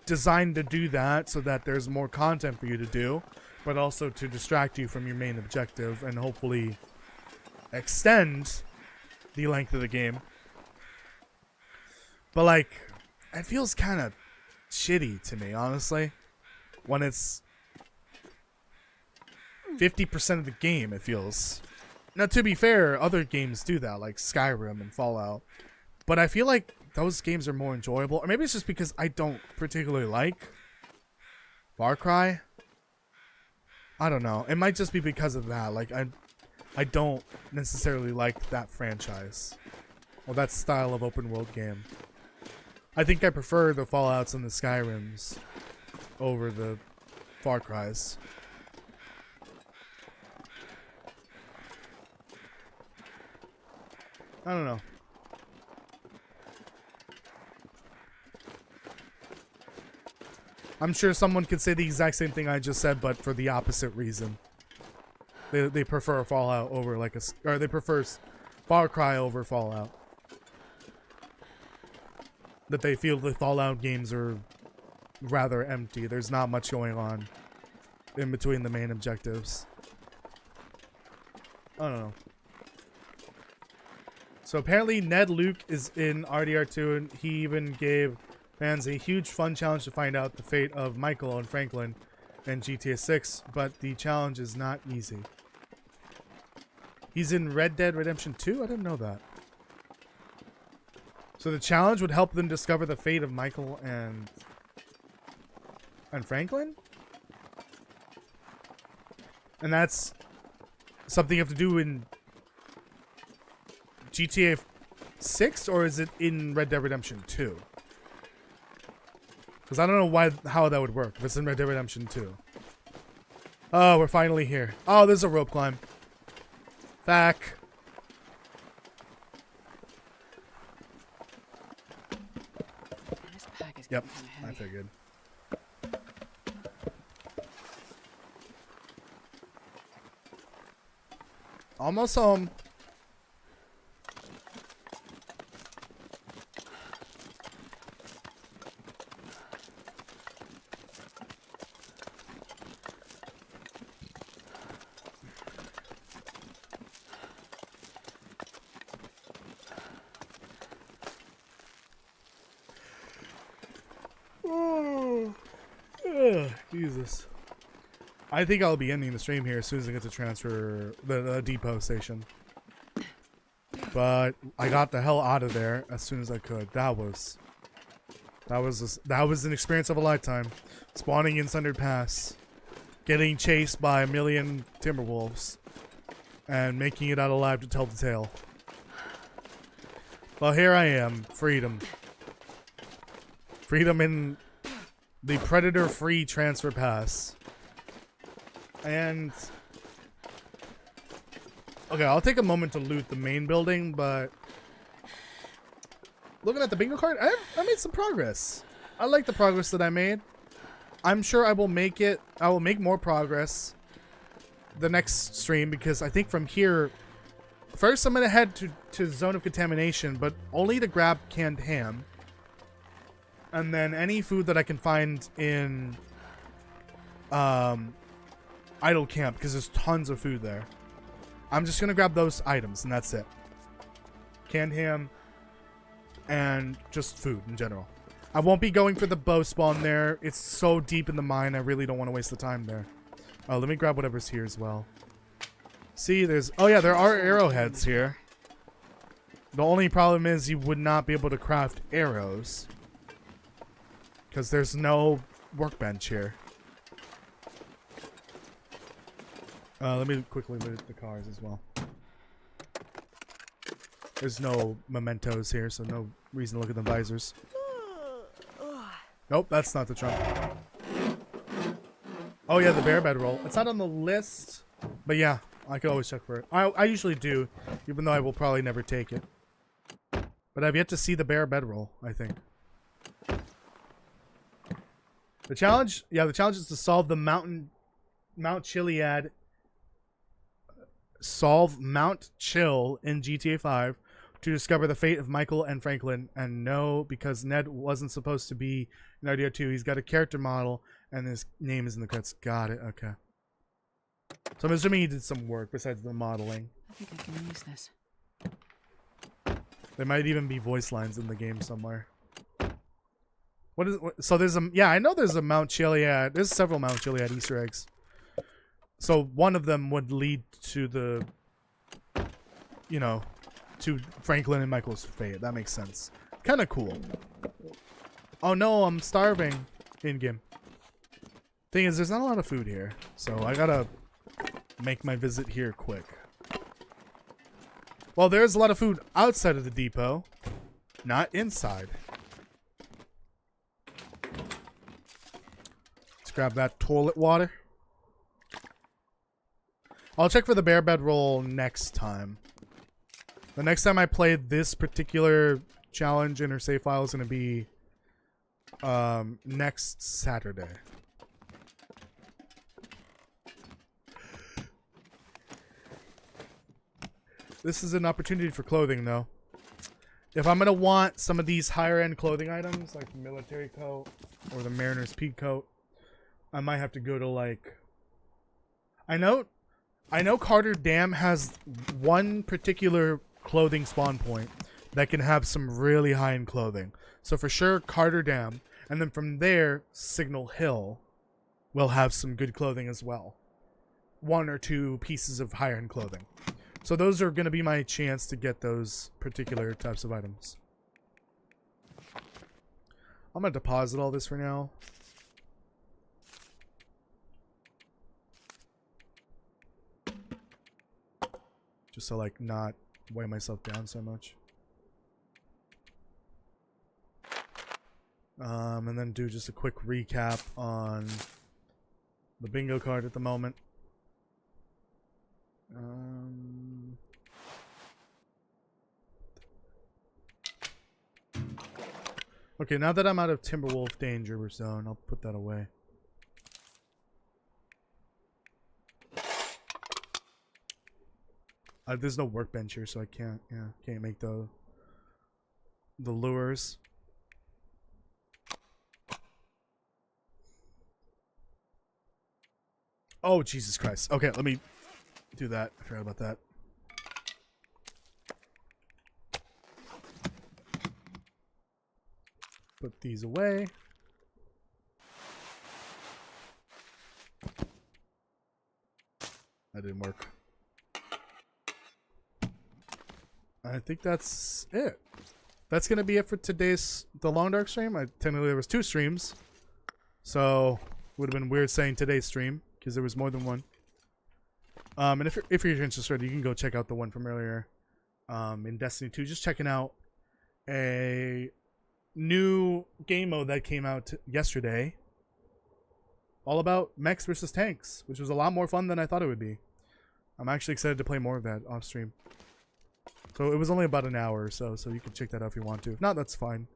S1: designed to do that so that there's more content for you to do, but also to distract you from your main objective and hopefully extend the length of the game. But like, it feels kind of shitty to me, honestly, when it's 50% of the game. It feels. Now, to be fair, other games do that, like Skyrim and Fallout, but I feel like those games are more enjoyable. Or maybe it's just because I don't particularly like Far Cry. I don't know. It might just be because of that. Like, I don't necessarily like that franchise or that style of open world game. I think I prefer the Fallouts and the Skyrims over the Far Cries. I don't know. I'm sure someone could say the exact same thing I just said, but for the opposite reason. They prefer Fallout over like a, or they prefer Far Cry over Fallout. That they feel the Fallout games are rather empty. There's not much going on in between the main objectives. I don't know. So apparently Ned Luke is in RDR2, and he even gave fans a huge fun challenge to find out the fate of Michael and Franklin in GTA 6, but the challenge is not easy. He's in Red Dead Redemption 2? I didn't know that. So the challenge would help them discover the fate of Michael and Franklin? And that's something you have to do in GTA 6, or is it in Red Dead Redemption 2? Because I don't know how that would work if it's in Red Dead Redemption 2. Oh, we're finally here. Oh, there's a rope climb. Back.
S2: This bag is
S1: Yep,
S2: getting kinda
S1: I
S2: heavy.
S1: figured. Almost home. Jesus. I think I'll be ending the stream here as soon as I get to transfer the depot station. But I got the hell out of there as soon as I could. That was an experience of a lifetime. Spawning in Sundered Pass, getting chased by a million Timberwolves, and making it out alive to tell the tale. Well, here I am, freedom. Freedom in the Predator-free transfer pass. And okay, I'll take a moment to loot the main building, but looking at the bingo card, I made some progress. I like the progress that I made. I'm sure I will make more progress the next stream, because I think from here, first I'm gonna head to Zone of Contamination, but only to grab canned ham. And then any food that I can find in Idle Camp, because there's tons of food there. I'm just gonna grab those items, and that's it. Canned ham and just food in general. I won't be going for the bow spawn there. It's so deep in the mine, I really don't want to waste the time there. Oh, let me grab whatever's here as well. See, there's... Oh yeah, there are arrowheads here. The only problem is you would not be able to craft arrows, because there's no workbench here. Let me quickly look at the cars as well. There's no mementos here, so no reason to look at the visors. Nope, that's not the trunk. Oh yeah, the bear bed roll. It's not on the list, but yeah, I could always check for it. I usually do, even though I will probably never take it. But I've yet to see the bear bed roll, I think. The challenge, yeah, the challenge is to solve the Mount Chiliad. Solve Mount Chill in GTA 5 to discover the fate of Michael and Franklin. And no, because Ned wasn't supposed to be in RDO 2. He's got a character model, and his name is in the credits. Got it. Okay. So I'm assuming he did some work besides the modeling.
S2: I think I can use this.
S1: There might even be voice lines in the game somewhere. So there's a, yeah, I know there's a Mount Chiliad. There's several Mount Chiliad Easter eggs. So one of them would lead to the, you know, to Franklin and Michael's fate. That makes sense. Kind of cool. Oh no, I'm starving. In-game. Thing is, there's not a lot of food here. So I gotta make my visit here quick. Well, there's a lot of food outside of the depot. Not inside. Let's grab that toilet water. I'll check for the bear bed roll next time. The next time I play this particular challenge in her save file is going to be next Saturday. This is an opportunity for clothing, though. If I'm going to want some of these higher end clothing items, like the military coat or the mariner's peak coat, I might have to go to, like... I know Carter Dam has one particular clothing spawn point that can have some really high-end clothing. So for sure, Carter Dam. And then from there, Signal Hill will have some good clothing as well. One or two pieces of higher-end clothing. So those are going to be my chance to get those particular types of items. I'm going to deposit all this for now. Just to, like, not weigh myself down so much. And then do just a quick recap on the bingo card at the moment. Okay, now that I'm out of Timberwolf danger zone, I'll put that away. There's no workbench here, so I can't make the lures. Oh, Jesus Christ. Okay, let me do that. I forgot about that. Put these away. That didn't work. I think that's it. That's gonna be it for today's The Long Dark stream. Technically there was 2 streams, so would have been weird saying today's stream because there was more than one. And if you're interested, you can go check out the one from earlier in Destiny 2. Just checking out a new game mode that came out yesterday, all about mechs versus tanks, which was a lot more fun than I thought it would be. I'm actually excited to play more of that off stream. So it was only about an hour or so you can check that out if you want to. If not, that's fine.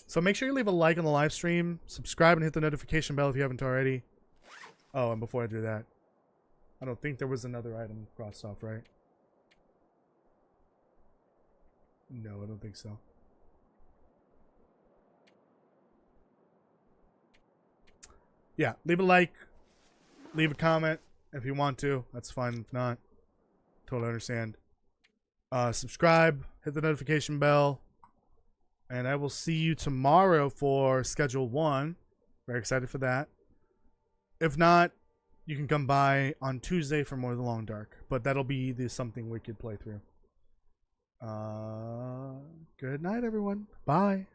S1: So make sure you leave a like on the live stream, subscribe and hit the notification bell if you haven't already. Oh, and before I do that, I don't think there was another item crossed off, right? No, I don't think so. Yeah, leave a like, leave a comment if you want to. That's fine. If not, totally understand. Subscribe, hit the notification bell, and I will see you tomorrow for Schedule 1. Very excited for that. If not, you can come by on Tuesday for more of The Long Dark, but that'll be the Something Wicked playthrough. Good night, everyone. Bye.